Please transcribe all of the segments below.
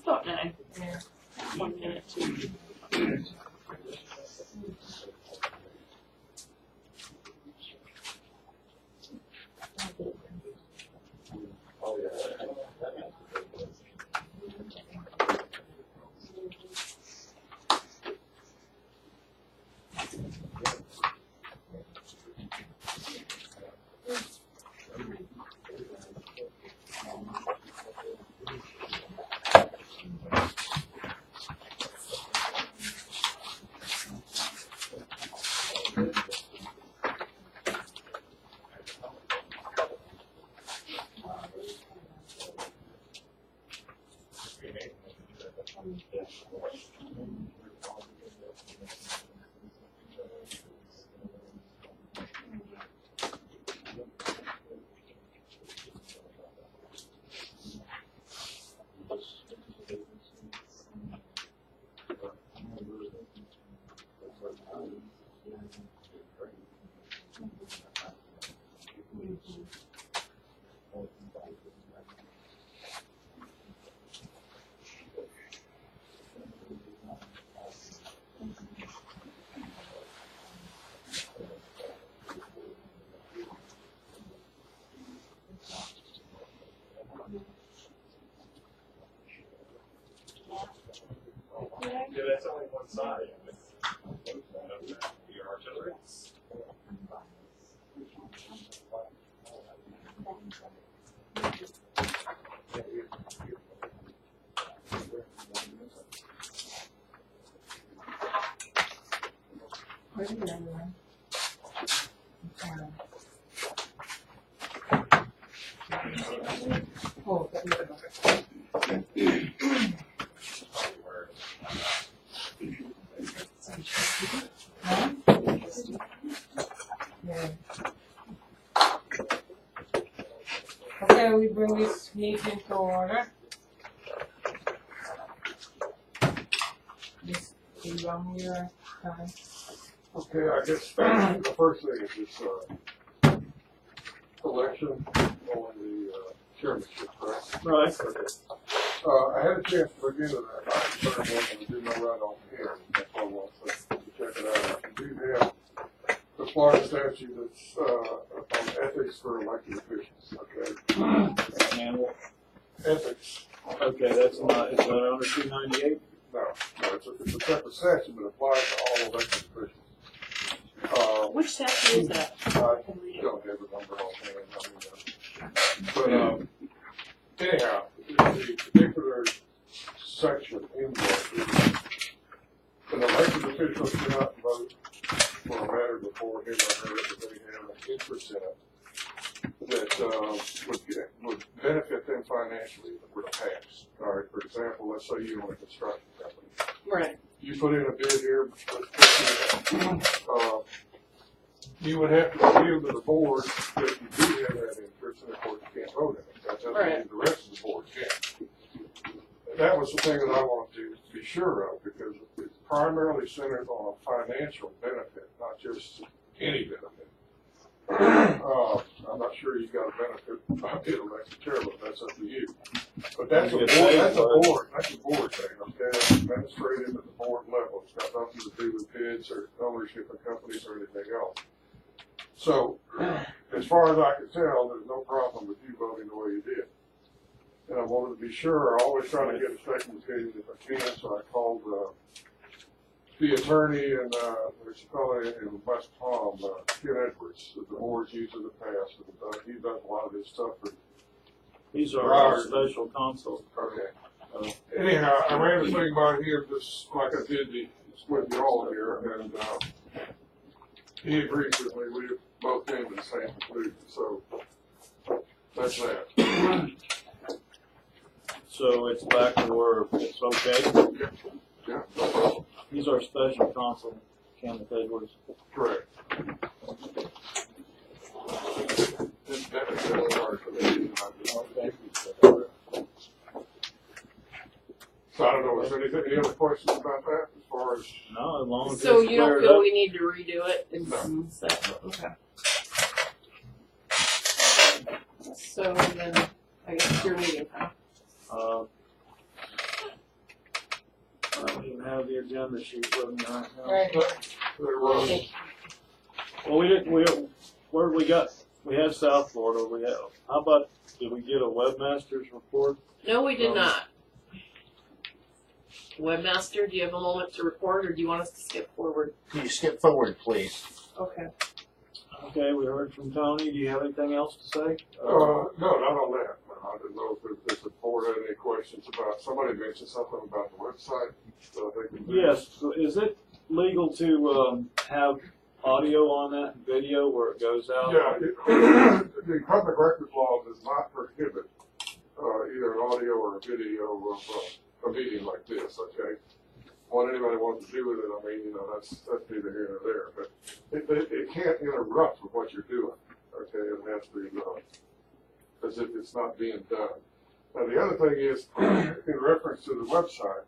Don't know. Yeah. 1 minute. Yeah, that's only one side. Your artillery. Where's the other one? Oh, okay, we bring this meeting to order. This is on your time. Okay, I guess the first thing is this election on the chairmanship, correct? Right. Okay. I had a chance to look into that. I wasn't do no right off hand. That's why I want to check it out. I do have the Florida statute that's on ethics for elected officials. Okay. Manual. Ethics. Okay, that's not, is that under 298? No, it's a separate statute, but it applies to all elected officials. Which statute is that? I don't have the number on hand. But anyhow, the particular section in there, an elected official cannot vote for a matter before him or her if they have an interest in it that would benefit them financially if it were to pass. All right, for example, let's say you own a construction company. Right. You put in a bid here, you would have to appeal to the board if you do have that interest, and of course you can't vote in it. That doesn't mean the rest of the board can. that was the thing that I wanted to be sure of, because it's primarily centered on a financial benefit, not just any benefit. I'm not sure you got a benefit by being elected chair, but that's up to you. But that's a board thing, okay? That's administrative at the board level. It's got nothing to do with bids or ownership of companies or anything else. So, as far as I can tell, there's no problem with you voting the way you did. And I wanted to be sure. I always try to get a second opinion if I can, so I called the attorney in there's a fellow in West Palm, Ken Edwards, that the board's used in the past, and he does a lot of this stuff. These are our special counsel. Okay. Anyhow, I ran the thing by him just like I did with you all here, and he agrees with me. We both came to the same conclusion, so that's that. So it's back to where it's okay? Yeah. He's our special counsel, Kenneth Edwards. Correct. So I don't know, is there any other questions about that as far as? No, as long as So it's you don't cleared feel up. we need to redo it? No. Okay. So then, I guess your meeting, huh? I don't even have the agenda sheet with me right now. Right. There was, Well, where we got, we had South Florida, how about, did we get a webmaster's report? No, we did not. Webmaster, do you have a moment to report, or do you want us to skip forward? Can you skip forward, please? Okay. Okay, we heard from Tony. Do you have anything else to say? no, not on that. I didn't know if the board had any questions about, somebody mentioned something about the website. So I think Yes. So is it legal to have audio on that and video where it goes out? Yeah, the public records law does not prohibit either an audio or a video of a meeting like this, okay? What anybody wants to do with it, I mean, you know, that's neither here nor there, but it can't interrupt with what you're doing, okay? It has to be as if it's not being done. Now, the other thing is, in reference to the website,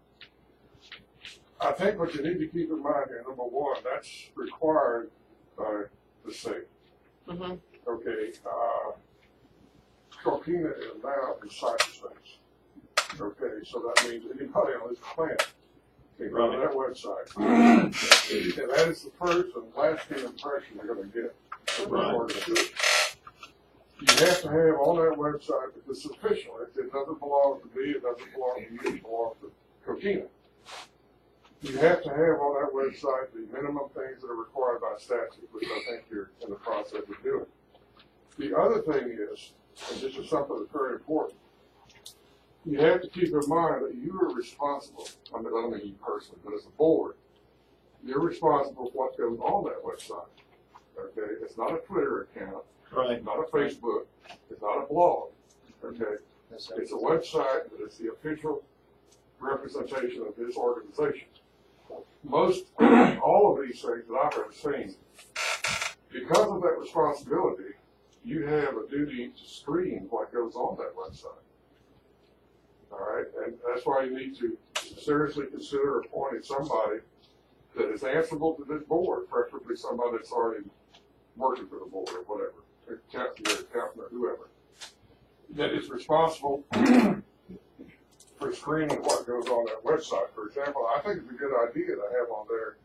I think what you need to keep in mind here, number one, that's required by the state. Mm-hmm. Okay, Coquina is now in cyberspace. Okay, so that means anybody on this planet can go to that website. And that is the first and lasting impression you're going to get of this organization. You have to have on that website, if it's official, it doesn't belong to me, it doesn't belong to you, it belongs to Coquina. You have to have on that website the minimum things that are required by statute, which I think you're in the process of doing. The other thing is, and this is something that's very important, you have to keep in mind that you are responsible, I don't mean you personally, but as a board, you're responsible for what goes on that website. Okay, it's not a Twitter account, Right. it's not a Facebook, it's not a blog, okay? It's a website that is the official representation of this organization. Most, all of these things that I've ever seen, because of that responsibility, you have a duty to screen what goes on that website. All right, and that's why you need to seriously consider appointing somebody that is answerable to this board, preferably somebody that's already working for the board or whatever, accountant or whoever, that is responsible for screening what goes on that website. For example, I think it's a good idea to have on there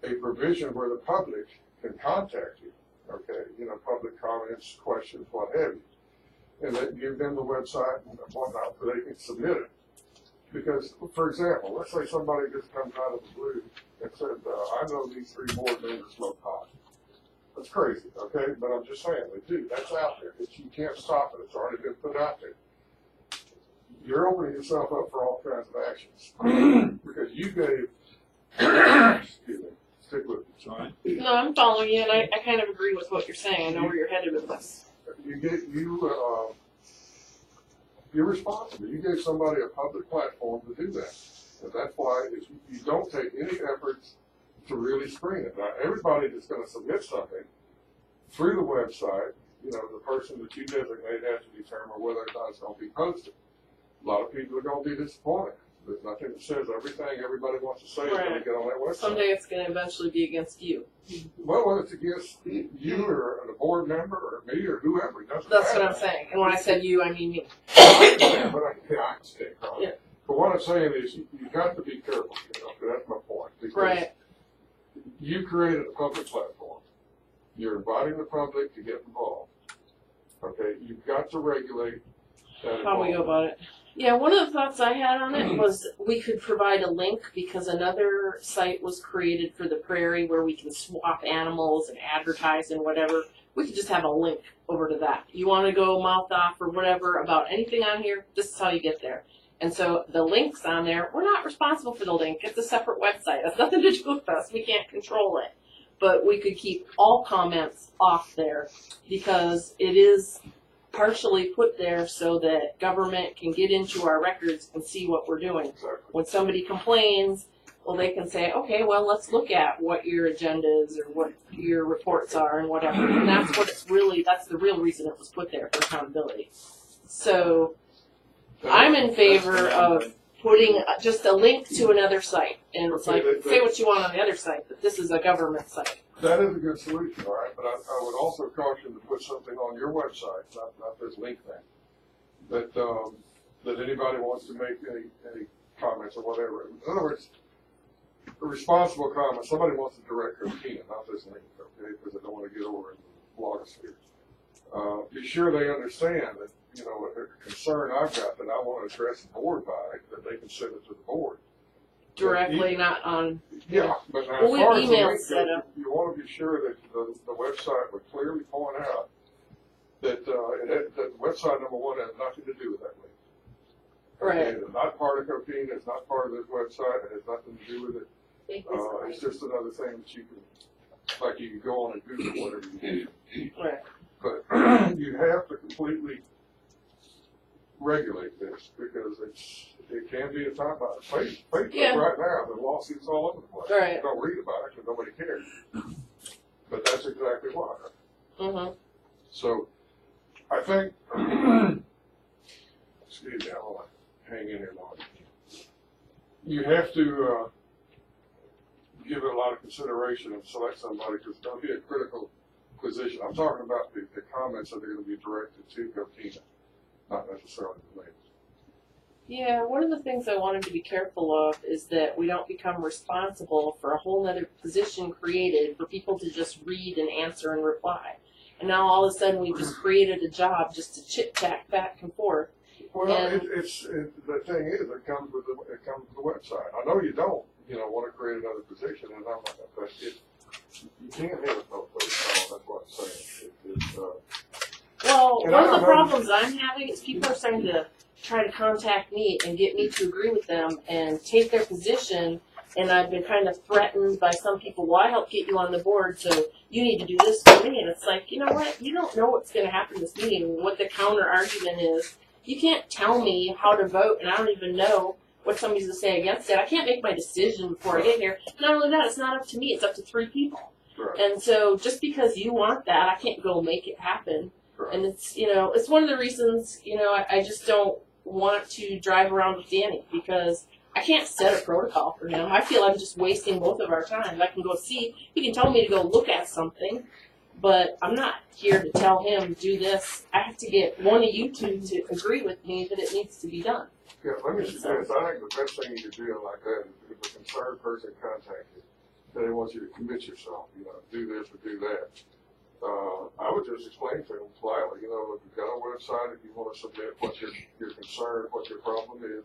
a provision where the public can contact you, okay, you know, public comments, questions, what have you, and then give them the website and whatnot so they can submit it. Because, for example, let's say somebody just comes out of the blue and said, I know these 3 board members smoke pot. That's crazy, okay? But I'm just saying, they do. That's out there. You can't stop it. It's already been put out there. You're opening yourself up for all kinds of actions because you gave, excuse me, stick with me. Sorry. No, I'm following you, and I kind of agree with what you're saying. I know where you're headed with this. You're responsible. You gave somebody a public platform to do that. And that's why you don't take any efforts to really screen it. Now, everybody that's going to submit something through the website, you know, the person that you designate has to determine whether or not it's going to be posted. A lot of people are gonna be disappointed. There's nothing that says everything everybody wants to say is gonna Right. get on that website. Someday it's going to eventually be against you. Well, whether it's against you or a board member or me or whoever, it doesn't That's matter. what I'm saying. And when I said you, I mean me. I understand, but I understand, Carl. Yeah. But what I'm saying is, you got to be careful, you know, 'cause that's my point. Because Right. you created a public platform. You're inviting the public to get involved. Okay, you've got to regulate that How we go involvement. about it. Yeah, one of the thoughts I had on it was we could provide a link because another site was created for the prairie where we can swap animals and advertise and whatever. We could just have a link over to that. You want to go mouth off or whatever about anything on here, this is how you get there. And so the link's on there. We're not responsible for the link. It's a separate website. That's nothing to do with us. We can't control it. But we could keep all comments off there because it is partially put there so that government can get into our records and see what we're doing. Exactly. When somebody complains, well, they can say, okay, well, let's look at what your agenda is or what your reports are and whatever. And that's what it's really, that's the real reason it was put there, for accountability. So I'm in favor of putting just a link to another site. And it's like, say what you want on the other site, but this is a government site. That is a good solution, all right, but I would also caution to put something on your website, not this link thing, that anybody wants to make any comments or whatever. In other words, a responsible comment, somebody wants to direct their opinion, not this link, okay, because they don't want to get over in the blogosphere. Be sure they understand that, you know, a concern I've got that I want to address the board by, that they can send it to the board. Directly, not on. Yeah, but now Well, we as far have as the emails link set goes, up. you want to be sure that the website would clearly point out that that the website number one has nothing to do with that link. Right. Okay, it's not part of Copine, it's not part of this website, it has nothing to do with it. It's just another thing that you can, like you can go on and Google whatever you do. Right. But you have to completely regulate this because it can be a time bomb. Facebook Yeah. right now, the lawsuits all over the place. Right. You don't read about it because nobody cares. But that's exactly why. Mm-hmm. So I think, excuse me, I want to hang in here long. You have to give it a lot of consideration and select somebody because there'll be a critical position. I'm talking about the comments that are going to be directed to Copina, not necessarily the ladies. Yeah, one of the things I wanted to be careful of is that we don't become responsible for a whole other position created for people to just read and answer and reply. And now all of a sudden we just created a job just to chit-chat back and forth. Well, And- the thing is, it comes with the website. I know you don't, want to create another position, and I'm not, but you can't have it both ways. That's what I'm saying. Well, And one I of the don't know- problems I'm having is people are starting to try to contact me and get me to agree with them and take their position. And I've been kind of threatened by some people, well, I helped get you on the board, so you need to do this for me. And it's like, you know what? You don't know what's going to happen in this meeting, what the counter argument is. You can't tell me how to vote, and I don't even know what somebody's going to say against it. I can't make my decision before I get here. Not only that, it's not up to me. It's up to 3 people. Right. And so just because you want that, I can't go make it happen. Right. And it's, it's one of the reasons, I just don't want to drive around with Danny because I can't set a protocol for him. I feel I'm just wasting both of our time. I can go see, he can tell me to go look at something, but I'm not here to tell him, do this. I have to get one of you two to agree with me that it needs to be done. Yeah, let me suggest, I think the best thing you could do like that is if a concerned person contacts you, they want you to commit yourself, do this or do that. I would just explain to them politely, if you've got a website, if you want to submit what your concern, what your problem is,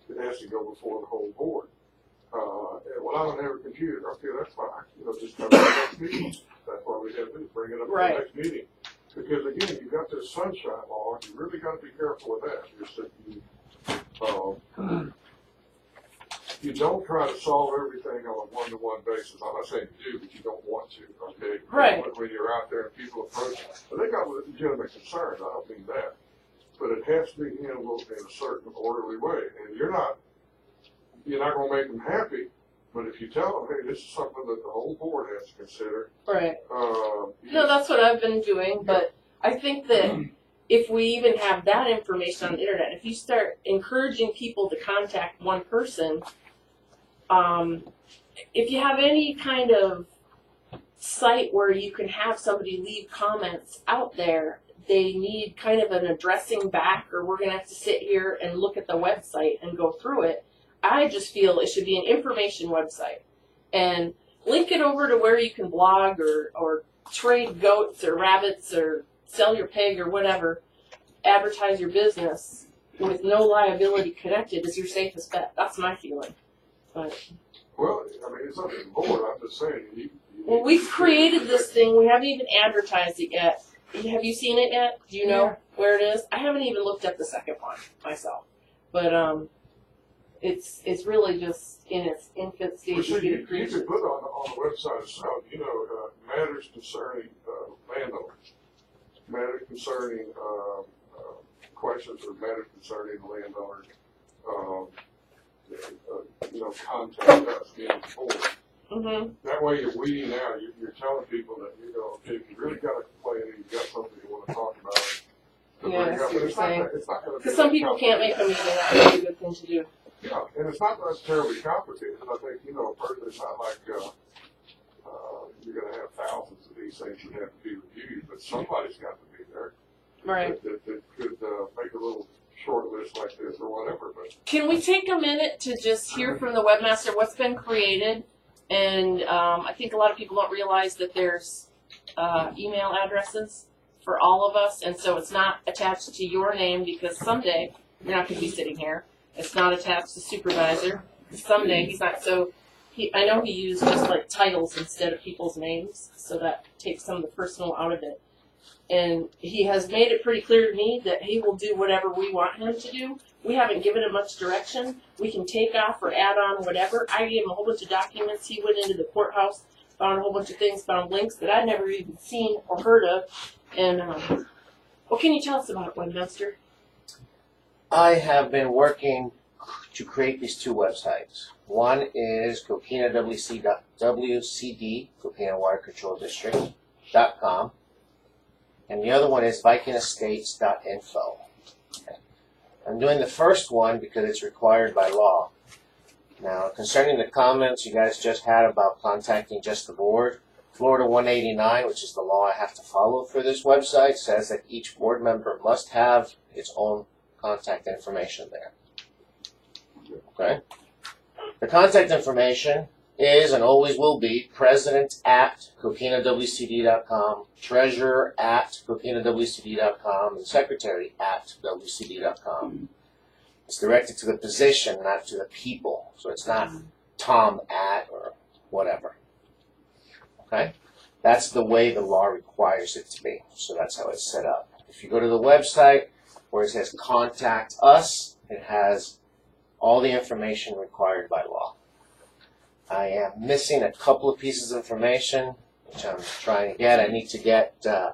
it has to go before the whole board. Well, I don't have a computer. Okay, that's fine. Just come to the next meeting. That's why we have to do, bring it up Right. to the next meeting. Because again, you've got this sunshine law, you really got to be careful with that. Just that you don't try to solve everything on a one-to-one basis. I'm not saying you do, but you don't want to, okay? Right. When you're out there and people approach you. But they got legitimate concerns, I don't mean that. But it has to be handled in a certain orderly way. And you're not going to make them happy, but if you tell them, hey, this is something that the whole board has to consider. Right. No, that's what I've been doing, but I think that if we even have that information on the internet, if you start encouraging people to contact one person, if you have any kind of site where you can have somebody leave comments out there, they need kind of an addressing back, or we're going to have to sit here and look at the website and go through it. I just feel it should be an information website and link it over to where you can blog or trade goats or rabbits or sell your pig or whatever, advertise your business with no liability connected is your safest bet. That's my feeling. But, Well, I mean, it's up to the board, I'm just saying, well, we've created this thing. We haven't even advertised it yet. Have you seen it yet? Do you know where it is? I haven't even looked at the second one myself. But it's really just in its infant Well, stage see, to get you it created. could put on the website itself, matters concerning landowners, matters concerning questions or matters concerning the landowners, contact us, being board. Mm-hmm. That way you're weeding out, you're telling people that, if you really got a complaint and you've got something you want to talk about. to Yeah, bring I up, see but what you're saying. it's not gonna be Because some that people can't make complicated. a meeting. That would be a good thing to do. Yeah, and it's not terribly complicated, I think, it's not like, you're gonna have thousands of these things that have to be reviewed, but somebody's got to be there. Right. That could, make a little short list like this or whatever, but. Can we take a minute to just hear from the webmaster what's been created? And I think a lot of people don't realize that there's email addresses for all of us, and so it's not attached to your name because someday you're not going to be sitting here. It's not attached to supervisor. Someday he's not. So I know he used just like titles instead of people's names, so that takes some of the personal out of it. And he has made it pretty clear to me that he will do whatever we want him to do. We haven't given him much direction. We can take off or add on whatever. I gave him a whole bunch of documents. He went into the courthouse, found a whole bunch of things, found links that I'd never even seen or heard of. And what can you tell us about it, Webmaster? I have been working to create these two websites. One is Coquina WCD, Coquina Water Control District.com. And the other one is VikingEstates.info. Okay. I'm doing the first one because it's required by law. Now, concerning the comments you guys just had about contacting just the board, Florida 189, which is the law I have to follow for this website, says that each board member must have its own contact information there. Okay? The contact information is and always will be president@coquinawcd.com, treasurer@coquinawcd.com, and secretary@wcd.com. It's directed to the position, not to the people. So it's not Tom at or whatever. Okay? That's the way the law requires it to be. So that's how it's set up. If you go to the website where it says contact us, it has all the information required by law. I am missing a couple of pieces of information, which I'm trying to get. I need to get the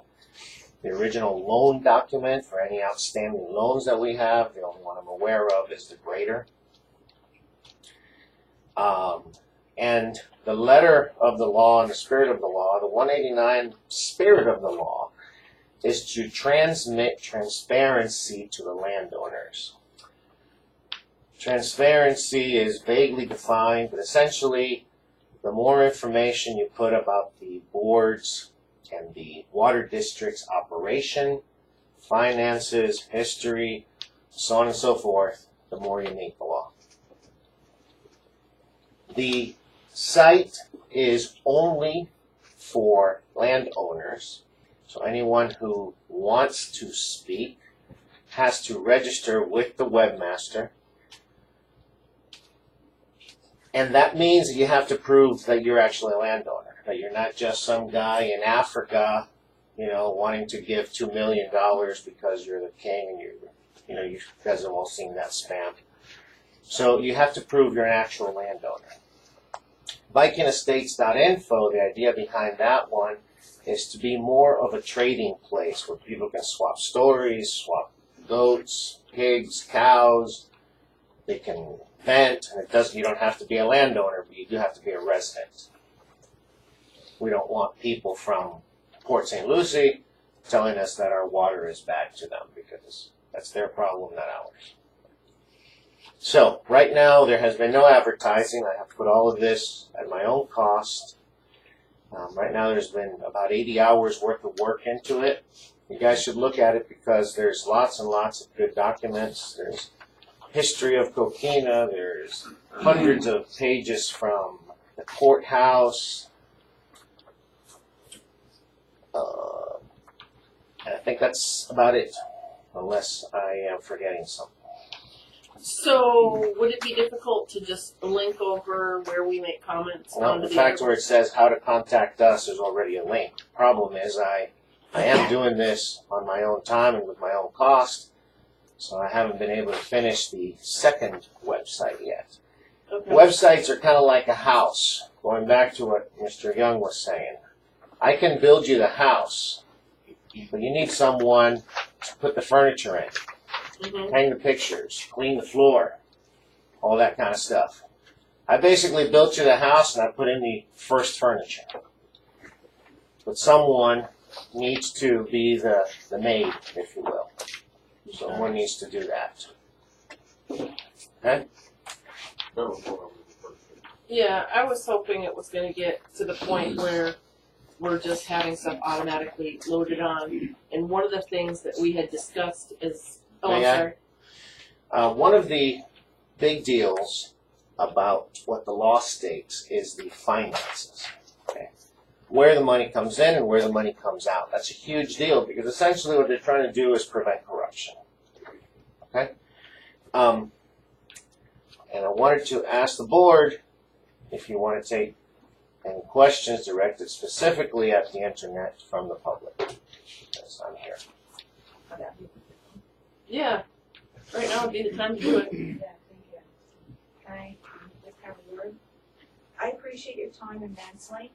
original loan document for any outstanding loans that we have. The only one I'm aware of is the grader. And the letter of the law and the spirit of the law, the 189 spirit of the law, is to transmit transparency to the landowners. Transparency is vaguely defined, but essentially, the more information you put about the board's and the water district's operation, finances, history, so on and so forth, the more you meet the law. The site is only for landowners, so anyone who wants to speak has to register with the webmaster. And that means that you have to prove that you're actually a landowner, that you're not just some guy in Africa, wanting to give $2 million because you're the king and you guys have all seen that spam. So you have to prove you're an actual landowner. VikingEstates.info, the idea behind that one is to be more of a trading place where people can swap stories, swap goats, pigs, cows. They can vent, and you don't have to be a landowner, but you do have to be a resident. We don't want people from Port St. Lucie telling us that our water is bad to them, because that's their problem, not ours. So, right now, there has been no advertising. I have put all of this at my own cost. Right now, there's been about 80 hours worth of work into it. You guys should look at it because there's lots and lots of good documents. There's history of Coquina. There's hundreds of pages from the courthouse. And I think that's about it, unless I am forgetting something. So, would it be difficult to just link over where we make comments Well, onto the the fact other where it says how to contact us is already a link. Problem is, I am doing this on my own time and with my own cost, so I haven't been able to finish the second website yet. Okay. Websites are kind of like a house, going back to what Mr. Young was saying. I can build you the house, but you need someone to put the furniture in, Mhm. hang the pictures, clean the floor, all that kind of stuff. I basically built you the house and I put in the first furniture. But someone needs to be the maid, if you will. Someone needs to do that. Okay? Yeah, I was hoping it was going to get to the point where we're just having stuff automatically loaded on. And one of the things that we had discussed is, oh, I'm May I? sorry. One of the big deals about what the law states is the finances. Okay? Where the money comes in and where the money comes out. That's a huge deal because essentially what they're trying to do is prevent corruption. Okay? And I wanted to ask the board if you want to take any questions directed specifically at the internet from the public. Because I'm here. Yeah, right now would be the time to do it. Yeah, thank you. Can I just have a word? I appreciate your time immensely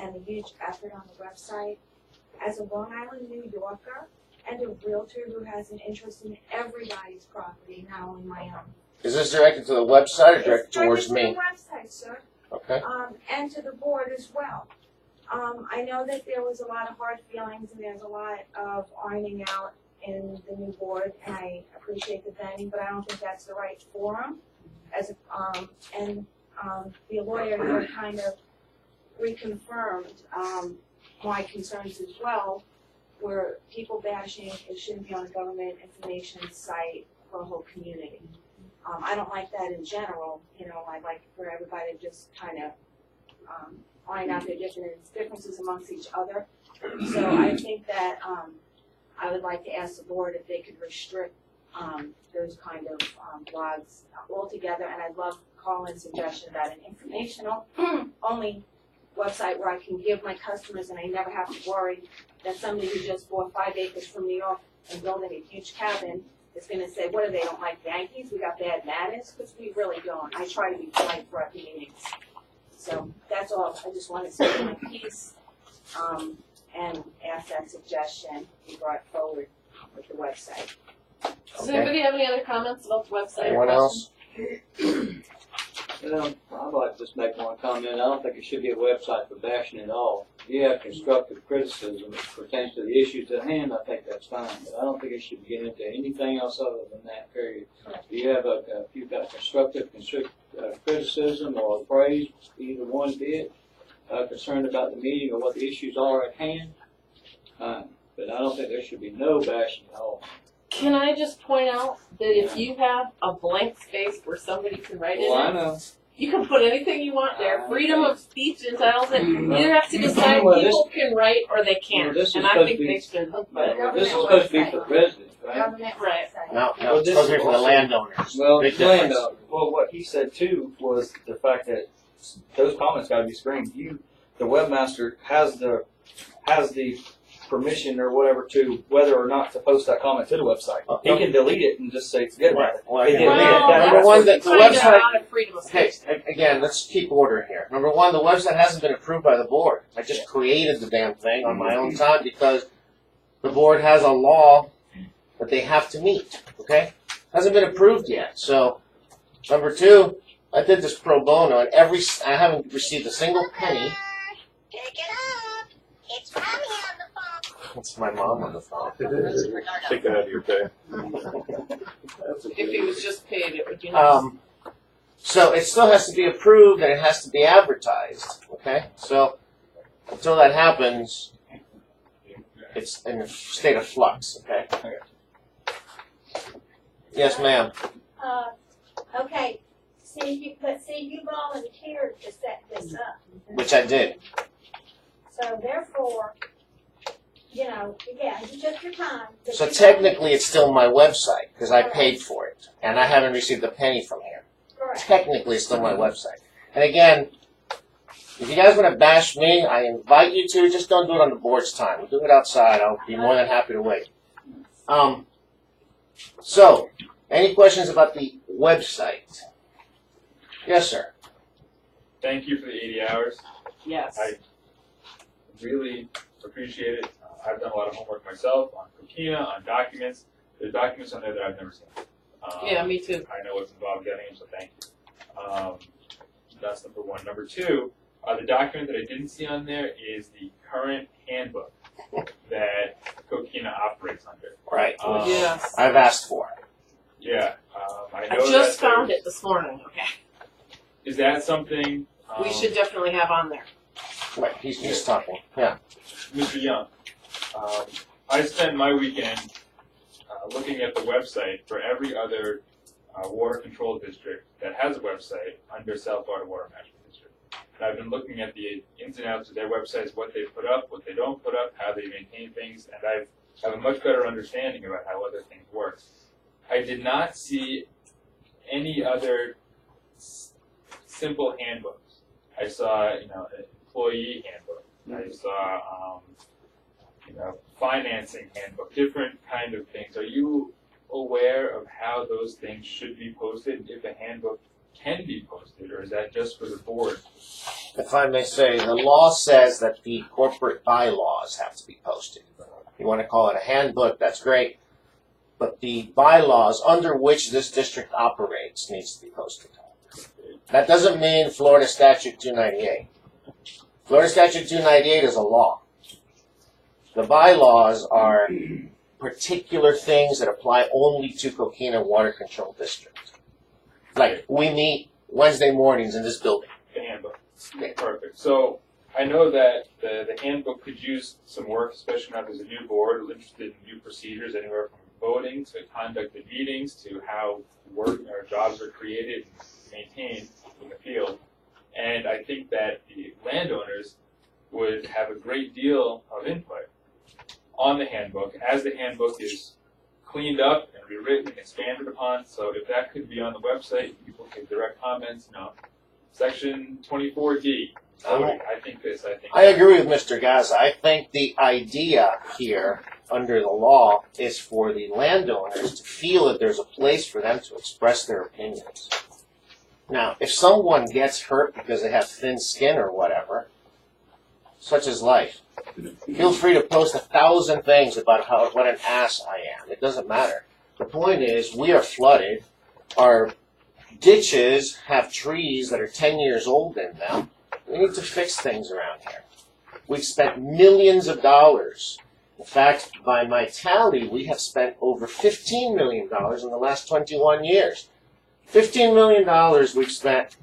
and the huge effort on the website. As a Long Island, New Yorker, and a realtor who has an interest in everybody's property, not only my own. Is this directed to the website or directed towards It's me? directed to the website, sir. Okay. And to the board as well. I know that there was a lot of hard feelings and there's a lot of ironing out in the new board, and I appreciate the venting, but I don't think that's the right forum. The lawyer here kind of reconfirmed my concerns as well, where people bashing, it shouldn't be on a government information site for a whole community. I don't like that in general. You know, I'd like for everybody to just kind of iron out their differences amongst each other. So I think that I would like to ask the board if they could restrict those kind of blogs altogether. And I'd love Colin's suggestion about an informational only website where I can give my customers and I never have to worry that somebody who just bought 5 acres from New York and building a huge cabin is going to say, what do they don't like Yankees? We got bad manners? Because we really don't. I try to be polite for our meetings. So that's all. I just want to say my piece and ask that suggestion be brought forward with the website. Does Okay. anybody have any other comments about the website? Anyone else? I'd like to just make one comment. I don't think it should be a website for bashing at all. If you have constructive criticism that pertains to the issues at hand, I think that's fine. But I don't think it should get into anything else other than that, period. If you have if you've got constructive criticism or praise, either one be it, concerned about the meeting or what the issues are at hand, but I don't think there should be no bashing at all. Can I just point out that if you have a blank space where somebody can write Well, I in it, know. you can put anything you want there. Freedom of speech entitles it. You either have to decide Well, this- people can write or they can't. Well, this is And I supposed think to be- they should. But this is supposed to be for residents, right? Government Right. website. No, Well, it's this supposed to be is for the also- landowners. Well, Big difference. Well, what he said too was the fact that those comments got to be screened. The webmaster has the permission or whatever to whether or not to post that comment to the website. He can delete it and just say forget about it. Well, He yeah. deleted Well, that. Number one, that's the kind website. of out of freedom of Okay, speech. again, let's keep order here. Number one, the website hasn't been approved by the board. I just created the damn thing on my own time because the board has a law that they have to meet. Okay, hasn't been approved yet. So, number two, I did this pro bono, and I haven't received a single penny. Pick it up. It's Mommy on the phone. It's my mom on the phone. Take that out of your pay. That's a If he good- was just paid, it would be nice. So it still has to be approved and it has to be advertised, okay? So until that happens, it's in a state of flux, okay? Yes, ma'am. Okay, see, you volunteered to set this up. Which I did. So therefore, you know, yeah, you took your time. but So you technically it's still my website because I paid for it and I haven't received a penny from here. Correct. Technically it's still my website. And again, if you guys want to bash me, I invite you to. Just don't do it on the board's time. We'll do it outside. I'll be more than happy to wait. So, any questions about the website? Yes, sir. Thank you for the 80 hours. Yes. I really appreciate it. I've done a lot of homework myself on Coquina, on documents. There's documents on there that I've never seen. Yeah, me too. I know what's involved getting them, so thank you. That's number one. Number two, the document that I didn't see on there is the current handbook that Coquina operates under. Right. Yes. I've asked for it. Yeah, I I know just that found there's- it this morning. Okay. Is that something? We should definitely have on there. Right. He's talking. Yeah. Mr. Young, I spent my weekend looking at the website for every other water control district that has a website under South Florida Water Management District. And I've been looking at the ins and outs of their websites, what they put up, what they don't put up, how they maintain things, and I have a much better understanding about how other things work. I did not see any other simple handbooks. I saw, an employee handbook. I saw, financing handbook, different kind of things. Are you aware of how those things should be posted, if a handbook can be posted, or is that just for the board? If I may say, the law says that the corporate bylaws have to be posted. You want to call it a handbook, that's great. But the bylaws under which this district operates needs to be posted. That doesn't mean Florida Statute 298. Florida Statute 298 is a law. The bylaws are particular things that apply only to Coquina Water Control District. Like, we meet Wednesday mornings in this building. The handbook. Perfect. So I know that the handbook could use some work, especially now there's a new board interested in new procedures, anywhere from voting to conduct of meetings to how work or jobs are created and maintained in the field. And I think that the landowners would have a great deal of input on the handbook as the handbook is cleaned up and rewritten and expanded upon. So if that could be on the website, people can direct comments. Section 24D. Voting. I think this. I agree with Mr. Gaza. I think the idea here under the law is for the landowners to feel that there's a place for them to express their opinions. Now, if someone gets hurt because they have thin skin or whatever, such is life. Feel free to post 1,000 things about what an ass I am. It doesn't matter. The point is, we are flooded. Our ditches have trees that are 10 years old in them. We need to fix things around here. We've spent millions of dollars. In fact, by my tally, we have spent over $15 million in the last 21 years. $15 million we've spent.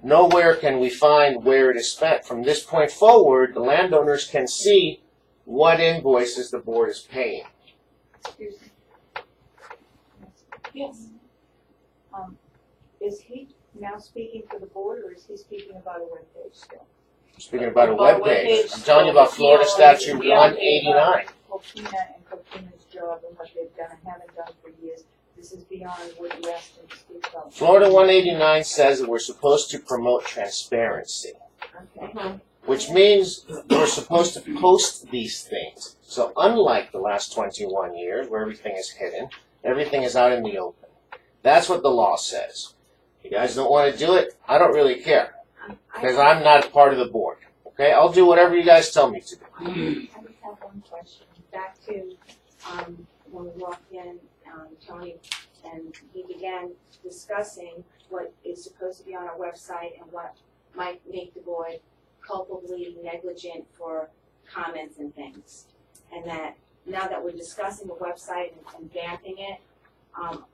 Nowhere can we find where it is spent. From this point forward, the landowners can see what invoices the board is paying. Excuse me. Yes. Is he now speaking for the board, or is he speaking about a webpage still? Speaking about a About webpage, webpage, I'm telling you about Florida yeah, Statute yeah. 189. Coquina and Coquina's job and what they've done and haven't done for years. This is beyond what you asked him to speak about. Florida 189 says that we're supposed to promote transparency, Okay. which means we're supposed to post these things. So unlike the last 21 years where everything is hidden, everything is out in the open. That's what the law says. If you guys don't want to do it, I don't really care, because I'm not a part of the board. Okay, I'll do whatever you guys tell me to do. I just have one question. Back to when we walked in, Tony, and he began discussing what is supposed to be on our website and what might make the board culpably negligent for comments and things. and that now that we're discussing the website and vamping it,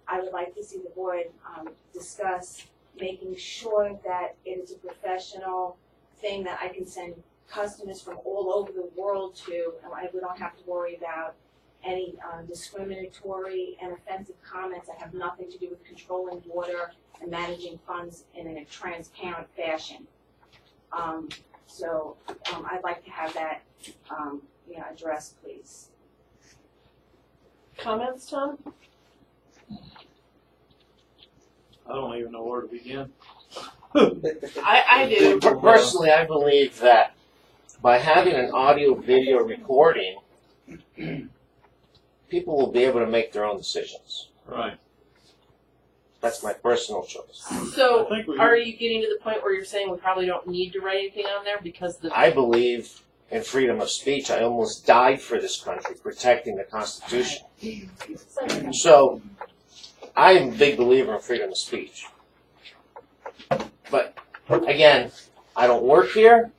I would like to see the board discuss making sure that it is a professional thing that I can send customers from all over the world to, and we don't have to worry about any discriminatory and offensive comments that have nothing to do with controlling water and managing funds in a transparent fashion. So I'd like to have that addressed, please. Comments, Tom? I don't even know where to begin. I do. Personally, I believe that by having an audio-video recording, people will be able to make their own decisions. Right. That's my personal choice. So, I think we- are you getting to the point where you're saying we probably don't need to write anything on there because the I believe in freedom of speech. I almost died for this country, protecting the Constitution. So, I am a big believer in freedom of speech. But, again, I don't work here.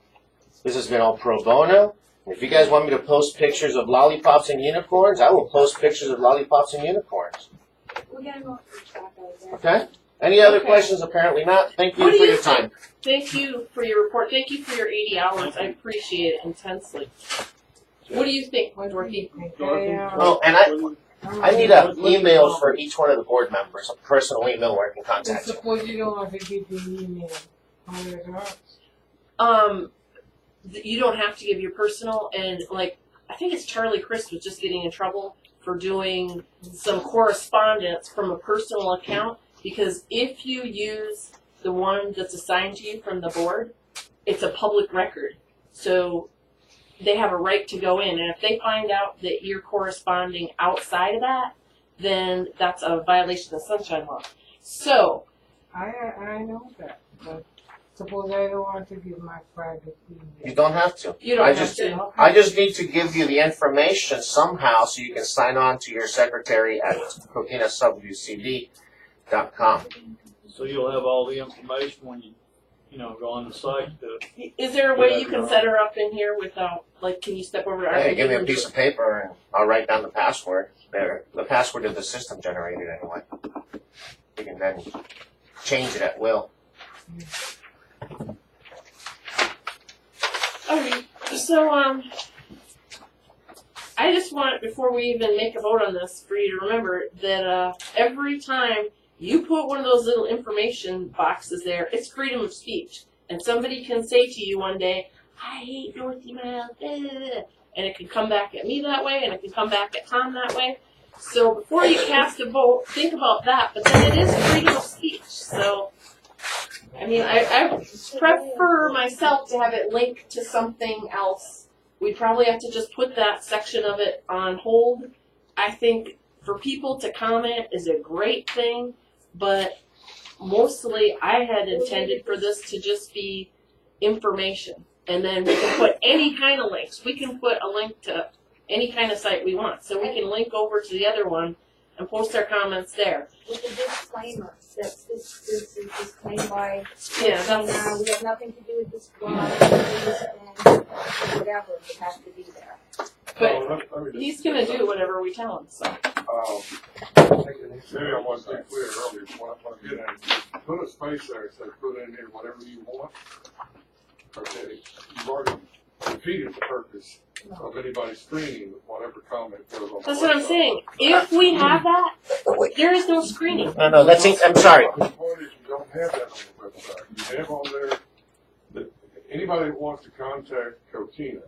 This has been all pro bono. If you guys want me to post pictures of lollipops and unicorns, I will post pictures of lollipops and unicorns. We're getting off the track over Okay? there. Any other Okay. questions? Apparently not. Thank What you do for you your time. Thank you for your report. Thank you for your 80 hours. I appreciate it intensely. What do you think, Dorothy? Oh, and I need an email for each one of the board members, a personal email where I can contact you. Suppose you don't have to give the email. How does it work? You don't have to give your personal, and like I think it's Charlie Crist was just getting in trouble for doing some correspondence from a personal account, because if you use the one that's assigned to you from the board, it's a public record. So they have a right to go in, and if they find out that you're corresponding outside of that, then that's a violation of Sunshine Law. So I know that, but suppose I don't want to give my private You email. don't have to. you don't I have just- to. I just need to give you the information somehow so you can sign on to your secretary at coquinaswcd.com. So you'll have all the information when you go on the site. Is there a way you can set her up in here without, like, can you step over? Hey, give me a piece of paper and I'll write down the password. There, the password of the system generated anyway. You can then change it at will. Okay, so, I just want, before we even make a vote on this, for you to remember that, every time you put one of those little information boxes there, it's freedom of speech. And somebody can say to you one day, I hate Dorothy Miles, and it can come back at me that way, and it can come back at Tom that way. So before you cast a vote, think about that, but then it is freedom of speech, so, I mean, I prefer myself to have it linked to something else. We'd probably have to just put that section of it on hold. I think for people to comment is a great thing, but mostly I had intended for this to just be information. And then we can put any kind of links. We can put a link to any kind of site we want. So we can link over to the other one and post our comments there. With a disclaimer, that this is disclaimed by, Yeah, that's, we have nothing to do with this blog, and whatever, it has to be there. but Let me he's just- gonna do whatever we tell him, so. Maybe I wasn't clear earlier, what I'm getting at, put a space there, and say, put in here whatever you want. Okay, you've already defeated the purpose of anybody screening whatever comment goes on. That's what I'm saying. If we have that, there is no screening. No, that's it. I'm sorry. The point is, you don't have that on the website. You have on there that anybody that wants to contact Coquina,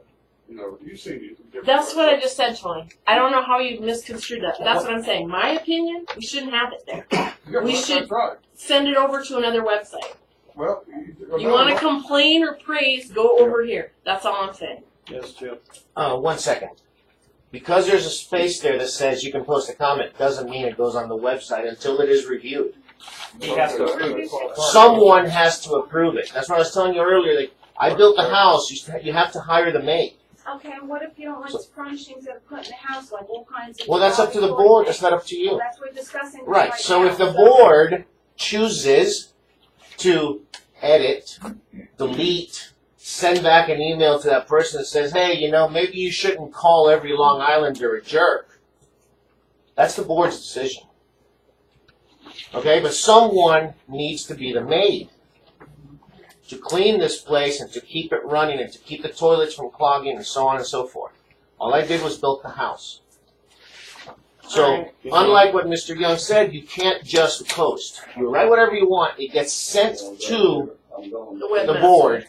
you see these. That's what I just said, Tony. I don't know how you misconstrued that. That's what I'm saying. My opinion, we shouldn't have it there. we should- That's right. Send it over to another website. Well, You want to complain or praise, go over here. That's all I'm saying. Yes, Chip. 1 second. Because there's a space there that says you can post a comment doesn't mean it goes on the website until it is reviewed. He has to approve it. Someone has to approve it. That's what I was telling you earlier. Like, I built the house. You have to hire the maid. Okay, and what if you don't like furnishings that are put in the house, like all kinds of. Well, that's up to the board. That's not up to Well, you. that's what we're discussing Right. right So now, if the board chooses to edit, delete, send back an email to that person that says, hey, you know, maybe you shouldn't call every Long Islander a jerk. That's the board's decision. Okay, but someone needs to be the maid to clean this place and to keep it running and to keep the toilets from clogging and so on and so forth. All I did was build the house. So, unlike what Mr. Young said, you can't just post. You write whatever you want. It gets sent to the board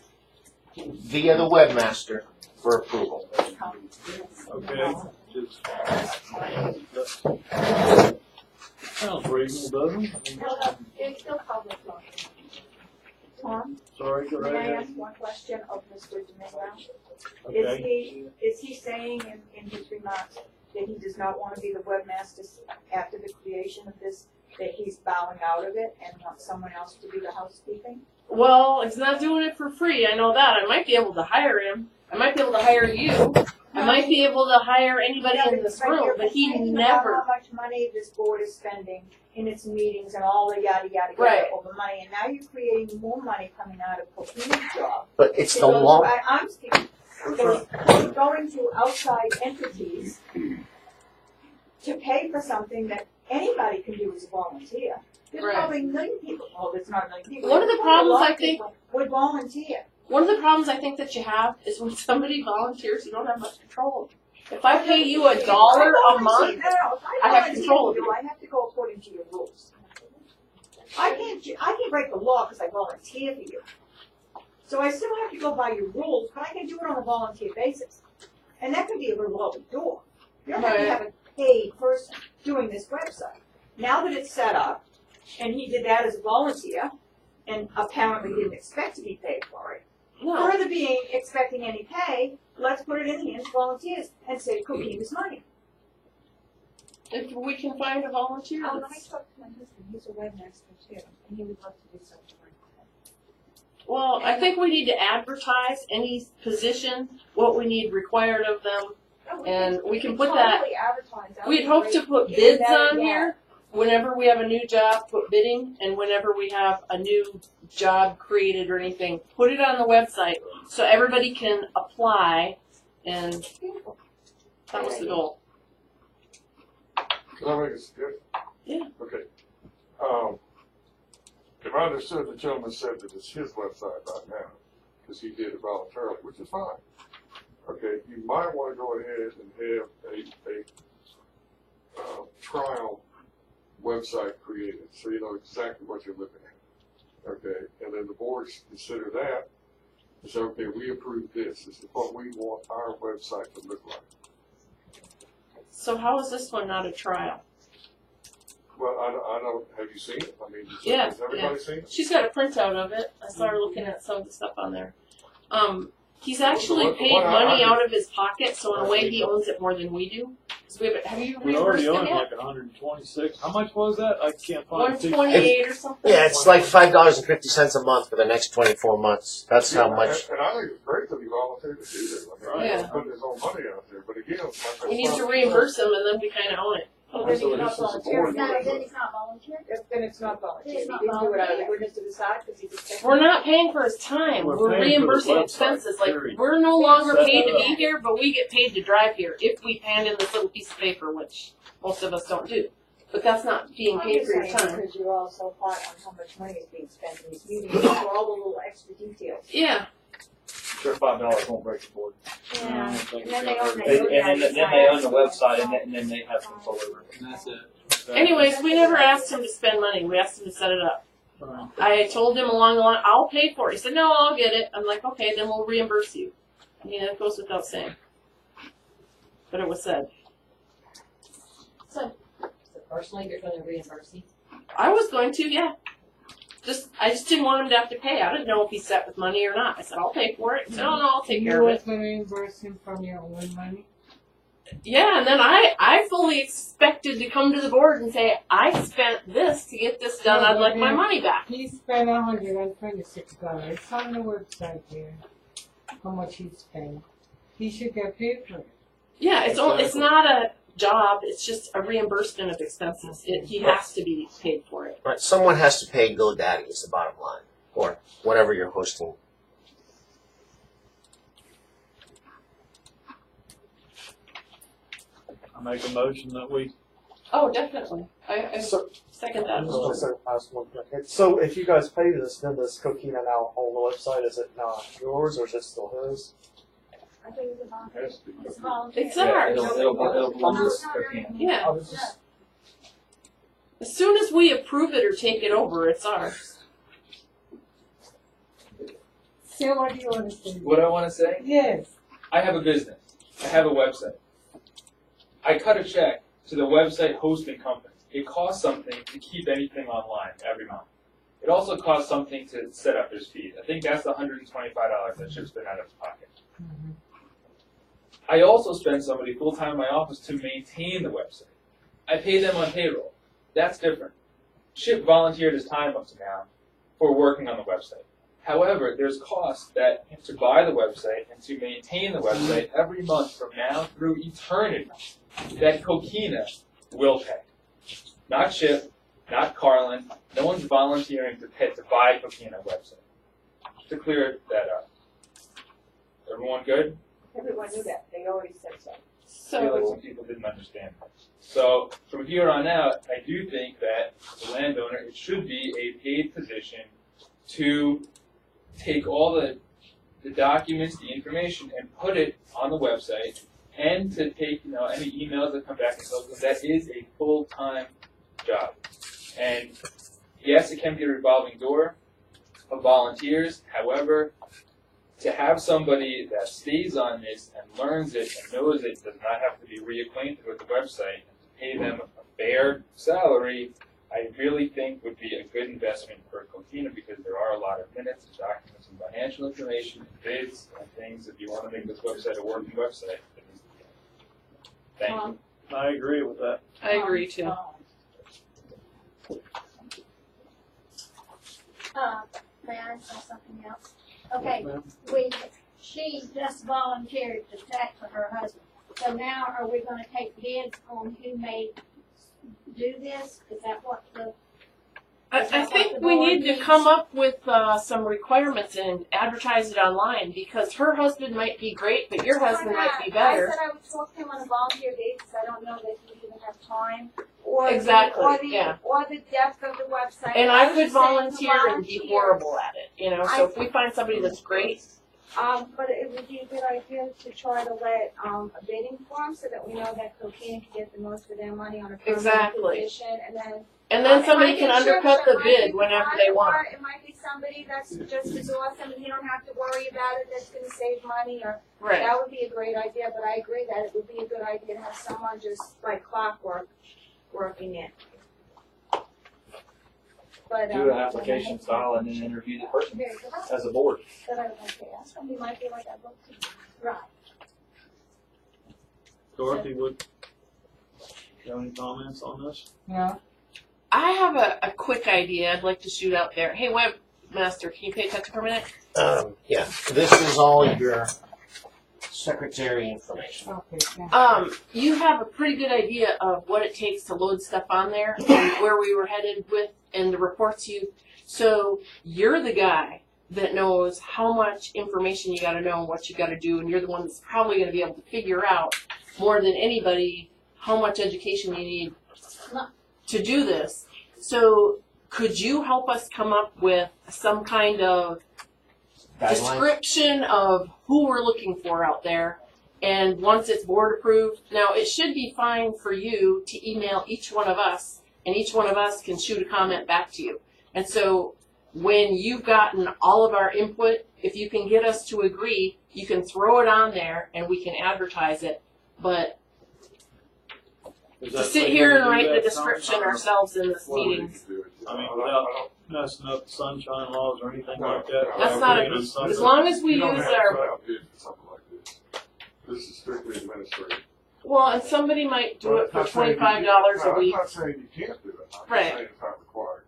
via the webmaster for approval. Okay. Sounds reasonable, doesn't it? It's still public knowledge. Tom, Sorry, go right may I ahead. ask one question of Mr. Domingo? Okay. Is he saying in his remarks that he does not want to be the webmaster after the creation of this, that he's bowing out of it and wants someone else to do the housekeeping? Well, he's not doing it for free. I know that. I might be able to hire him. I might be able to hire you. I might be able to hire anybody in this room, but he You're never. how much money this board is spending in its meetings and all the yada yada Right. yada over money, and now you're creating more money coming out of Coquina's job. But it's To the go to- law. I'm speaking, going to outside entities to pay for something that anybody can do as a volunteer. There's Right. probably a million people, well, there's not a million people. One of the there's problems, a lot I of think- people would volunteer. One of the problems I think that you have is when somebody volunteers, you don't have much control. If I pay you $1 a month, If I have volunteer control of for you, I have to go according to your rules. I can't break the law because I volunteer for you. So I still have to go by your rules, but I can do it on a volunteer basis. And that could be a revolving door. You don't have to Right. have a paid person doing this website. Now that it's set up, and he did that as a volunteer, and apparently didn't expect to be paid for it, no. further being expecting any pay, let's put it in the hands of volunteers and save Coquina's money. If we can find a volunteer, I that's- talked to my husband, he's a webmaster too, and he would love to do something like that. well, I think we need to advertise any position, what we need required of them, and we can put that. Totally advertise. That would We'd be hope great. to put Yeah, bids that- on yeah. here. Whenever we have a new job, put bidding, and whenever we have a new job created or anything, put it on the website so everybody can apply, and that was the goal. Can I make a suggestion? Yeah. Okay. If I understood, the gentleman said that it's his website right now, because he did it voluntarily, which is fine. Okay, you might want to go ahead and have a trial website created, so you know exactly what you're looking at. Okay, and then the boards consider that, and say, okay, we approve this, this is what we want our website to look like. So how is this one not a trial? Well, I don't, have you seen it? I mean, Yeah, has everybody seen it? She's got a printout of it. I saw her looking at some of the stuff on there. He's actually What- paid what I- money I- out of his pocket, so in a way he owns it more than we do. 'Cause have you We reimbursed already him own yet? like 126. How much was that? I can't find it. 128 or something? Yeah, it's like $5.50 a month for the next 24 months. That's how much. And I think it's great that he volunteered to do this. I mean, Yeah. he's putting his own money out there, but again, it's like. We need to reimburse him, and then we kind of own it. Oh, then So he's not this is a volunteering. board. Then he's not volunteer. Then it's not volunteer. He It's not didn't do it out of the volunteer. goodness of his heart because he's expecting. We're not paying for his time. We're We're paying for the reimbursing website, expenses. Like, period. we're no longer Set paid to that be up. here, but we get paid to drive here if we hand in this little piece of paper, which most of us don't do. But that's not being I'm paid just for your saying time. because you're all so hot on how much money is being spent in these meetings for all the little extra details. Yeah. Sure, $5 won't break the board. Yeah. think And then it's they gonna own hurt. And then they own the website, and then they have control over it. And that's it. Anyways, we never asked him to spend money. We asked him to set it up. I told him along the line, I'll pay for it. He said, no, I'll get it. I'm like, okay, then we'll reimburse you. I mean, that goes without saying. But it was said. So personally, you're going to reimburse me? I was going to, yeah. I just didn't want him to have to pay. I didn't know if he set with money or not. I said, I'll pay for it. He said, oh, no, I'll take care You of was it. gonna reimburse him from your own money? Yeah, and then I fully expected to come to the board and say, I spent this to get this done. I'd like my money back. He spent $126. It's on the website there. How much he spent. He should get paid for it. Yeah, it's not a job. It's just a reimbursement of expenses. He has to be paid for it. Right, someone has to pay GoDaddy is the bottom line, or whatever you're hosting. I make a motion that we, Oh, definitely. I So, second I'm that. just gonna say, ask one thing. So if you guys pay this, then this Coquina now on the website, is it not yours or is it still his? I think it's a volunteer. Has to be. It's volunteer. It's ours. It'll belong to No, Coquina. Yeah. I was just, As soon as we approve it or take it over, it's ours. So what do you want to say? What I want to say? Yes. I have a business. I have a website. I cut a check to the website hosting company. It costs something to keep anything online every month. It also costs something to set up his feed. I think that's $125 that Chip's been out of his pocket. I also spend somebody full-time in my office to maintain the website. I pay them on payroll. That's different. Chip volunteered his time up to now for working on the website. However, there's costs that to buy the website and to maintain the website every month from now through eternity that Coquina will pay. Not Chip, not Carlin. No one's volunteering to pay to buy Coquina website. To clear that up. Everyone good? Everyone knew that, they already said so. I feel like So, some people didn't understand that. So from here on out, I do think that the landowner, it should be a paid position to take all the documents, the information, and put it on the website, and to take any emails that come back and so forth. That is a full-time job. And yes, it can be a revolving door of volunteers. However, to have somebody that stays on this and learns it and knows it, does not have to be reacquainted with the website, and to pay them a fair salary, I really think would be a good investment for Coquina, because there are a lot of minutes and documents and financial information and bids and things if you want to make this website a working website. Thank you. I agree with that. I agree too. May I say something else? Okay, Ma'am? she just volunteered to tax for her husband. So now are we gonna take bids on who may do this? Is that what the, I think we need to come up with some requirements and advertise it online, because her husband might be great, but your husband might be better. I said I would talk to him on a volunteer basis, I don't know that he even have time, or Exactly, the or the depth of the website. And I I was could just saying to volunteer and be horrible at it, So if we find somebody that's great, But it would be a good idea to try to let a bidding form so that we know that Coquina can get the most of their money on a permanent Exactly. position, and then. and then It somebody might can be undercut Chip, the it might bid be whenever Todd, they want. Or it might be somebody that's just as awesome and you don't have to worry about it, that's gonna save money, or Right. that would be a great idea, but I agree that it would be a good idea to have someone just like clockwork working it. But, Do an application style and then interview the person very good, as a board. that I would like to ask, and we might be like that book too. Right. Dorothy, would you have any comments on this? No. I have a quick idea I'd like to shoot out there. Hey, webmaster, can you pay attention for a minute? Yeah, this is all your secretary information. Okay. Thank you. You have a pretty good idea of what it takes to load stuff on there and where we were headed with and the reports so you're the guy that knows how much information you gotta know and what you gotta do, and you're the one that's probably gonna be able to figure out more than anybody how much education you need to do this. So could you help us come up with some kind of Guidelines? description of who we're looking for out there? And once it's board approved, now it should be fine for you to email each one of us, and each one of us can shoot a comment back to you. And so when you've gotten all of our input, if you can get us to agree, you can throw it on there and we can advertise it. But Is to that sit legal here to and do write the that, description Tom? ourselves in this Well, we meeting, can do it. I mean, I without don't- messing up the sunshine laws or anything No, like that. no, That's not a- As as long as we You don't use have to our, put out bids for something like this. This is strictly administrative. well, and somebody might do Well, it for I'm not saying you- $25 a no, week. I'm not saying you can't do it, I'm just Right. saying it's not required.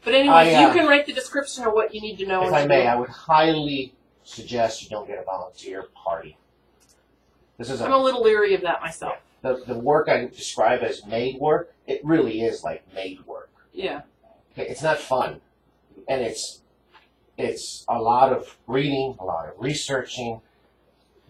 But anyway, I, you can write the description of what you need to know. If and I may, do. I would highly suggest you don't get a volunteer party. This is I'm a little leery of that myself. the work I describe as maid work. It really is like maid work. Yeah. Okay, it's not fun, and it's a lot of reading, a lot of researching.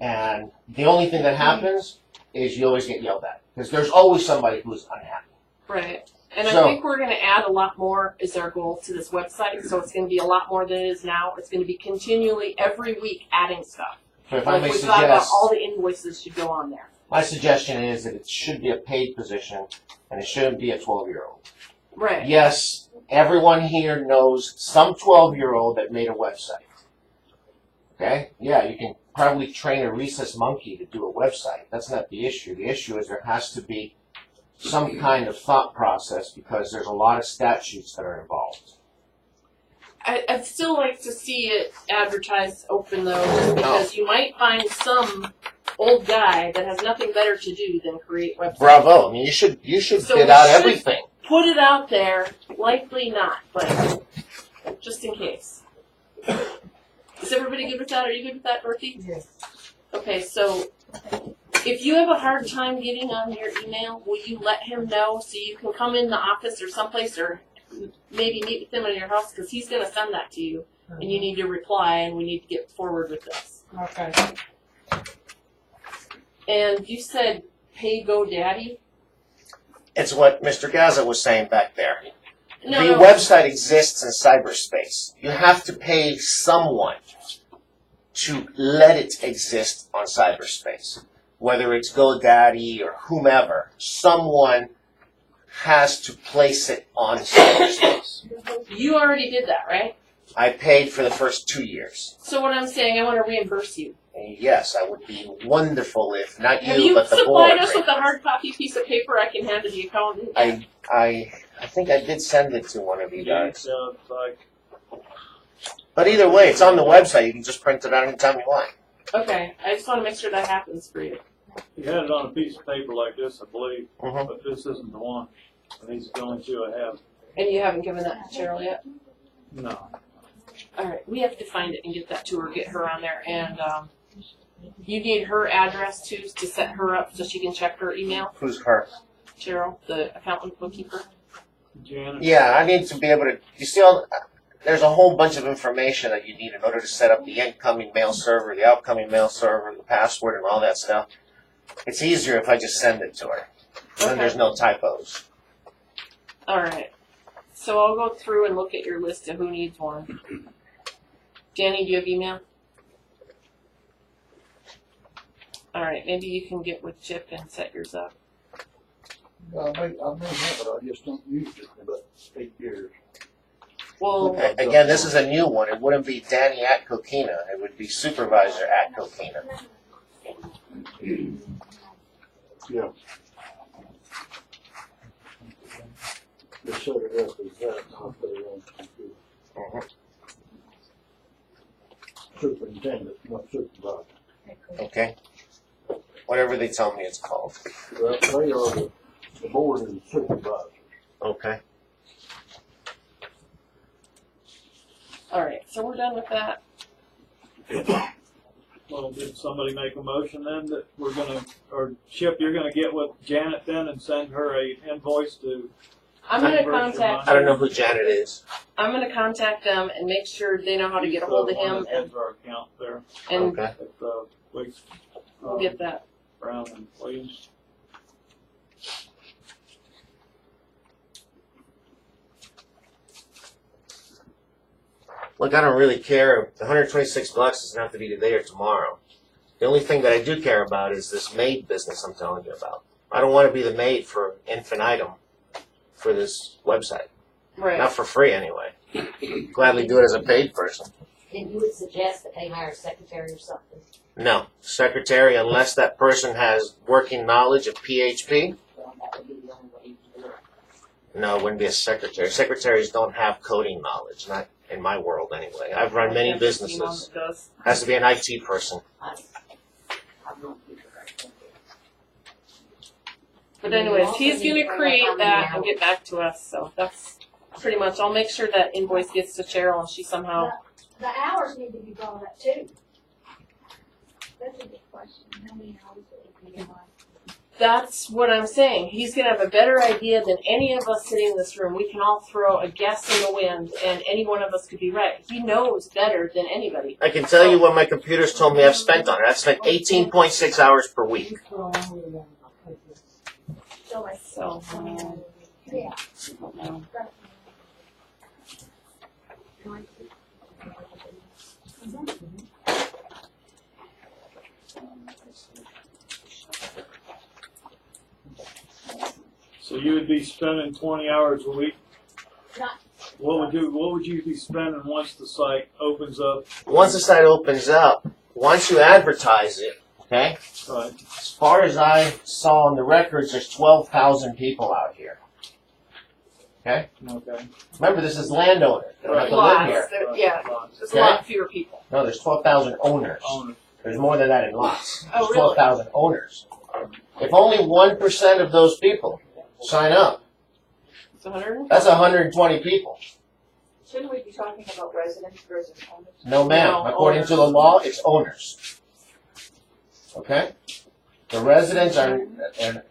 And the only thing that happens is you always get yelled at, because there's always somebody who's unhappy. Right. And I So- think we're going to add a lot more is our goal to this website. So it's going to be a lot more than it is now. It's going to be continually every week adding stuff. So if I Like may we thought about suggest, all the invoices should go on there. my suggestion is that it should be a paid position, and it shouldn't be a 12-year-old. Right. Yes, everyone here knows some 12-year-old that made a website. Okay? Yeah, you can probably train a rhesus monkey to do a website. That's not the issue. The issue is there has to be some kind of thought process, because there's a lot of statutes that are involved. I'd still like to see it advertised open though, just because you might find some old guy that has nothing better to do than create websites. Bravo. I mean, you should So get we out should- everything. Put it out there. Likely not, but just in case. Is everybody good with that? Are you good with that, Dorothy? Yes. Okay, so if you have a hard time getting on your email, will you let him know so you can come in the office or someplace, or maybe meet with him at your house, because he's going to send that to you, and you need to reply, and we need to get forward with this. Okay. And you said pay GoDaddy? It's what Mr. Gaza was saying back there. No, The no. website exists in cyberspace. You have to pay someone to let it exist on cyberspace. Whether it's GoDaddy or whomever, someone has to place it on cyberspace. You already did that, right? I paid for the first 2 years. So what I'm saying, I want to reimburse you. And yes, I would be wonderful if not Have you, you but the board. supplied us with a hard copy piece of paper I can hand to the accountant? I think I did send it to one of you guys. Yeah, it's like, But either way, it's on the website. You can just print it out anytime you want. Okay, I just want to make sure that happens for you. he had it on a piece of paper like this, I believe, Mhm. but this isn't the one. And these are the only two I have. And you haven't given that to Cheryl yet? No. Alright, we have to find it and get that to her, get her on there, and, you need her address too, to set her up so she can check her email, Who's her? Cheryl, the accountant bookkeeper. Janet? Yeah, I need to be able to. You see, there's a whole bunch of information that you need in order to set up the incoming mail server, the outgoing mail server, the password, and all that stuff. It's easier if I just send it to her. Then there's no typos. Alright, so I'll go through and look at your list of who needs one. Danny, do you have email? Alright, maybe you can get with Chip and set yours up. I may have it, I just don't use it in about 8 years. Well, Again, this is a new one. It wouldn't be Danny at Coquina. It would be supervisor at Coquina. Yeah. Just set it up as that, and I'll put it on the computer. Mhm. Superintendent, not supervisor. Okay. Whatever they tell me it's called. Well, they are the board and supervisors. Okay. alright, so we're done with that. Well, did somebody make a motion then that we're gonna, or Chip, you're gonna get with Janet then and send her a invoice to? I'm gonna reimburse your contact, money? I don't know who Janet is. I'm gonna contact them and make sure they know how to get a hold of He's the him, one that and, heads our account there and Okay. at, Wicks, we'll get that. Brown and Williams. Look, I don't really care. The $126 doesn't have to be today or tomorrow. The only thing that I do care about is this maid business I'm telling you about. I don't want to be the maid for infinitum for this website. Right. Not for free, anyway. Gladly do it as a paid person. Then you would suggest that they hire a secretary or something? No. Secretary, unless that person has working knowledge of PHP, Well, that would be the only way you can do it. no, it wouldn't be a secretary. Secretaries don't have coding knowledge, not in my world anyway. I've run many Every female businesses. that does. Has to be an IT person. I'm not people that think it. But anyways, he's gonna create that and get back to us, so that's pretty much, I'll make sure that invoice gets to Cheryl and she somehow, The hours need to be brought up too. That's a good question. How many hours would it be on? That's what I'm saying. He's gonna have a better idea than any of us sitting in this room. We can all throw a guess in the wind, and any one of us could be right. He knows better than anybody. I can tell you what my computer's told me I've spent on it. I've spent 18.6 hours per week. So, Yeah. So you would be spending 20 hours a week? Not- What would you be spending once the site opens up? Once the site opens up, once you advertise it, okay? Right. As far as I saw on the records, there's 12,000 people out here. Okay? Okay. Remember, this is landowners. They don't have to live lots. here. Yeah, there's a Okay. lot fewer people. No, there's 12,000 owners. Owners. There's more than that in lots. Oh, There's really? 12,000 owners. If only 1% of those people sign up, It's 100. that's 120 people. Shouldn't we be talking about residents versus owners? No, ma'am. No, According to the law, it's owners. Okay? The residents are,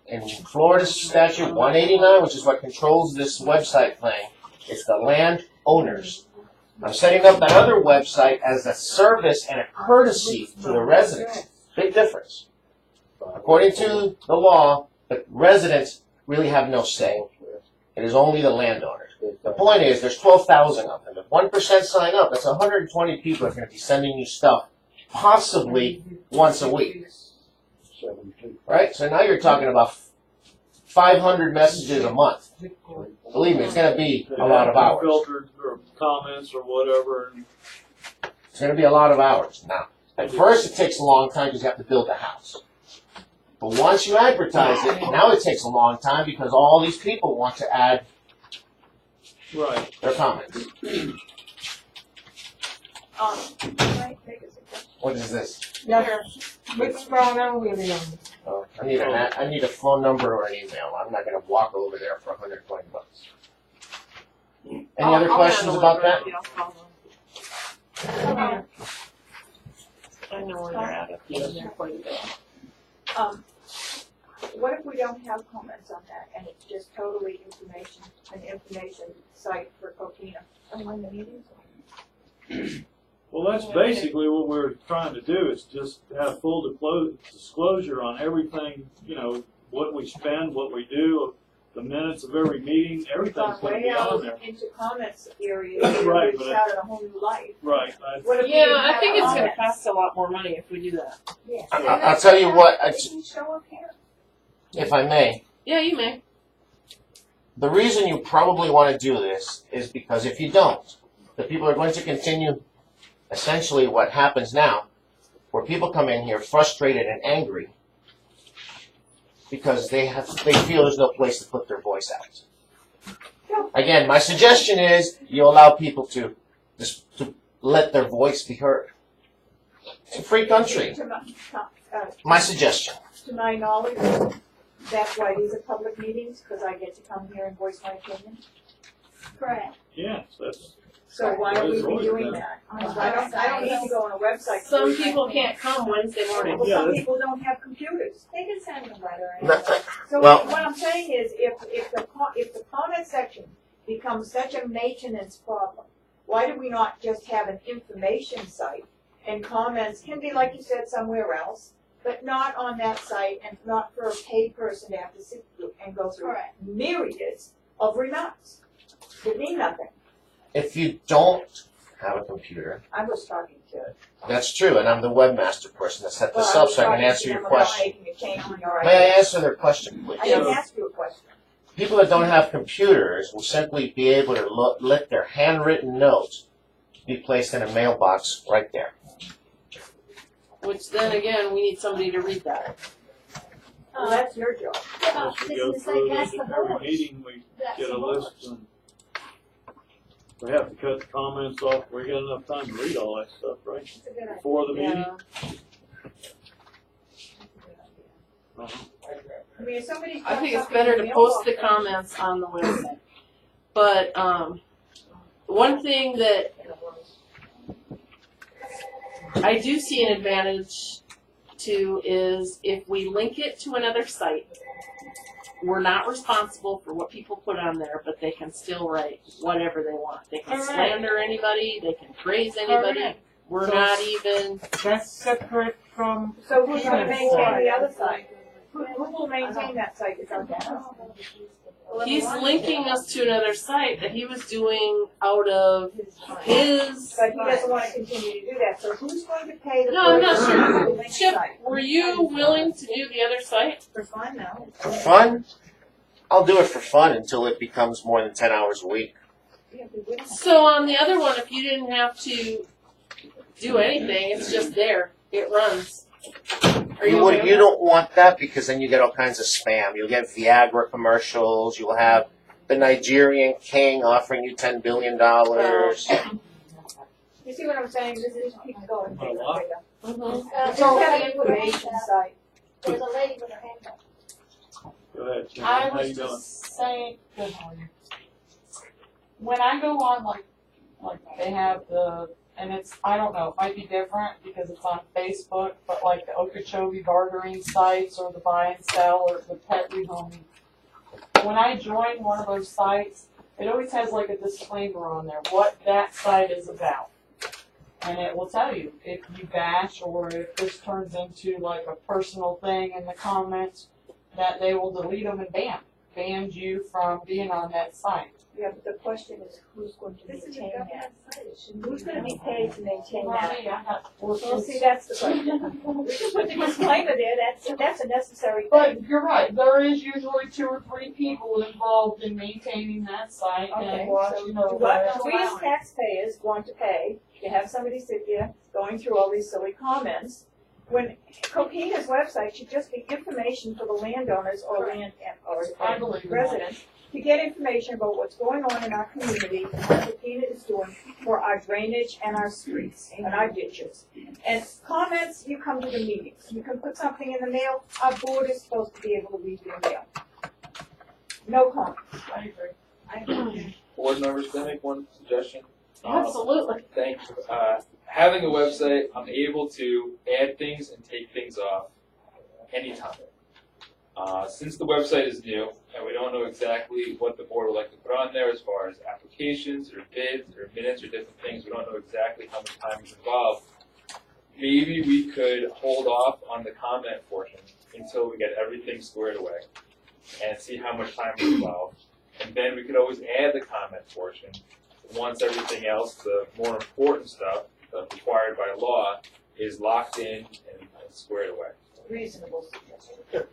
in Florida statute 189, which is what controls this website thing, it's the land owners. I'm setting up that other website as a service and a courtesy to the residents. Big difference. According to the law, the residents really have no say. It is only the landowners. The point is, there's 12,000 of them. If 1% sign up, that's 120 people are going to be sending you stuff, possibly once a week. 72. Right? So now you're talking about 500 messages a month. Believe me, it's going to be a lot of hours. Filtered or comments or whatever. And It's going to be a lot of hours. Now, at first it takes a long time because you have to build a house. But once you advertise it, now it takes a long time because all these people want to add right. their comments. Can I make a suggestion? What is this? Yes. What's going on with him? Oh, I need a phone number or an email. I'm not going to walk over there for $120. Any other I'll questions handle about it, that? Dorothy. I'll call them. I know where they're at. I've been there quite a bit. What if we don't have comments on that and it's just totally an information site for Coquina? And when the meetings? Well, that's basically what we're trying to do, is just have full disclosure on everything, you know, what we spend, what we do, the minutes of every meeting, everything's going to be on there. Into comments areas, Right, it's but out in a whole new life. Right. What if we Yeah, didn't I have think it's going to comments? cost a lot more money if we do that. Yes. I'll tell you what, They can show up here. if I may. Yeah, you may. The reason you probably want to do this is because if you don't, the people are going to continue essentially what happens now, where people come in here frustrated and angry because they feel there's no place to put their voice out. Again, my suggestion is you allow people to let their voice be heard. It's a free country. My suggestion. To my knowledge, that's why these are public meetings, because I get to come here and voice my opinion. Correct. Yes, that's. So why are we That's always doing been- that? I don't need to go on a website. to Some voice my people opinion. can't come Wednesday morning. Well, Yeah, some that's- people don't have computers. They can send a letter. So Well- what I'm saying is, if the comment section becomes such a maintenance problem, why do we not just have an information site? And comments can be, like you said, somewhere else, but not on that site, and not for a paid person to have to sit through and go through Correct. myriads of remarks that mean nothing. If you don't have a computer, I was talking to. that's true, and I'm the webmaster person that set this well, up so I can was answer talking your to them about question. making a change on your May I idea. answer their question, please? I didn't ask you a question. People that don't have computers will simply be able to let their handwritten notes be placed in a mailbox right there. Which then again, we need somebody to read that. Well, that's your job. Yeah, As we this go is through like, that's the every board. meeting, we That's get the a board. list, and we have to cut the comments off. We got enough time to read all that stuff, right? It's a good idea. Before the meeting. Yeah. Uh-huh. I mean, if somebody. I think it's better to post the comments on the website. But one thing that I do see an advantage to is if we link it to another site, we're not responsible for what people put on there, but they can still write whatever they want. They can Correct. slander anybody, they can praise anybody. Correct. We're So- not even, That's separate from. So who's gonna maintain the other site? Who will maintain that site? Is our boss? he's linking us to another site that he was doing out of his. But he doesn't wanna continue to do that, so who's going to pay the? No, I'm not person sure. to link the Chip, site? were you willing to do the other site? For fun now. For fun, I'll do it for fun until it becomes more than 10 hours a week. Yeah, but we don't- So on the other one, if you didn't have to do anything, it's just there. It runs. Are you okay with You that? don't want that because then you get all kinds of spam. You'll get Viagra commercials. You'll have the Nigerian king offering you $10 billion. You see what I'm saying? This is, keep going. A lot. Mhm. Just have an information site. There's a lady with her hand up. Go ahead, Jim. I How was you doing? just saying, good morning. When I go on, like they have the, and it's, I don't know, it might be different because it's on Facebook, but like the Okeechobee bartering sites or the buy and sell or the pet rehoming. When I join one of those sites, it always has like a disclaimer on there, what that site is about. And it will tell you if you bash or if this turns into like a personal thing in the comments, that they will delete them and ban you from being on that site. Yeah, but the question is who's going to maintain that? Who's gonna be paid to maintain that? Well, see, that's the question. We can put the disclaimer there, that's a necessary thing. But you're right, there is usually 2 or 3 people involved in maintaining that site Okay, and watch, so you know, what we as taxpayers want to pay to have somebody sit there going through all these silly comments, when Coquina's website should just be information for the landowners or I believe in that. residents to get information about what's going on in our community and what Coquina is doing for our drainage and our streets and our ditches. And comments, you come to the meetings. You can put something in the mail, our board is supposed to be able to read your mail. No comments. I agree. Board members, can I make one suggestion? Absolutely. Thank you. Having a website, I'm able to add things and take things off anytime. Since the website is new and we don't know exactly what the board would like to put on there as far as applications or bids or minutes or different things, we don't know exactly how much time is involved. Maybe we could hold off on the comment portion until we get everything squared away and see how much time is involved. And then we could always add the comment portion once everything else, the more important stuff required by law, is locked in and squared away. Reasonable.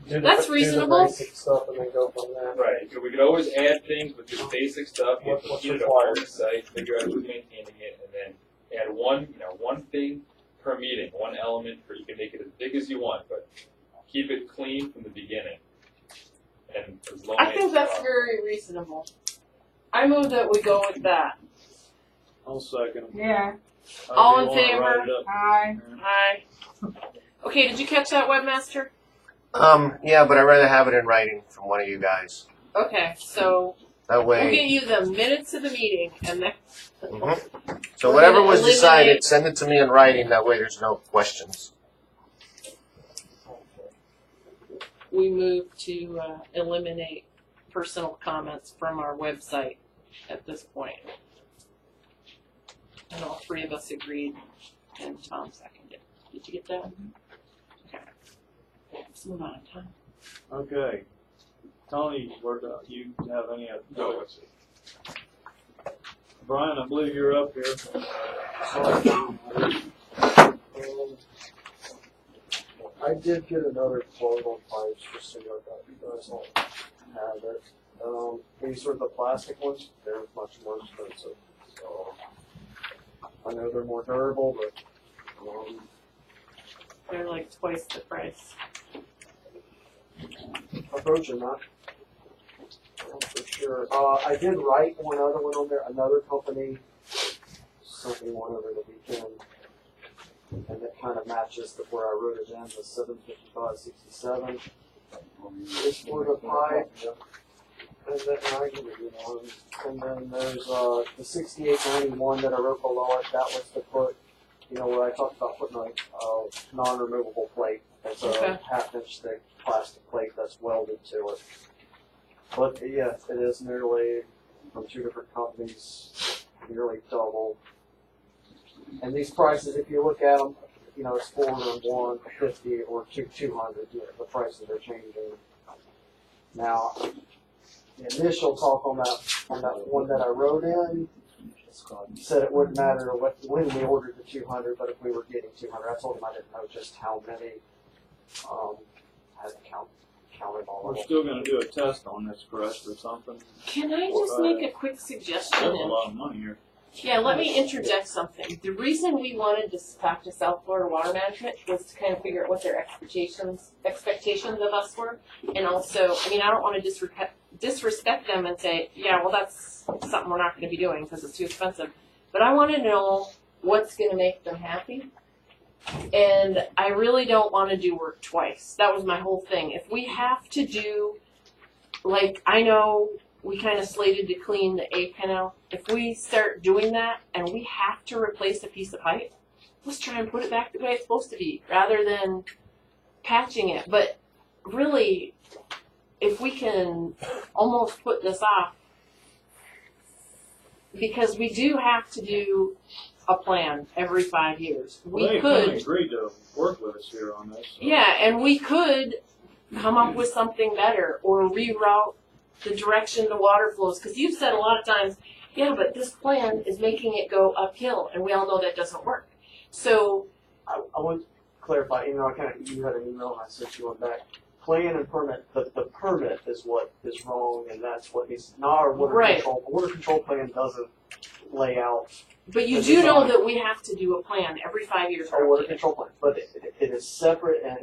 That's reasonable. Do the basic stuff and then go from there. Right. So we could always add things with just basic stuff. You What's get it required? on the site, figure out who's maintaining it, and then add one thing per meeting, one element, or you can make it as big as you want, but keep it clean from the beginning. And as long I as think that's very reasonable. I move that we go with that. I'll second him. Yeah. All in You wanna favor? write it up? Aye. Aye. Okay, did you catch that, Webmaster? Yeah, but I'd rather have it in writing from one of you guys. Okay, so That we'll way. get you the minutes of the meeting, and then So We're whatever gonna was eliminate- decided, send it to me in writing. That way there's no questions. we move to eliminate personal comments from our website at this point. And all 3 of us agreed, and Tom seconded. Did you get that? Okay. Let's move on, Tom. Okay. Tony, you have any other? No, let's see. Brian, I believe you're up here. I did get another quote on pipes, just so you guys don't have it. These are the plastic ones, they're much more expensive. So I know they're more durable, but They're like twice the price. approaching that. For sure. I did write one other one on there, another company sent me one over the weekend. And it kind of matches the where I wrote it in, the 755.67. It's for the pipe. And then I give you one. And then there's the 6891 that I wrote below it. That was to put, where I talked about putting a non-removable plate It's Okay. a half-inch thick plastic plate that's welded to it. But yeah, it is nearly from two different companies, nearly double. And these prices, if you look at them, you know, it's 401, 50, or 200. You know, the prices are changing. Now, the initial talk on that one that I wrote in said it wouldn't matter when we ordered the 200, but if we were getting 200, I told him I didn't know just how many. I hadn't counted all We're of them. still gonna do a test on this, correct, or something? Can I just make a quick suggestion? That's a lot of money here. Yeah, let me interject something. The reason we wanted to talk to South Florida Water Management was to kind of figure out what their expectations of us were. And also, I mean, I don't want to disrespect them and say, yeah, well, that's something we're not going to be doing because it's too expensive. But I want to know what's going to make them happy. And I really don't want to do work twice. That was my whole thing. If we have to do, like, I know we kind of slated to clean the A canal. If we start doing that and we have to replace a piece of pipe, let's try and put it back the way it's supposed to be rather than patching it. But really, if we can almost put this off, because we do have to do a plan every 5 years. Well, they kind of agreed to work with us here on this. So. Yeah, and we could come up with something better or reroute the direction the water flows. Because you've said a lot of times, yeah, but this plan is making it go uphill, and we all know that doesn't work. So I want to clarify, you had an email and I sent you one back. Plan and permit, the permit is what is wrong, and that's what needs, not our water Right. control. The water control plan doesn't lay out but you the do know design. that we have to do a plan every 5 years. Our water control plan, but it is separate and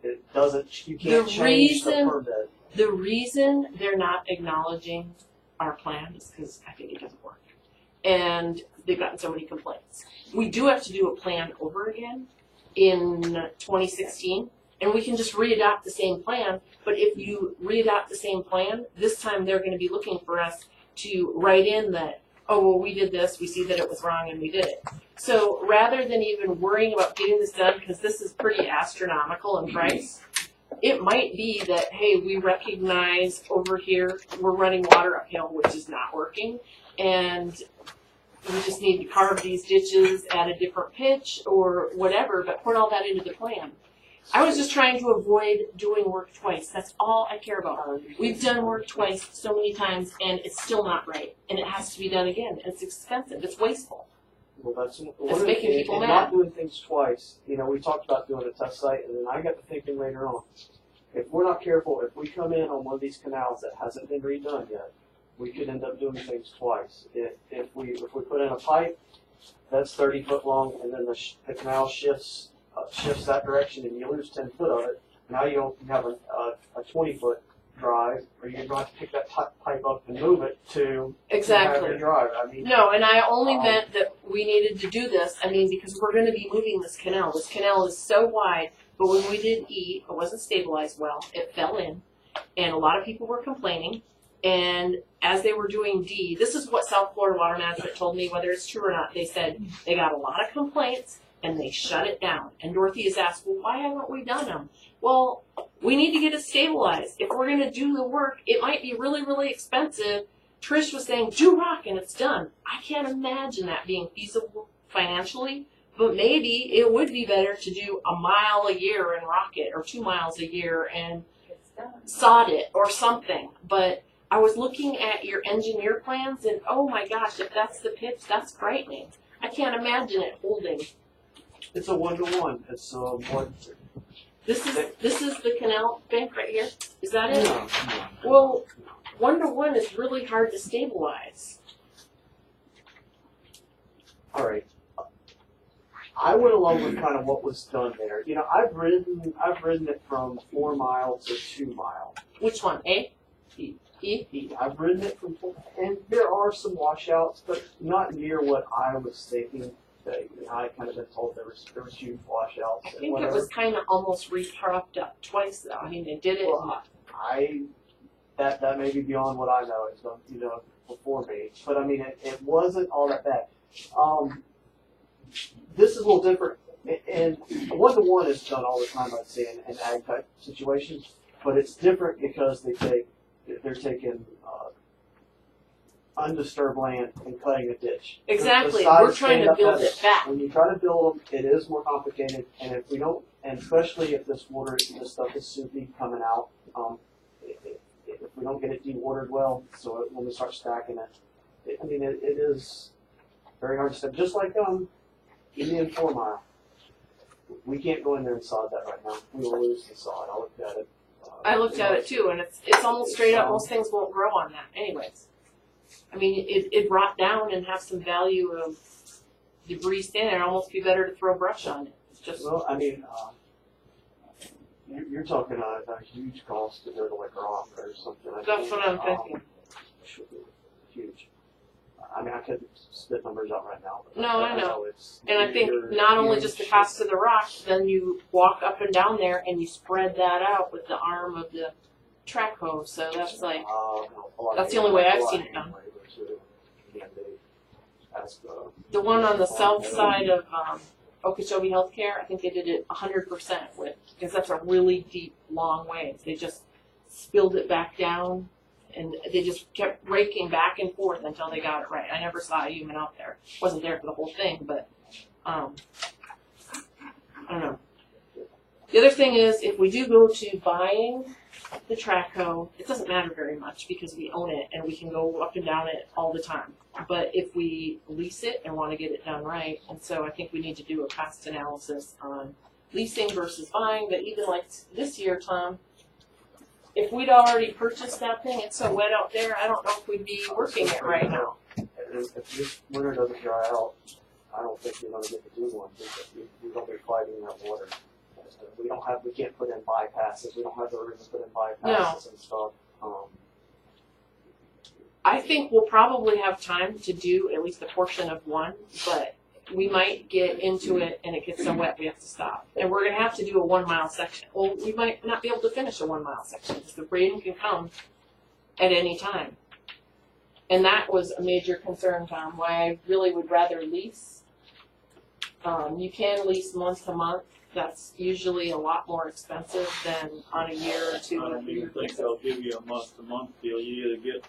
it doesn't, you can't The change the reason- permit. The reason they're not acknowledging our plan is because I think it doesn't work. And they've gotten so many complaints. We do have to do a plan over again in 2016, and we can just readopt the same plan. But if you readopt the same plan, this time they're going to be looking for us to write in that, oh, well, we did this, we see that it was wrong, and we did it. So rather than even worrying about getting this done, because this is pretty astronomical in price, it might be that, hey, we recognize over here we're running water uphill, which is not working, and we just need to carve these ditches at a different pitch or whatever, but put all that into the plan. I was just trying to avoid doing work twice. That's all I care about. We've done work twice so many times, and it's still not right, and it has to be done again. It's expensive. It's wasteful. Well, that's It's making people and mad. not doing things twice. You know, we talked about doing a test site, and then I got to thinking later on, if we're not careful, if we come in on one of these canals that hasn't been redone yet, we could end up doing things twice. If we put in a pipe that's 30 foot long, and then the canal shifts that direction, and you lose 10 foot of it, now you have a 20 foot drive, or you're going to have to pick that pipe up and move it to Exactly. have your drive. I mean, No, and I only meant that we needed to do this. I mean, because we're going to be moving this canal. This canal is so wide, but when we did E, it wasn't stabilized well. It fell in, and a lot of people were complaining. And as they were doing D, this is what South Florida Water Management told me, whether it's true or not. They said they got a lot of complaints, and they shut it down. And Dorothy has asked, well, why haven't we done them? Well, we need to get it stabilized. If we're going to do the work, it might be really, really expensive. Trish was saying, do rock and it's done. I can't imagine that being feasible financially, but maybe it would be better to do a mile a year and rock it, or 2 miles a year and sod it or something. But I was looking at your engineer plans, and oh my gosh, if that's the pitch, that's frightening. I can't imagine it holding. it's a 1-to-1. It's one. This is the canal bank right here. Is that it? No. Well, 1-to-1 is really hard to stabilize. All right. I went along with kind of what was done there. You know, I've ridden it from 4 mile to 2 mile. Which one? A? E. E? I've ridden it from 4, and there are some washouts, but not near what I was thinking. That, you know, I kind of been told there was huge washouts. I and think whatever. it was kind of almost re-propped up twice, though. I mean, they did it. Well, that may be beyond what I know. It's done, you know, before me. But I mean, it wasn't all that bad. This is a little different. And one-to-one is done all the time, I'd say, in ag type situations, but it's different because they're taking undisturbed land and cutting a ditch. Exactly. The sides We're trying stand to up build better. it back. When you try to build them, it is more complicated, and if we don't, and especially if this stuff is soupy coming out, if we don't get it dewatered well, so when we start stacking it, it is very hard to step. Just like Indian 4 Mile. We can't go in there and sod that right now. We will lose the sod. I looked at it. I looked at it too, and it's almost straight up. Most things won't grow on that, anyways. I mean, it'd rot down and have some value of debris standing there. It'd almost be better to throw brush on it. It's just Well, I mean, you're talking a huge cost to go to like rock or something. that's what I'm thinking. Should be huge. I mean, I could spit numbers out right now. But No, I know. It's And I think not only just the cost of the rock, then you walk up and down there and you spread that out with the arm of the track hoe. So that's like that's the only way I've seen it done. The one on the south side of Okeechobee Healthcare, I think they did it 100% with, because that's a really deep, long way. They just spilled it back down, and they just kept raking back and forth until they got it right. I never saw a human out there. Wasn't there for the whole thing, but I don't know. The other thing is, if we do go to buying the track hoe, it doesn't matter very much because we own it and we can go up and down it all the time. But if we lease it and want to get it done right, and so I think we need to do a cost analysis on leasing versus buying. But even like this year, Tom, if we'd already purchased that thing, it's so wet out there, I don't know if we'd be working it right now. If this winter doesn't dry out, I don't think you're going to get to do one because you're going to be fighting that water. We can't put in bypasses. We don't have the room to put in bypasses and stuff. I think we'll probably have time to do at least a portion of one, but we might get into it and it gets so wet we have to stop. And we're going to have to do a 1 mile section. Well, we might not be able to finish a 1 mile section because the rain can come at any time. And that was a major concern, Tom, why I really would rather lease. You can lease month to month. That's usually a lot more expensive than on a year or two. I don't even think they'll give you a month-to-month deal. You either get.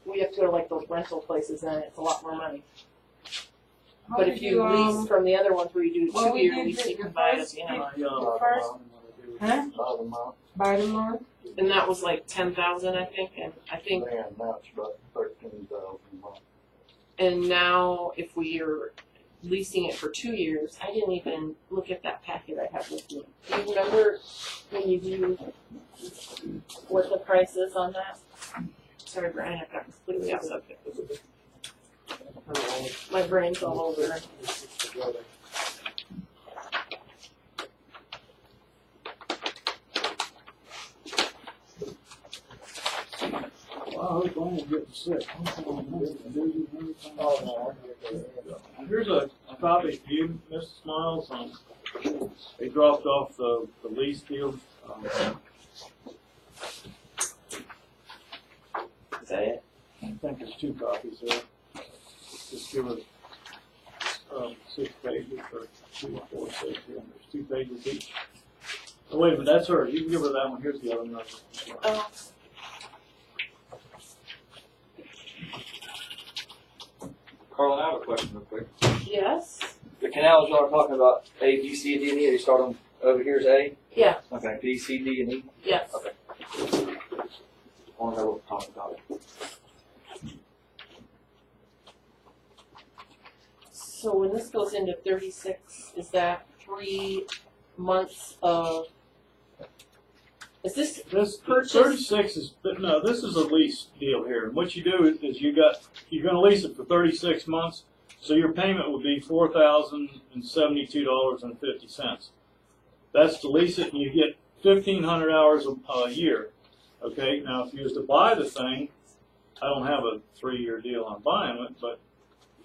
We have to go to like those rental places, and it's a lot more money. But if you lease from the other ones where you do 2 year lease, you can buy it at the end. By the month? And that was like 10,000, I think. And I think. Man, now it's about 13,000 a month. And now, if we are leasing it for 2 years, I didn't even look at that packet I have with me. Do you remember when you do what the price is on that? Sorry, Brian, I've got completely off subject. My brain's all over. Well, I hope I won't get sick. Here's a copy for you, Mrs. Miles. They dropped off the lease deal. Is that it? I think there's 2 copies there. Just give us 6 pages or 2, 4, 6. There's 2 pages each. Oh, wait a minute, that's her. You can give her that one. Here's the other one. Oh. Carl, I have a question real quick. Yes? The canals y'all are talking about, A, B, C, D, and E, they start them over here as A? Yeah. Okay, B, C, D, and E? Yes. Okay. I want to know what we're talking about. So when this goes into 36, is that 3 months of? Is this purchase? 36 is no. This is a lease deal here. And what you do is you're going to lease it for 36 months. So your payment would be $4,072.50. That's to lease it, and you get 1,500 hours a year. Okay. Now, if you was to buy the thing, I don't have a 3-year deal on buying it, but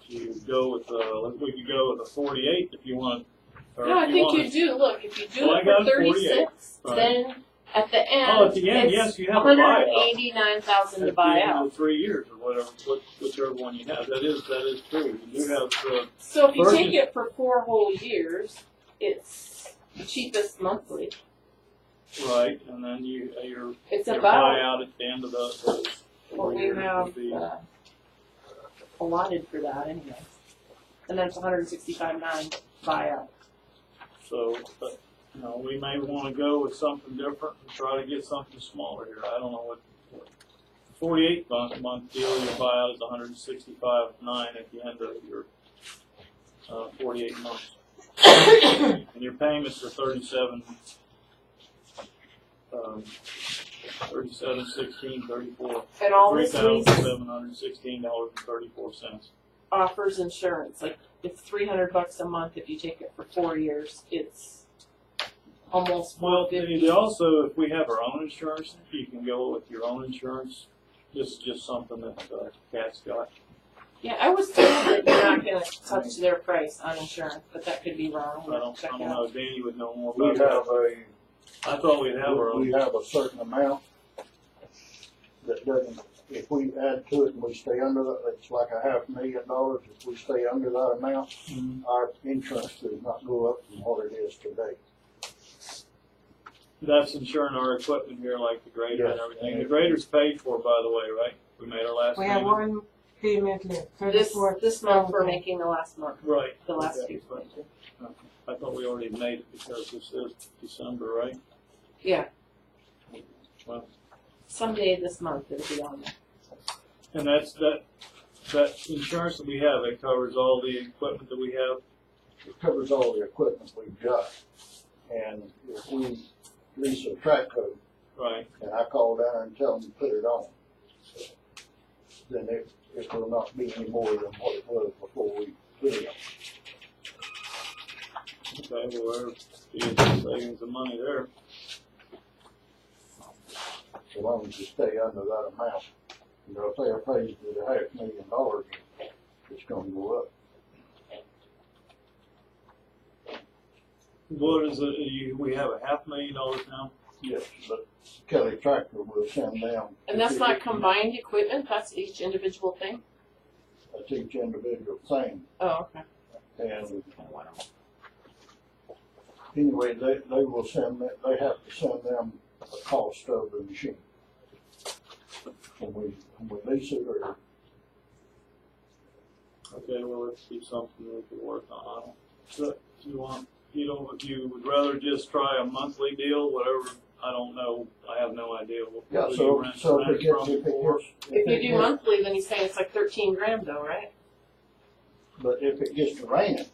if you go with we could go with a 48 if you want. No, I think you do. Look, if you do it for 36, right. Then at the end, at the end, yes, you have a buyout. $189,000 to buy out. 3 years or whatever, whichever one you have. That is true. You do have. So if you take it for 4 whole years, it's the cheapest monthly. Right, and then your It's your about buyout at the end of the what we year have would be. allotted for that anyway. And that's $165.9 buyout. So, but, you know, we may want to go with something different and try to get something smaller here. I don't know what 48 month deal, your buyout is $165.9 at the end of your 48 months. And your payments are 37.16, 34. And all this means $3,716.34. offers insurance. Like it's $300 a month if you take it for 4 years. It's almost Well, $450. they also, if we have our own insurance, you can go with your own insurance. This is just something that Kat's got. Yeah, I was told that you're not going to touch their price on insurance, but that could be wrong. I don't know. Danny would know more We about have a, that. I thought we'd have our we own. have a certain amount that doesn't, if we add to it and we stay under that, it's like $500,000. If we stay under that amount, our insurance does not go up from what it is today. That's insuring our equipment here, like the grader and Yes. everything. The grader's paid for, by the way, right? We made our last We have payment. one payment left. This month we're making the last month. Right. The last Okay. few. I thought we already made it because this is December, right? Yeah. Well, Someday this month it'll be on there. and that insurance that we have, it covers all the equipment that we have. It covers all the equipment we've got. And if we lease a track code, Right. and I call down and tell them to put it on, then it will not be any more than what it was before we put it on. Okay, well, there's savings of money there. So long as you stay under that amount. You know, if they appraised it at $500,000, it's gonna go up. What is it? We have $500,000 now. Yes, but Kelly Tractor will send them. And that's not combined equipment, that's each individual thing? That's each individual thing. Oh, okay. And anyway, they will send that, they have to send them the cost of the machine. When we lease it or. Okay, well, let's see something we can work on. So, if you would rather just try a monthly deal, whatever, I don't know, I have no idea. Yeah, Who so you rent if from it gets, If you do monthly, then he's saying it's like $13,000 though, right? but if it gets to raining,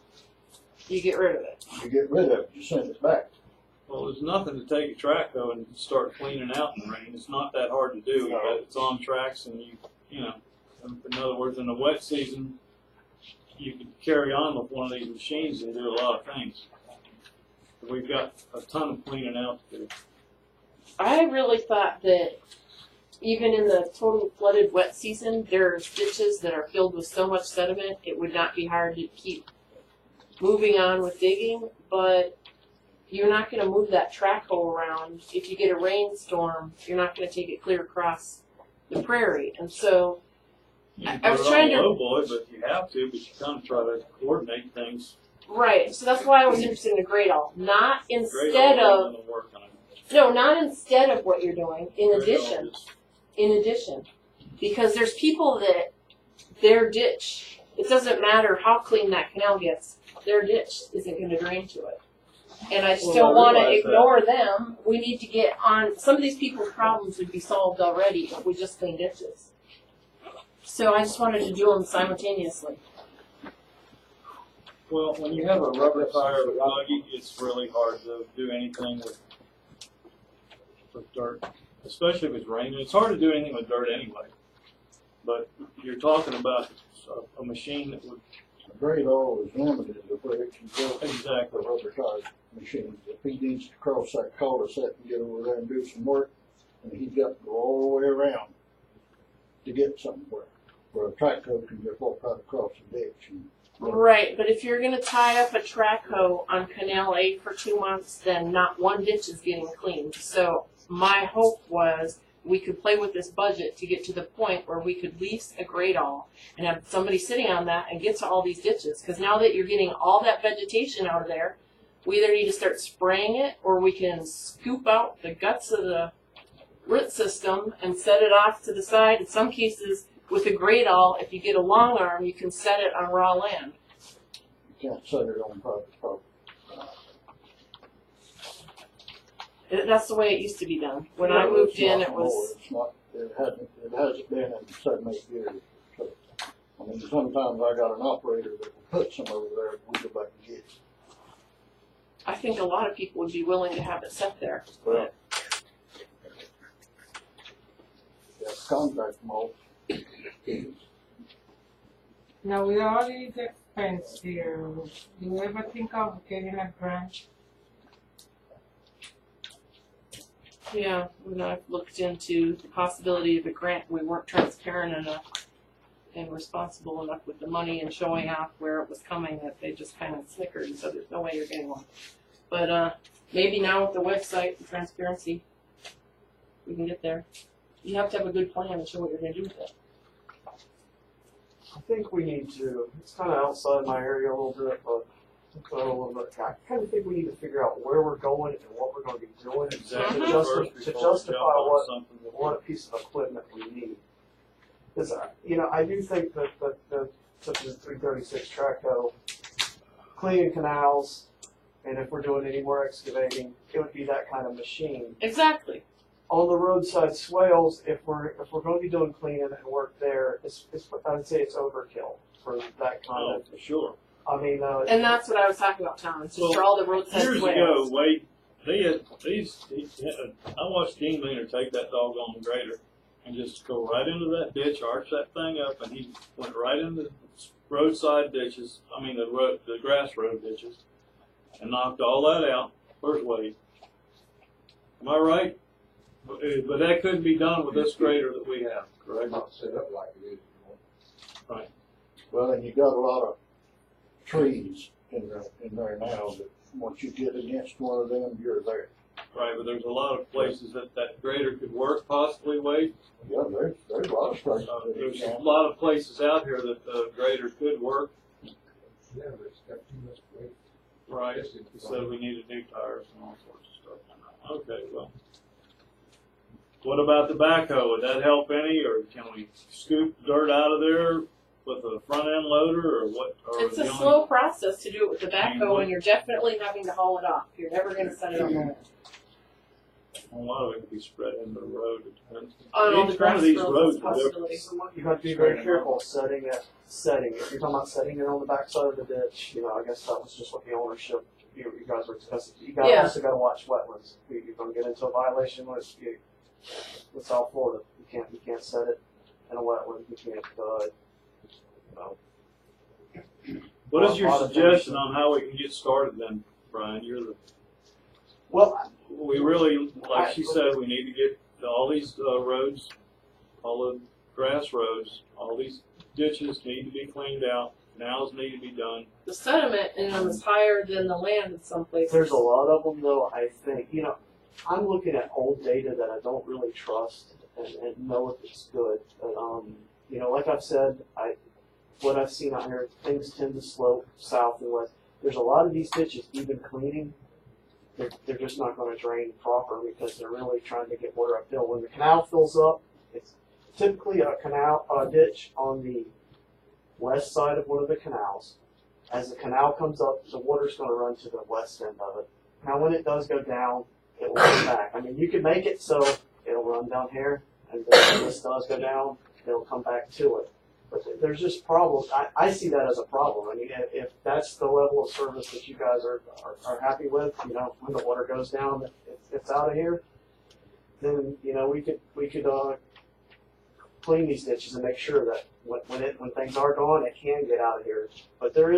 You get rid of it. you get rid of it, you send it back. Well, there's nothing to take a track though and start cleaning out in the rain. It's not that hard to do. No. It's on tracks and you know, in other words, in the wet season, you can carry on with one of these machines and do a lot of things. We've got a ton of cleaning out to do. I really thought that even in the total flooded wet season, there's ditches that are filled with so much sediment, it would not be hard to keep moving on with digging, but you're not going to move that track hole around. If you get a rainstorm, you're not going to take it clear across the prairie. And so I was trying to... Low boy, but you have to, but you kind of try to coordinate things. Right, so that's why I was interested in a grade all. Not Great instead all of... gonna work on it. No, not instead of what you're doing. In Great all addition. just- In addition. Because there's people that their ditch, it doesn't matter how clean that canal gets, their ditch isn't going to drain to it. And I just Well, don't I want to realize that. ignore them. We need to get on, some of these people's problems would be solved already if we just clean ditches. So I just wanted to do them simultaneously. Well, when you have a rubber tire or buggy, it's really hard to do anything with dirt, especially if it's raining. It's hard to do anything with dirt anyway. But you're talking about a machine that would... A grade all is limited to where it can go. Exactly. The rubber tire machine. If he needs to cross that cul-de-sac and get over there and do some work, and he's got to go all the way around to get somewhere. Where a track hoe can just walk right across the ditch and Right, but if you're going to tie up a track hoe on Canal 8 for 2 months, then not one ditch is getting cleaned. So my hope was we could play with this budget to get to the point where we could lease a grade all and have somebody sitting on that and get to all these ditches. Because now that you're getting all that vegetation out of there, we either need to start spraying it, or we can scoop out the guts of the root system and set it off to the side. In some cases, with a great awl, if you get a long arm, you can set it on raw land. You can't set it on private property. That's the way it used to be done. When I moved in, it was. It's not, it hasn't been in 7, 8 years. So, I mean, sometimes I got an operator that will put some over there and we go back and get it. I think a lot of people would be willing to have it set there. Well, yeah, contract them all. Now, with all these expenses here, do you ever think of getting a grant? Yeah, when I've looked into the possibility of a grant, we weren't transparent enough and responsible enough with the money and showing off where it was coming that they just kind of snickered and said, there's no way you're getting one. But maybe now with the website and transparency, we can get there. You have to have a good plan and show what you're going to do with it. I think we need to, it's kind of outside my area a little bit, but I kind of think we need to figure out where we're going and what we're going to be doing Exactly. to justify what piece of equipment we need. Because, I do think that such as the 336 Traco, cleaning canals, and if we're doing any more excavating, it would be that kind of machine. Exactly. On the roadside swales, if we're going to be doing cleaning and work there, I would say it's overkill for that kind of. For sure. I mean, and that's what I was talking about, Tom. It's just for all the roadside years swales. ago, Wade, I watched Dean Leaner take that doggone grader and just go right into that ditch, arch that thing up, and he went right into the roadside ditches. I mean, the grass road ditches, and knocked all that out. Where's Wade? Am I right? But that couldn't be done with this grader that we have, correct? Not set up like it is. Right. Well, and you got a lot of trees in there now that once you get against one of them, you're there. Right, but there's a lot of places that grader could work, possibly, Wade. Yeah, there's a lot of places. There's a lot of places out here that the grader could work. Yeah, but it's got too much weight. Right. So we needed new tires and all sorts of stuff. Okay, well. What about the backhoe? Would that help any, or can we scoop dirt out of there with a front end loader, or what? Or It's a slow process to do it with the backhoe, and you're definitely having to haul it off. You're never going to set it on the land. A lot of it can be spread into the road. On all the Each one of these grass roads fields, is possibility. you have to be very careful setting it. If you're talking about setting it on the backside of the ditch, I guess that was just what the ownership you guys were discussing. You also got to watch wetlands. You're going to get into a violation with South Florida. You can't set it in a wetland. You can't. What is your suggestion on how we can get started then, Brian? We really, like she said, we need to get all these roads, all the grass roads, all these ditches need to be cleaned out. Canals need to be done. The sediment in them is higher than the land in some places. There's a lot of them, though. I think I'm looking at old data that I don't really trust and know if it's good. But, like I've said, what I've seen out here, things tend to slope south and west. There's a lot of these ditches, even cleaning, they're just not going to drain proper because they're really trying to get water uphill. When the canal fills up, it's typically a ditch on the west side of one of the canals. As the canal comes up, the water's going to run to the west end of it. Now, when it does go down, it will come back. I mean, you can make it so it'll run down here, and then when this does go down, it'll come back to it. But there's just problems. I see that as a problem. I mean, if that's the level of service that you guys are happy with, when the water goes down, it's out of here, then, we could clean these ditches and make sure that when things are gone, it can get out of here. But there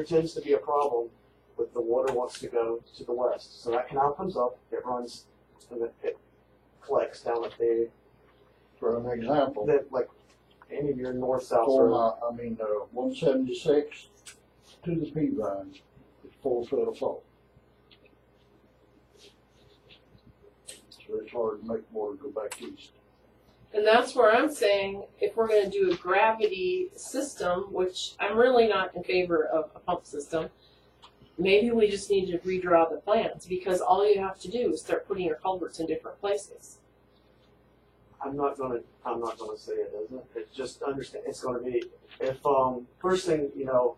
tends to be a problem with the water wants to go to the west. So that canal comes up, it runs, and it collects down at the. For an example. Like any of your north-south road. 176 to the P-Vine is 4 foot of fault. So it's hard to make water go back east. And that's where I'm saying, if we're going to do a gravity system, which I'm really not in favor of a pump system, maybe we just need to redraw the plans, because all you have to do is start putting your culverts in different places. I'm not gonna say it isn't. It's just understand, it's gonna be, if, first thing, you know,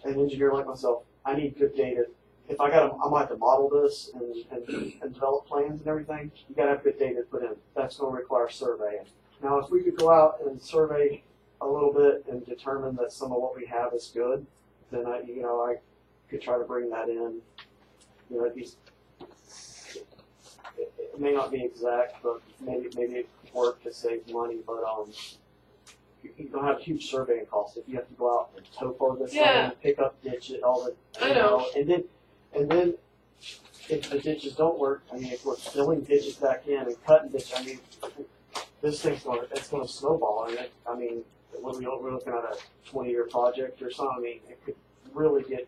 an engineer like myself, I need good data. If I might have to model this and develop plans and everything, you gotta have good data to put in. That's gonna require surveying. Now, if we could go out and survey a little bit and determine that some of what we have is good, then I could try to bring that in. You know, it may not be exact, but maybe it could work to save money. But you don't have huge surveying costs if you have to go out and topo this thing, pick up ditch it, all the I know. And then if the ditches don't work, I mean, if we're filling ditches back in and cutting ditches, I mean, this thing's going to snowball. And I mean, we're looking at a 20-year project or something. I mean, it could really get.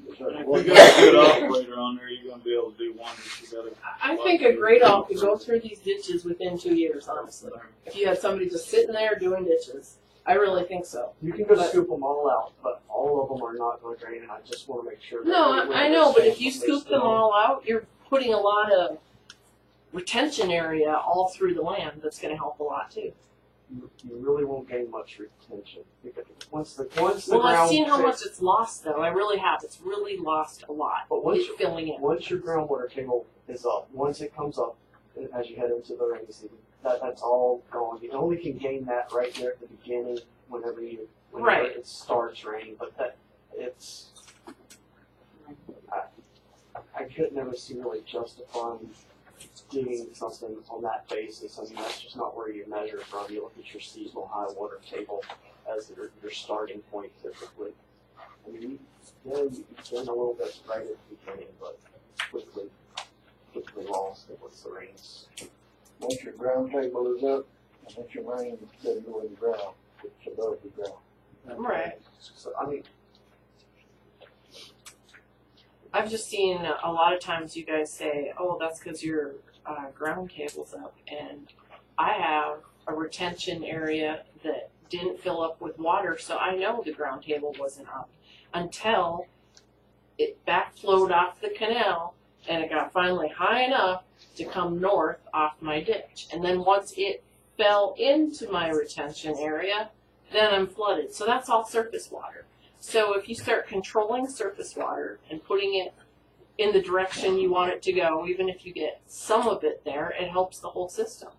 If you got a good operator on there, you're going to be able to do wonders. I think a great all could go through these ditches within 2 years, honestly. If you had somebody just sitting there doing ditches, I really think so. You can go scoop them all out, but all of them are not going to drain, and I just want to make sure. No, I know, but if you scoop them all out, you're putting a lot of retention area all through the land. That's going to help a lot too. You really won't gain much retention because once the well, ground. I've seen how much it's lost, though. I really have. It's really lost a lot. But once you're filling in, once your groundwater table is up, once it comes up, as you head into the rainy season, that's all gone. You only can gain that right there at the beginning, whenever it starts raining. But it's. I could never see really justifying digging something on that basis. I mean, that's just not where you measure from. You look at your seasonal high water table as your starting point typically. I mean, you gain a little bit right at the beginning, but quickly lost it with the rains. Once your ground table is up, and once your rain doesn't go in the ground, it's above the ground. right. So, I mean, I've just seen a lot of times you guys say, "Oh, that's because your ground table's up," and I have a retention area that didn't fill up with water, so I know the ground table wasn't up until it backflowed off the canal and it got finally high enough to come north off my ditch. And then once it fell into my retention area, then I'm flooded. So that's all surface water. So if you start controlling surface water and putting it in the direction you want it to go, even if you get some of it there, it helps the whole system.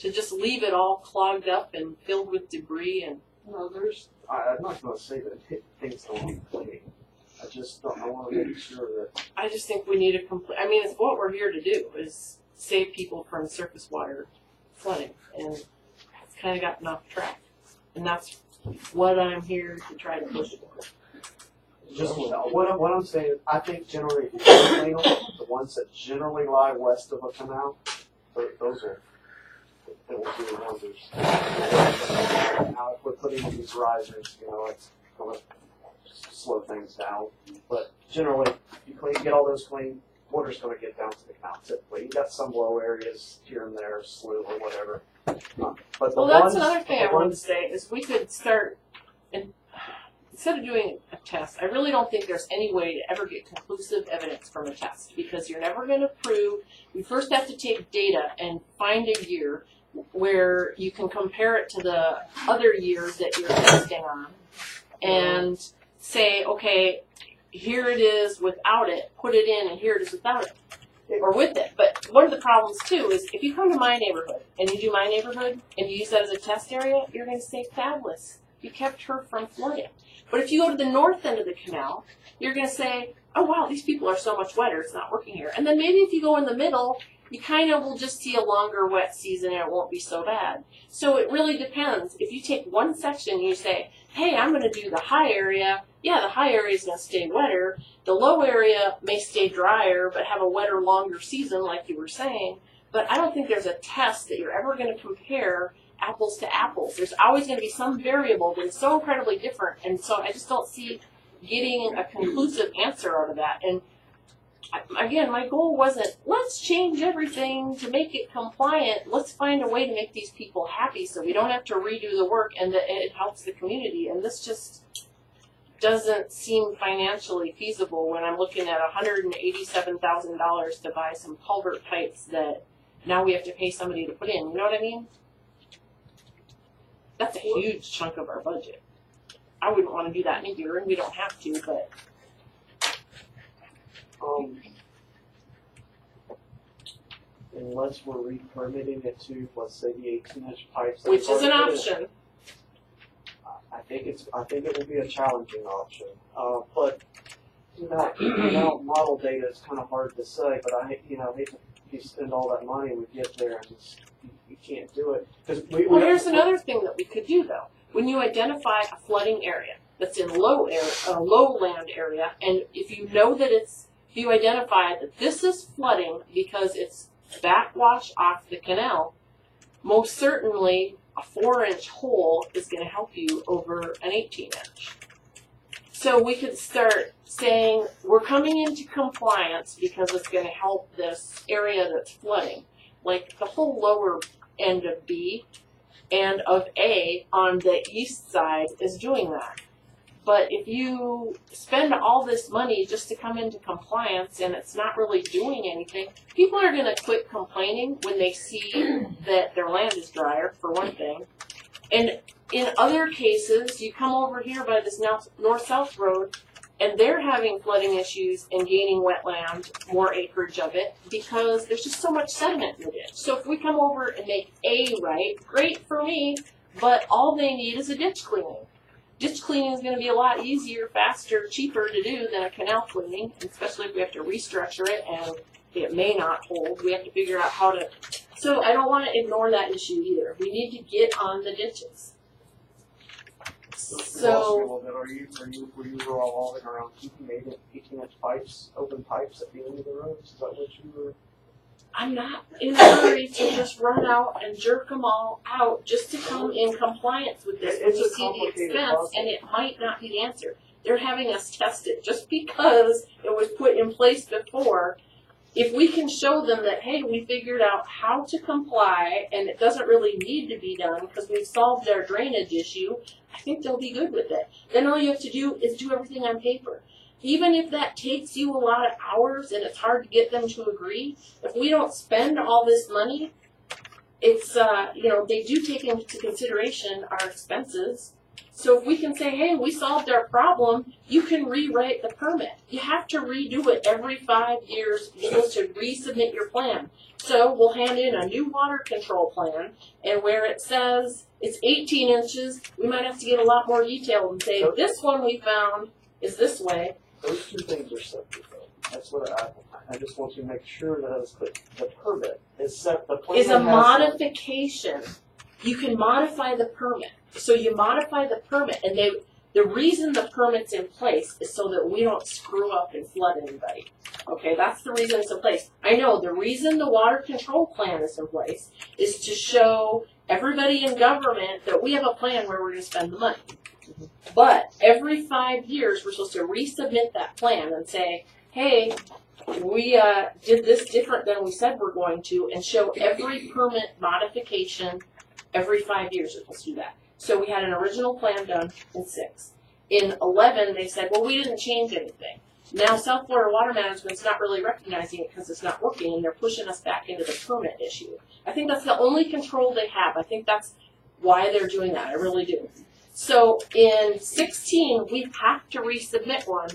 To just leave it all clogged up and filled with debris and I'm not going to say that things don't need cleaning. I want to make sure that. I just think we need a complete. I mean, it's what we're here to do is save people from surface water flooding, and it's kind of gotten off track, and that's what I'm here to try to push for. Just what I'm saying is, I think generally, if you clean them, the ones that generally lie west of a canal, those are. It will do wonders. Now, if we're putting in these risers, it's going to slow things down. But generally, you get all those clean, water's going to get down to the canal typically. You got some low areas here and there, slough or whatever. But that's another thing I wanted to say is we could start, and instead of doing a test, I really don't think there's any way to ever get conclusive evidence from a test because you're never going to prove. We first have to take data and find a year where you can compare it to the other years that you're testing on and say, okay, here it is without it, put it in, and here it is without it, or with it. But one of the problems, too, is if you come to my neighborhood and you do my neighborhood and you use that as a test area, you're going to say, fabulous, you kept her from flooding. But if you go to the north end of the canal, you're going to say, oh, wow, these people are so much wetter, it's not working here. And then maybe if you go in the middle, you kind of will just see a longer wet season and it won't be so bad. So it really depends. If you take one section and you say, hey, I'm going to do the high area, yeah, the high area is going to stay wetter. The low area may stay drier but have a wetter, longer season like you were saying. But I don't think there's a test that you're ever going to compare apples to apples. There's always going to be some variable that is so incredibly different. And so I just don't see getting a conclusive answer out of that. And again, my goal wasn't, let's change everything to make it compliant. Let's find a way to make these people happy so we don't have to redo the work and that it helps the community. And this just, doesn't seem financially feasible when I'm looking at $187,000 to buy some culvert pipes that now we have to pay somebody to put in. You know what I mean? That's a huge chunk of our budget. I wouldn't want to do that in a year, and we don't have to, but unless we're re-permitting it to, let's say, the 18-inch pipes. that which we've is an already put in. option. I think it will be a challenging option. But without model data, it's kind of hard to say. But I hate to you spend all that money, we get there and you can't do it. Well, here's another thing that we could do though. When you identify a flooding area that's in lowland area, and if you know that if you identify that this is flooding because it's backwash off the canal, most certainly a 4-inch hole is going to help you over an 18-inch. So we could start saying we're coming into compliance because it's going to help this area that's flooding. Like the whole lower end of B and of A on the east side is doing that. But if you spend all this money just to come into compliance and it's not really doing anything, people are going to quit complaining when they see that their land is drier, for one thing. And in other cases, you come over here by this north-south road, and they're having flooding issues and gaining wetland, more acreage of it, because there's just so much sediment in the ditch. So if we come over and make A right, great for me, but all they need is a ditch cleaning. Ditch cleaning is going to be a lot easier, faster, cheaper to do than a canal cleaning, especially if we have to restructure it and it may not hold. We have to figure out how to. So I don't want to ignore that issue either. We need to get on the ditches. So were you all around keeping 18-inch pipes, open pipes at the end of the roads? Is that what you were? I'm not in a hurry to just run out and jerk them all out just to come in compliance with this. It's you a see the complicated expense, process. and it might not be the answer. They're having us test it just because it was put in place before. If we can show them that, hey, we figured out how to comply and it doesn't really need to be done because we've solved our drainage issue, I think they'll be good with it. Then all you have to do is do everything on paper. Even if that takes you a lot of hours and it's hard to get them to agree, if we don't spend all this money, it's, they do take into consideration our expenses. So if we can say, hey, we solved our problem, you can rewrite the permit. You have to redo it every 5 years. You're supposed to resubmit your plan. So we'll hand in a new water control plan, and where it says it's 18 inches, we might have to get a lot more detail and say, this one we found is this way. Those two things are separate, though. That's what I just want to make sure that it's clear. The permit is set. The plan Is a has modification. You can modify the permit. So you modify the permit, and the reason the permit's in place is so that we don't screw up and flood anybody. Okay, that's the reason it's in place. I know the reason the water control plan is in place is to show everybody in government that we have a plan where we're going to spend the money. But every 5 years, we're supposed to resubmit that plan and say, hey, we did this different than we said we're going to, and show every permit modification every 5 years. We're supposed to do that. So we had an original plan done in 6. In 11, they said, well, we didn't change anything. Now South Florida Water Management's not really recognizing it because it's not working, and they're pushing us back into the permit issue. I think that's the only control they have. I think that's why they're doing that. I really do. So in 16, we have to resubmit one.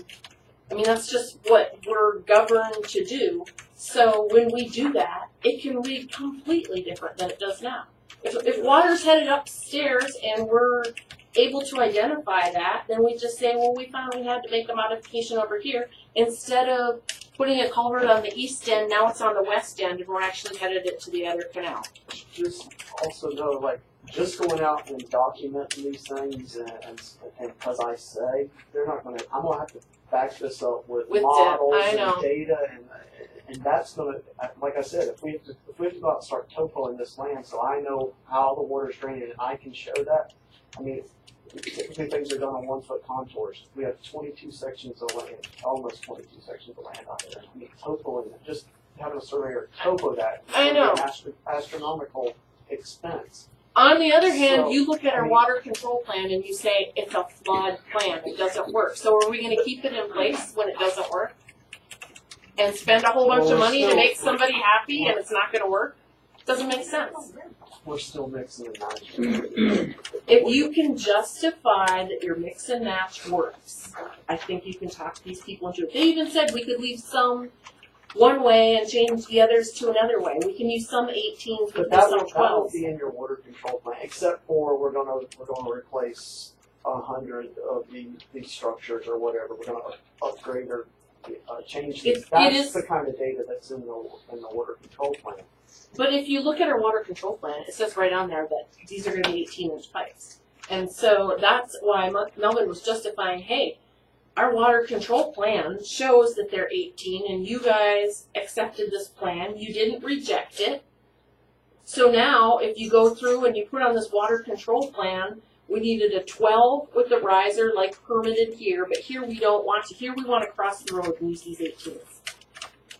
I mean, that's just what we're governed to do. So when we do that, it can read completely different than it does now. If water's headed upstairs and we're able to identify that, then we just say, well, we found we had to make a modification over here. Instead of putting a culvert on the east end, now it's on the west end, and we're actually headed it to the other canal. Just also know, just going out and documenting these things, and because I say they're not going to, I'm going to have to back this up with models and data, and that's going to, like I said, if we have to go out and start topoing this land, so I know how the water's draining, and I can show that. I mean, typically things are done on 1-foot contours. We have 22 sections of land, almost 22 sections of land out there. I mean, topoing it, just having a surveyor topo that, I know, astronomical expense. On the other hand, So, you look at I our mean- water control plan and you say it's a flawed plan, it doesn't work. So are we gonna keep it in place when it doesn't work? And spend a whole bunch Well, of we're money to still- make somebody happy and it's not gonna work? Doesn't make sense. We're still mixing and matching. If you can justify that your mix and match works, I think you can talk these people into it. They even said we could leave some one way and change the others to another way. We can use some 18s, we But can use that some will 12s. be in your water control plan, except for we're gonna replace 100 of these structures or whatever. We're gonna upgrade or change these. It That's is- the kind of data that's in the water control plan. But if you look at our water control plan, it says right on there that these are going to be 18-inch pipes. And so that's why Melvin was justifying, hey, our water control plan shows that they're 18 and you guys accepted this plan. You didn't reject it. So now if you go through and you put on this water control plan, we needed a 12 with the riser like permitted here, but here we don't want to. Here we want to cross the road and use these 18s.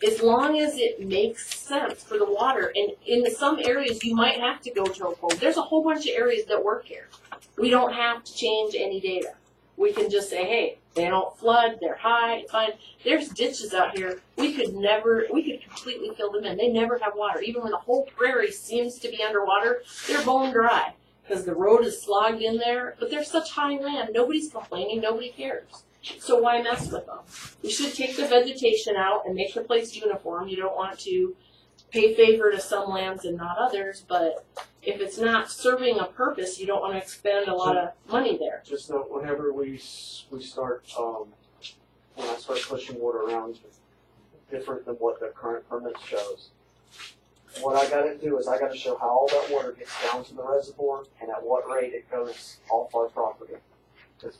As long as it makes sense for the water, and in some areas you might have to go to a pole. There's a whole bunch of areas that work here. We don't have to change any data. We can just say, hey, they don't flood, they're high, it's fine. There's ditches out here, we could completely fill them in. They never have water. Even when the whole prairie seems to be underwater, they're bone dry because the road is slogged in there, but they're such high land, nobody's complaining, nobody cares. So why mess with them? We should take the vegetation out and make the place uniform. You don't want to pay favor to some lands and not others, but if it's not serving a purpose, you don't want to expend a lot of money there. Just know whenever we start, when I start pushing water around, different than what the current permit shows. What I gotta do is I gotta show how all that water gets down to the reservoir and at what rate it goes off our property. Because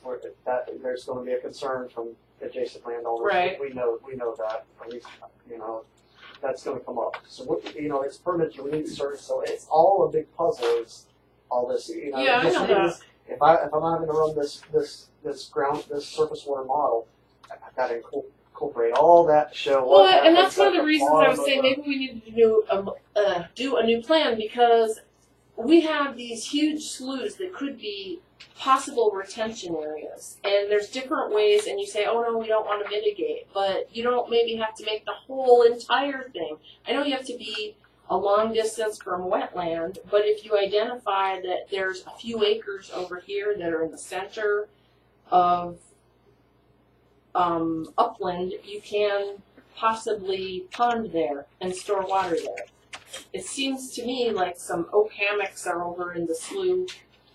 there's gonna be a concern from adjacent landowners. Right. We know that, at least, that's gonna come up. So, it's permit, we need service, so it's all a big puzzle, is all this, Yeah, I know that. If I'm not gonna run this surface water model, I've gotta incorporate all that to show Well, what and happens that's one of at the reasons I was bottom saying of the- maybe we need to do a new plan, because we have these huge sloughs that could be possible retention areas, and there's different ways, and you say, oh no, we don't want to mitigate, but you don't maybe have to make the whole entire thing. I know you have to be a long distance from wetland, but if you identify that there's a few acres over here that are in the center of upland, you can possibly pond there and store water there. It seems to me like some oak hammocks are over in the slough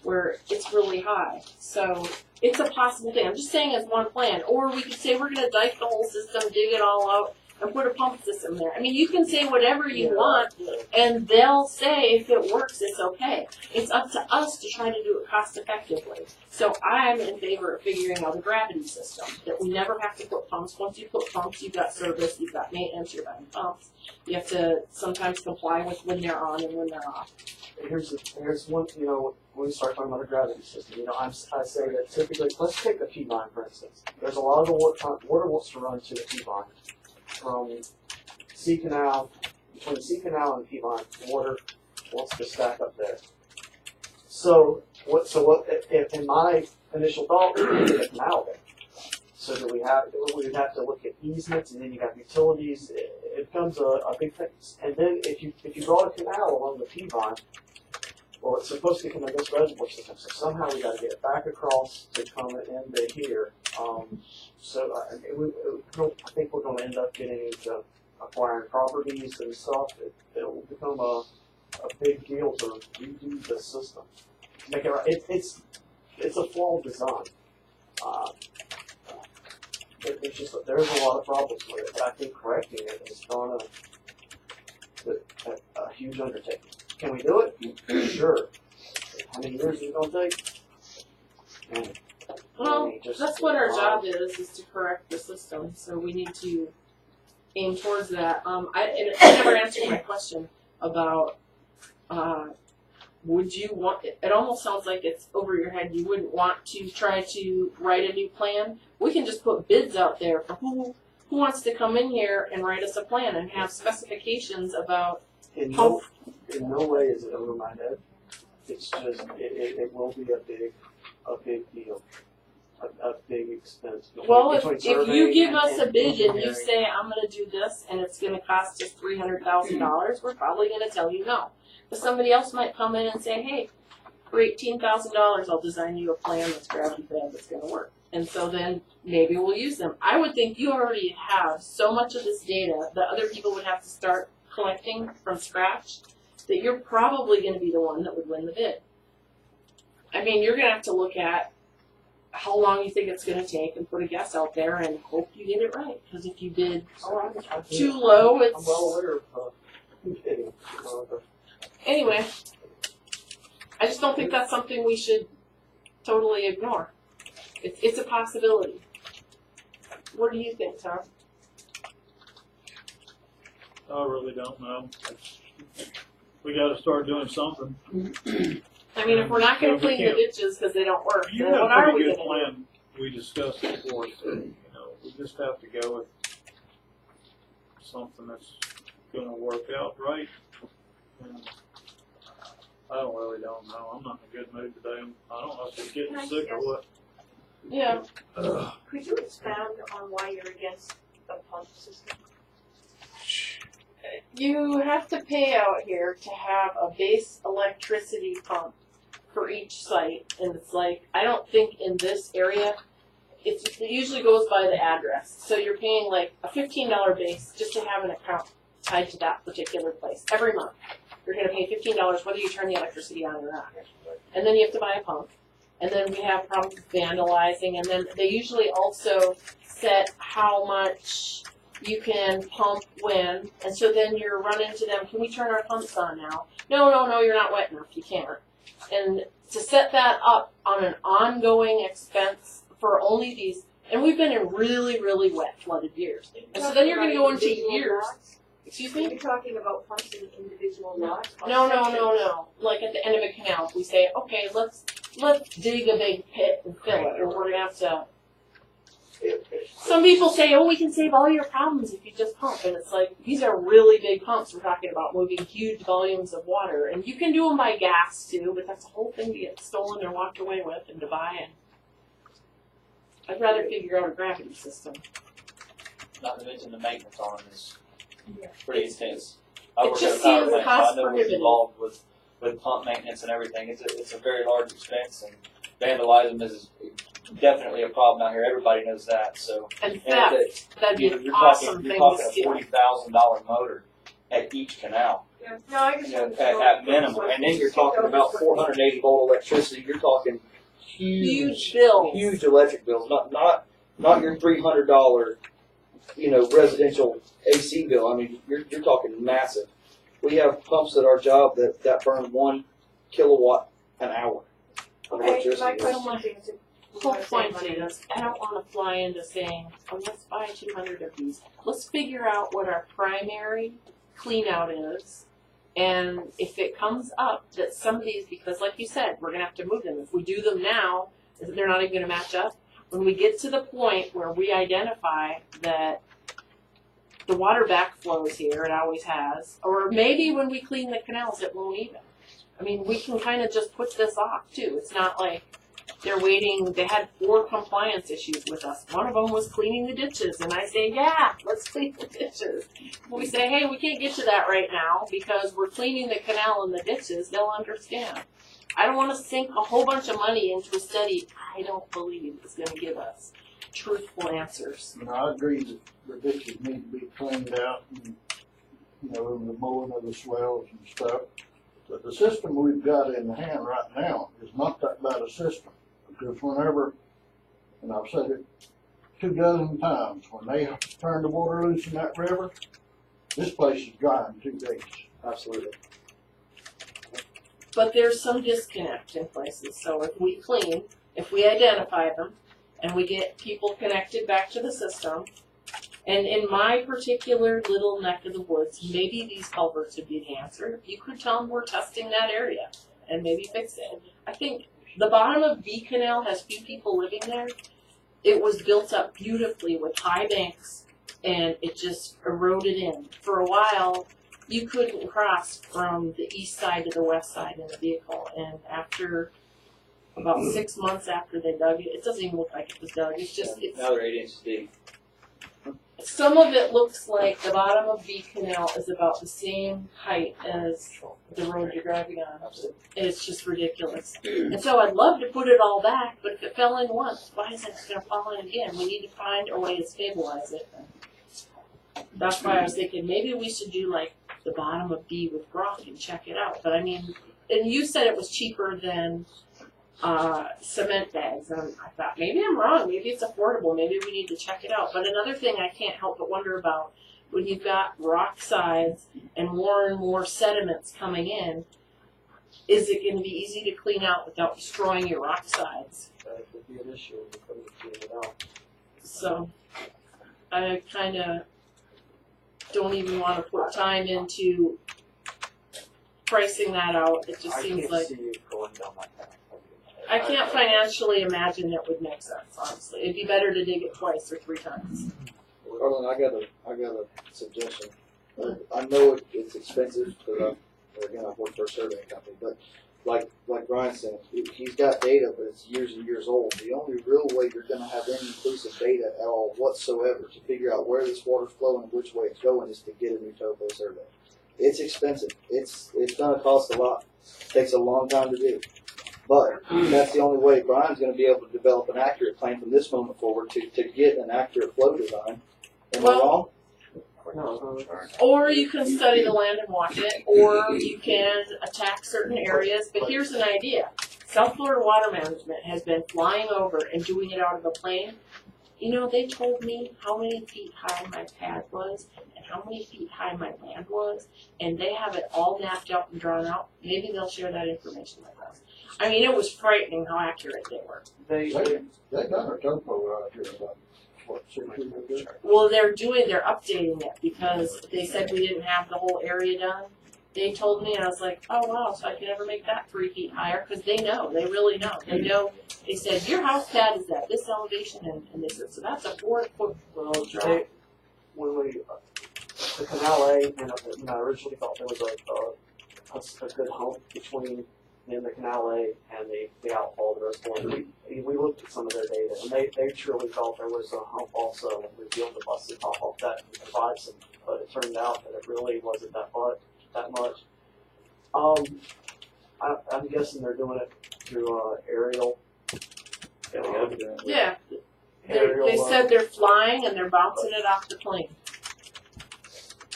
where it's really high. So it's a possible thing. I'm just saying as one plan. Or we could say we're going to dike the whole system, dig it all out, and put a pump system there. I mean, you can say whatever you want, and they'll say if it works, it's okay. It's up to us to try to do it cost effectively. So I'm in favor of figuring out a gravity system, that we never have to put pumps. Once you put pumps, you've got service, you've got maintenance, you're buying pumps. You have to sometimes comply with when they're on and when they're off. Here's one, when we start talking about a gravity system, I say that typically, let's take the P-line for instance. There's a lot of the water wants to run to the P-line. From C Canal, between C Canal and P-line, water wants to stack up there. So what, if in my initial thought, we would get a canal there. So we would have to look at easements, and then you got utilities, it becomes a big thing. And then if you draw a canal along the P-line, well, it's supposed to come in this reservoir system, so somehow we got to get it back across to come into here. I think we're going to end up getting into acquiring properties and stuff. It'll become a big deal to redo the system. Make it right. It's a flawed design. There's a lot of problems with it, but I think correcting it is going to a huge undertaking. Can we do it? Sure. How many years is it going to take? Man. Well, that's what our job is to correct the system. So we need to aim towards that. I never answered my question about would you want, it almost sounds like it's over your head. You wouldn't want to try to write a new plan. We can just put bids out there for who wants to come in here and write us a plan and have specifications about in no way is it over my head. It's just, it will be a big deal, a big expense. Well, if Between you surveying give and us a bid and you engineering. say, I'm gonna do this and it's gonna cost us $300,000, we're probably gonna tell you no. But somebody else might come in and say, hey, for $18,000, I'll design you a plan that's gravity fed that's gonna work. And so then maybe we'll use them. I would think you already have so much of this data that other people would have to start collecting from scratch that you're probably gonna be the one that would win the bid. I mean, you're gonna have to look at how long you think it's gonna take and put a guess out there and hope you get it right. Because if you bid too low, I'm it's well aware of, bidding, anyway. I just don't think that's something we should totally ignore. It's a possibility. What do you think, Tom? I really don't know. We gotta start doing something. I mean, if we're not gonna Yeah, we clean the can't. ditches because they don't work, You then have what a are pretty we good gonna do? plan we discussed before, so, you know, we just have to go with something that's gonna work out right. And I don't know. I'm not in a good mood today. I don't know if I'm getting sick or what. Yeah. Could you expound on why you're against the pump system? You have to pay out here to have a base electricity pump for each site, and it's like, I don't think in this area, it usually goes by the address. So you're paying like a $15 base just to have an account tied to that particular place every month. You're gonna pay $15 whether you turn the electricity on or not. And then you have to buy a pump. And then we have problems with vandalizing, and then they usually also set how much you can pump when, and so then you're running to them, can we turn our pumps on now? No, you're not wet enough, you can't. And to set that up on an ongoing expense for only these, and we've been in really, really wet flooded years. And so then you're gonna go into years. Excuse me? Are you talking about pumps in individual lots? No. Like at the end of a canal, we say, okay, let's dig a big pit and fill it, or we're gonna have to. Some people say, oh, we can save all your problems if you just pump, and it's like, these are really big pumps. We're talking about moving huge volumes of water, and you can do them by gas too, but that's a whole thing to get stolen or walked away with and to buy. And I'd rather figure out a gravity system. Not to mention the maintenance on them is pretty intense. I It work just at a power seems plant, so I cost know what's prohibitive. involved with pump maintenance and everything. It's a very large expense, and vandalism is definitely a problem out here. Everybody knows that. So, And and theft, that'd be an you're awesome talking thing a to steal. $40,000 motor at each canal, Yeah. No, I just you know, wanted to at minimum. And then you're talking about 480 volt electricity. You're talking Huge bills. huge electric bills. Not your $300, residential AC bill. I mean, you're talking massive. We have pumps at our job that burn 1 kilowatt an hour of Okay, electricity. my question is, The whole point is, I don't want to fly into saying, oh, let's buy 200 of these. Let's figure out what our primary clean out is. And if it comes up that some of these, because like you said, we're going to have to move them. If we do them now, they're not even going to match up. When we get to the point where we identify that the water backflows here, it always has, or maybe when we clean the canals, it won't even. I mean, we can kind of just put this off too. It's not like they're waiting. They had 4 compliance issues with us. One of them was cleaning the ditches, and I say, yeah, let's clean the ditches. We say, hey, we can't get to that right now because we're cleaning the canal and the ditches. They'll understand. I don't want to sink a whole bunch of money into a study I don't believe is going to give us truthful answers. And I agree that the ditches need to be cleaned out and, the mowing of the swells and stuff. But the system we've got in hand right now is not that bad a system. Because whenever, and I've said it 2 dozen times, when they turn the water loose in that river, this place is dry in 2 days. Absolutely. But there's some disconnect in places. So if we clean, if we identify them, and we get people connected back to the system, and in my particular little neck of the woods, maybe these culverts would be the answer. You could tell them we're testing that area and maybe fix it. I think the bottom of B Canal has few people living there. It was built up beautifully with high banks, and it just eroded in. For a while, you couldn't cross from the east side to the west side in the vehicle. And after about 6 months after they dug it, it doesn't even look like it was dug. It's just, it's, Now they're 8 inches deep. some of it looks like the bottom of B Canal is about the same height as the road you're driving on. It's just ridiculous. And so I'd love to put it all back, but if it fell in once, why is it going to fall in again? We need to find a way to stabilize it. That's why I was thinking maybe we should do like the bottom of B with rock and check it out. But I mean, and you said it was cheaper than cement bags, and I thought maybe I'm wrong, maybe it's affordable, maybe we need to check it out. But another thing I can't help but wonder about, when you've got rock sides and more sediments coming in, is it going to be easy to clean out without destroying your rock sides? That could be an issue when you come to clean it out. So I kind of don't even want to put time into pricing that out. It just seems can't like see you going down that path. I can't financially imagine it would make sense, honestly. It'd be better to dig it twice or 3 times. Arlen, I got a suggestion. I know it's expensive, but again, I've worked for a survey company, but like Brian said, he's got data, but it's years and years old. The only real way you're going to have any inclusive data at all whatsoever to figure out where this water's flowing and which way it's going is to get a new topo survey. It's expensive. It's going to cost a lot. It takes a long time to do. But that's the only way Brian's going to be able to develop an accurate plan from this moment forward to get an accurate flow design. Am I wrong? Or you can study the land and watch it, or you can attack certain areas. But here's an idea. South Florida Water Management has been flying over and doing it out of the plane. You know, they told me how many feet high my pad was and how many feet high my land was, and they have it all mapped out and drawn out. Maybe they'll share that information with us. I mean, it was frightening how accurate they were. They done a topo out here about, what, 6 years ago? Well, they're updating it because they said we didn't have the whole area done. They told me, and I was like, oh wow, so I can never make that 3 feet higher, because they know, they really know. They know, they said, your house pad is at this elevation, and they said, so that's a 4-foot road drop. When the Canal A, I originally thought there was a good hump between the Canal A and the outfall of the reservoir. We looked at some of their data, and they truly thought there was a hump also, and we'd be able to bust the top off that and provide some, but it turned out that it really wasn't that much. I'm guessing they're doing it through aerial. Yeah. They said they're flying and they're bouncing it off the plane.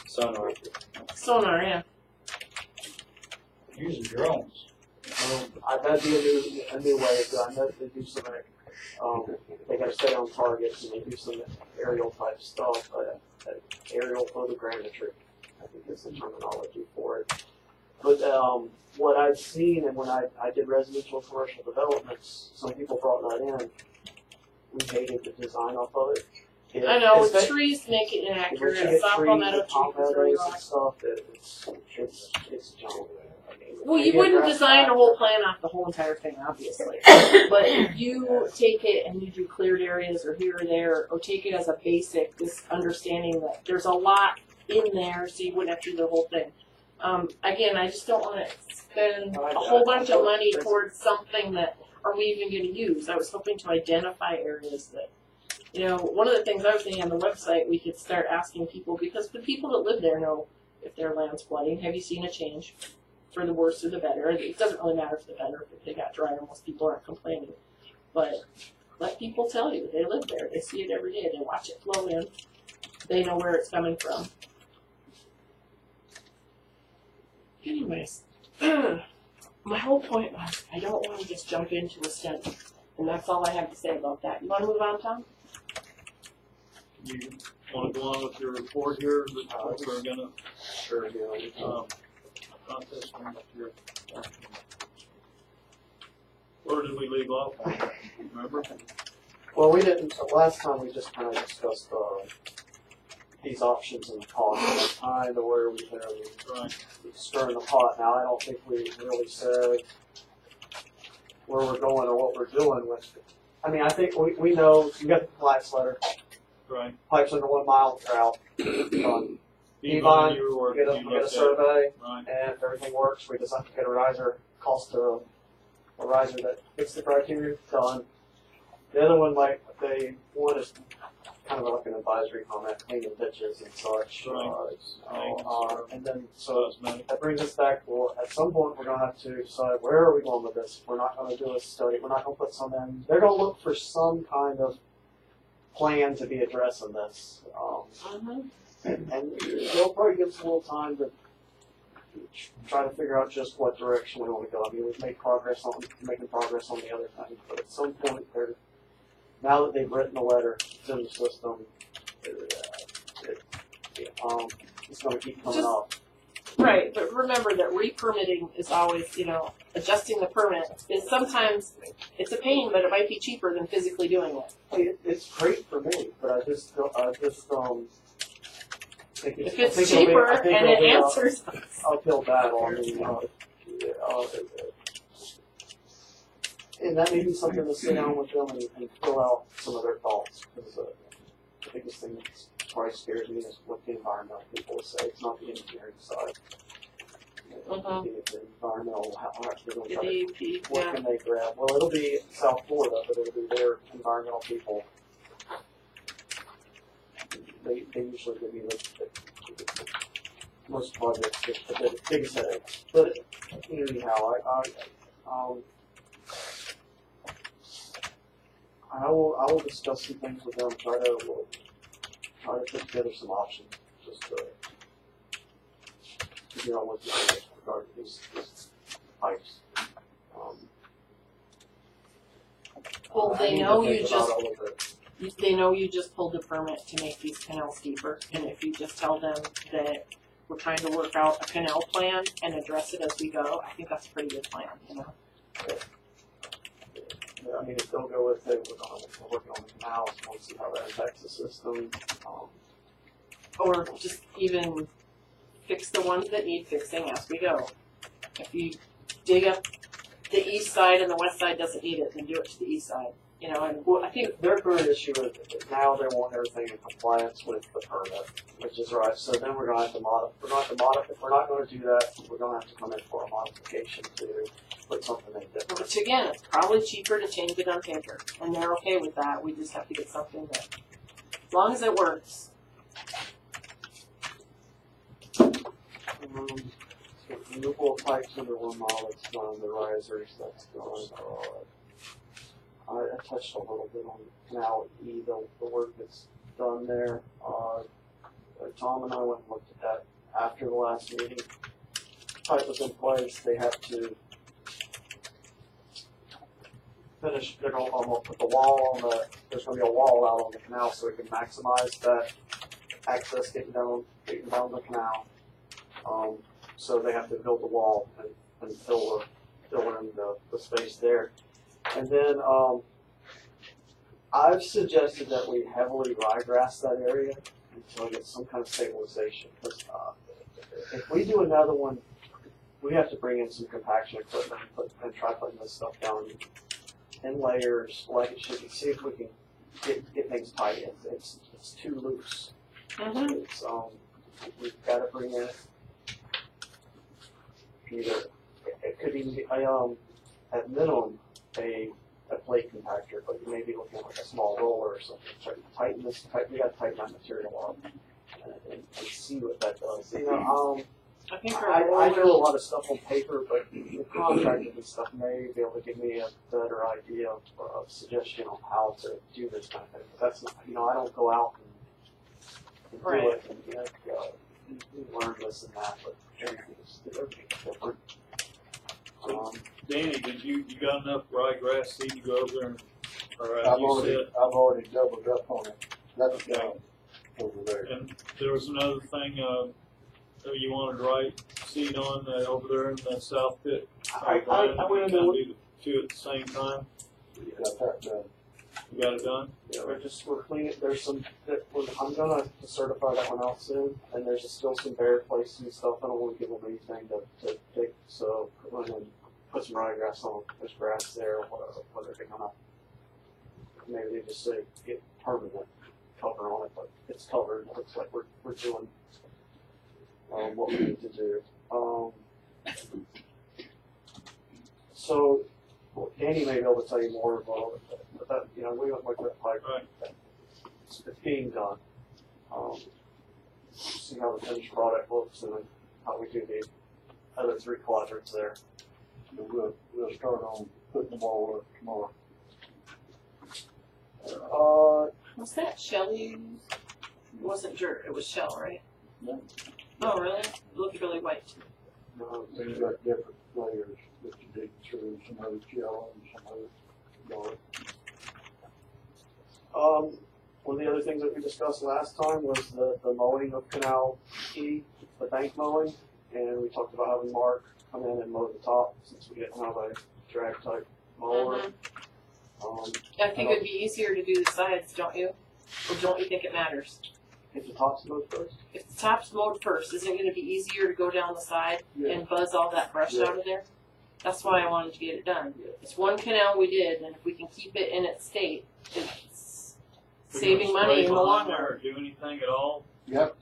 Sonar, yeah. Using drones. That'd be a new way. I know they do some. They got to stay on targets and they do some aerial type stuff. Aerial photogrammetry, I think is the terminology for it. But what I've seen, and when I did residential and commercial developments, some people brought that in. We hated the design off of it. I know, with trees make it inaccurate. Softball meadow trees and stuff. It's junk. Well, you wouldn't design a whole plan off the whole entire thing, obviously. But if you take it and you do cleared areas or here or there, or take it as a basic, this understanding that there's a lot in there, so you wouldn't have to do the whole thing. Again, I just don't want to spend a whole bunch of money towards something that are we even going to use. I was hoping to identify areas that, one of the things I was thinking on the website, we could start asking people, because the people that live there know if their land's flooding. Have you seen a change? For the worse or the better. It doesn't really matter for the better. If they got drier, most people aren't complaining. But let people tell you. They live there. They see it every day. They watch it flow in. They know where it's coming from. Anyways, my whole point was I don't want to just jump into a study. And that's all I have to say about that. You want to move on, Tom? You want to go on with your report here? We're going to contest here. Where did we leave off? Remember? Well, we didn't. Last time we just kind of discussed these options and the cost and the time to where we stirring the pot. Now, I don't think we really said where we're going or what we're doing with it. I mean, I think we know you got the compliance letter. Right. Pipes under 1 mile drought. Devon, you were get a working, you looked at, survey, right? and if everything works, we decide to get a riser, cost a riser that fits the criteria, done. The other one, one is kind of like an advisory comment, cleaning ditches and such. And then, so that brings us back, well, at some point, we're gonna have to decide, where are we going with this? We're not gonna do a study, we're not gonna put some in, they're gonna look for some kind of plan to be addressing this. And they'll probably give us a little time to try to figure out just what direction we want to go. I mean, we've made making progress on the other thing, but at some point, now that they've written a letter to the system, it's going to keep coming up. Right, but remember that re-permitting is always, adjusting the permit is sometimes, it's a pain, but it might be cheaper than physically doing it. It's great for me, but I just think if it's cheaper and it answers. Uphill battle. I mean, and that may be something to sit down with them and fill out some of their thoughts. Because the biggest thing that probably scares me is what the environmental people will say. It's not the engineering side. The environmental, how they're going to try to, what can they grab? Well, it'll be South Florida, but it'll be their environmental people. They usually give me the most projects, the biggest headaches. But anyhow, I will discuss some things with them. Try to put together some options, just to figure out what to do regarding these pipes. Well, they know you just pulled the permit to make these canals deeper, and if you just tell them that we're trying to work out a canal plan and address it as we go, I think that's a pretty good plan, Yeah, I mean, if they'll go with it, we're working on the canals, we'll see how that impacts the system. Or just even fix the ones that need fixing as we go. If you dig up the east side and the west side doesn't need it, then do it to the east side. And I think their current issue is that now they want everything in compliance with the permit, which is right. So then we're going to have to modify. If we're not going to do that, we're going to have to come in for a modification to put something in different. Which again, it's probably cheaper to change it on paper, and they're okay with that. We just have to get something that, as long as it works. Renewable pipes under one model, that's done. The risers, that's done. I touched a little bit on Canal E, the work that's done there. Tom and I went and looked at that after the last meeting. Pipe was in place. They have to finish. They're going to put the wall on there's going to be a wall out on the canal so we can maximize that access getting down the canal. So they have to build the wall and fill in the space there. And then I've suggested that we heavily ryegrass that area until we get some kind of stabilization. Because if we do another one, we have to bring in some compaction equipment and try putting this stuff down in layers like it should be. See if we can get things tight. It's too loose. It's, we've got to bring in either it could even be at minimum a plate compactor, but you may be looking at like a small roller or something. Try to tighten this. We got to tighten that material up and see what that does. I know a lot of stuff on paper, but the contractors and stuff may be able to give me a better idea of suggestion on how to do this kind of thing. But that's not, I don't go out and do it and you learn this and that, but everything's different. Danny, you got enough ryegrass seed to go over there? Or I've already doubled up on it. That's down over there. And there was another thing you wanted right seed on over there in the south pit. I went in there. Do the two at the same time. Got that done. You got it done? Yeah, we're cleaning. There's some. I'm gonna certify that one out soon, and there's still some bare places and stuff. I don't want to give them anything to dig. So we're gonna put some ryegrass on. There's grass there. Whether they're gonna maybe they just say get permanent cover on it, but it's covered. It looks like we're doing what we need to do. So, Danny may be able to tell you more about it, but that, we don't like that pipe. Right. It's being done. See how the finished product looks and then how we do the other 3 quadrants there. So we'll start on putting them all up tomorrow. Was that shell you used? It wasn't dirt, it was shell, right? No. Oh, really? It looked really white. We've got different layers that you dig through, some of it's yellow and some of it's dark. One of the other things that we discussed last time was the mowing of Canal E, the bank mowing, and we talked about having Mark come in and mow the top since we didn't have a drag type mower. I think it'd be easier to do the sides, don't you? Or don't you think it matters? If the top's mowed first? If the top's mowed first, isn't it going to be easier to go down the side and buzz all that brush out of there? That's why I wanted to get it done. It's one canal we did, and if we can keep it in its state, it's saving money in the long run. Or do anything at all? Yep.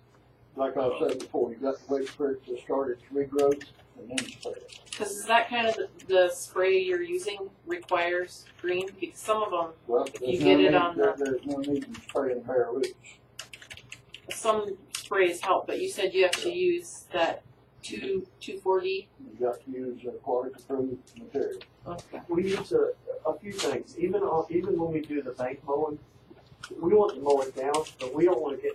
Like I said before, you got to wait for it to start its regrowth and then spray it. Because is that kind of the spray you're using requires green? Because some of them, Well, if you get it on there's no need to spray in bare roots. some sprays help, but you said you have to use that 2,4-D. You got to use quality approved material. Okay. We need to, a few things, even when we do the bank mowing, we want to mow it down, but we don't want to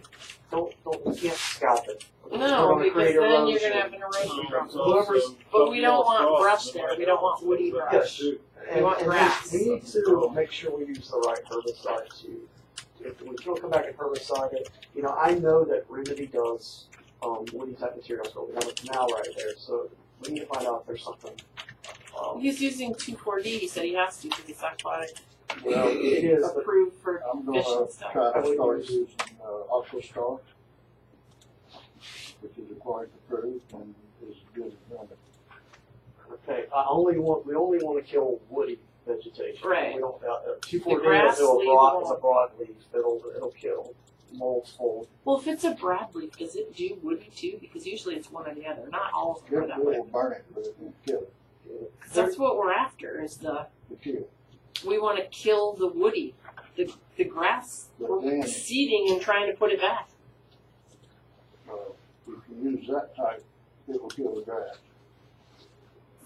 we can't scalp it. No, because then you're going to have an erosion problem. But we don't want brush there. We don't want woody brush. We want grass. We need to make sure we use the right herbicide too. If we can't come back and herbicide it, I know that Remedy does woody type materials, but we have a canal right there, so we need to find out if there's something. He's using 2,4-D. He said he has to because it's aquatic. Well, it is approved for I'm fish going and to stuff. try to start using Aquastar, which is quality approved and is good as done. Okay, we only want to kill woody vegetation. Right. We don't, 2,4-D grass will leaf do won't. a broadleaf. It'll kill molds full. Well, if it's a broadleaf, does it do woody too? Because usually it's one or the other. Not all of them are It that way. will burn it, but it won't kill it. 'Cause that's what we're after. Is we want to kill the woody, the grass. But We're then- seeding and trying to put it back. If you use that type, it will kill the grass.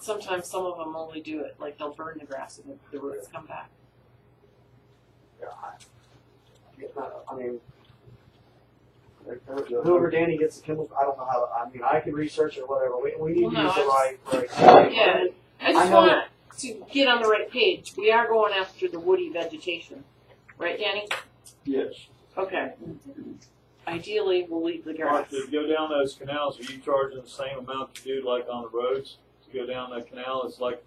Sometimes some of them only do it like they'll burn the grass and the roots come back. I mean, whoever Danny gets the chemical, I don't know how. I can research it, whatever. We need to use the right. Yeah, I just want to get on the right page. We are going after the woody vegetation, right, Danny? Yes. Okay. Ideally, we'll leave the Mark, grass. to go down those canals, are you charging the same amount you do like on the roads? To go down that canal, it's like,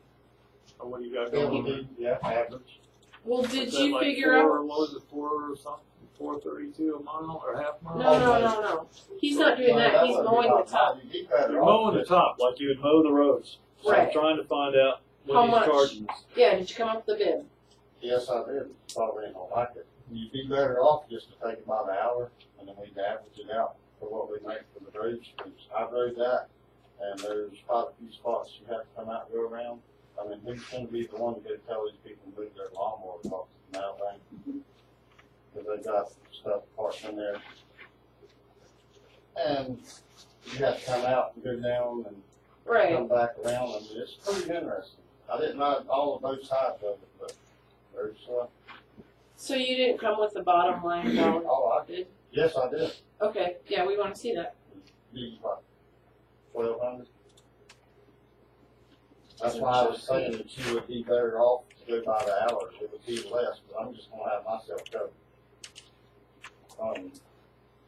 what do you got going on? Yeah, average. Well, did Is that you like figure four, out? what was it, 4 or something? 432 a mile or half mile? No. He's not doing that. He's mowing the top. You're mowing the top like you would mow the roads. So Right. I'm trying to find out How what he's much? charging us. Yeah, did you come up with the bid? Yes, I did. Probably ain't gonna like it. You'd be better off just to take about an hour and then we'd average it out for what we make for the bridge. I rode that and there's quite a few spots you have to come out and go around. I mean, who's gonna be the one to go tell these people to move their lawnmower across the canal bank? Because they got stuff parked in there. And you have to come out and go down and come back around, and it's pretty interesting. I didn't know all of both sides of it, but there's, So you didn't come with the bottom line dollar? oh, I did. Yes, I did. Okay, yeah, we want to see that. Be what, 1,200? That's why I was saying that you would be better off to go by the hours. It would be less, but I'm just gonna have myself covered.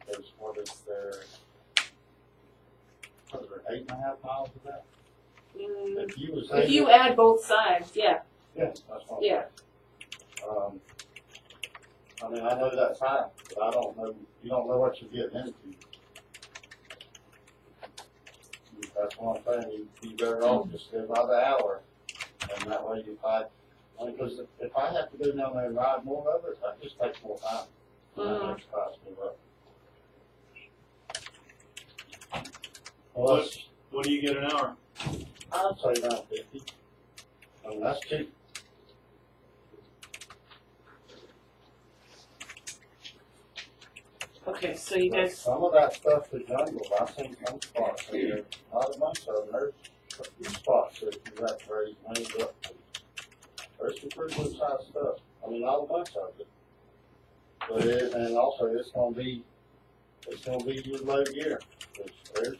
There's what is there? What is there, 8.5 miles of that? If you was If you add both sides, yeah. Yeah, that's fine. Yeah. I mean, I know that's fine, but I don't know, you don't know what you're getting into. That's one thing, you'd be better off just go by the hour, and that way because if I have to go down there and ride more of it, that just takes more time. And that makes cost me up. Well, that's, What do you get an hour? I'd say around 50. I mean, that's cheap. Okay, so you guys, Some of that stuff is jungle. I've seen some spots there. Not a bunch of them. There's a few spots that you have to raise money up to. There's some pretty good sized stuff. I mean, not a bunch of it. But and also it's gonna be your low gear. There's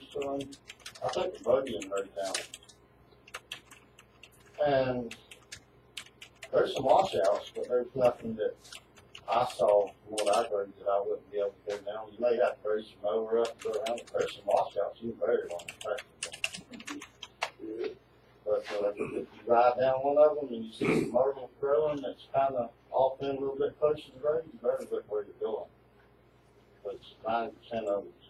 I think the buggy in there down. And there's some washouts, but there's nothing that I saw from what I heard that I wouldn't be able to go down. You may have to raise your mower up and go around, but there's some washouts you can bury it on the tractor. But if you ride down one of them and you see some myrtle growing that's kind of off in a little bit closer to the road, you better look where you're going. But 90% of it's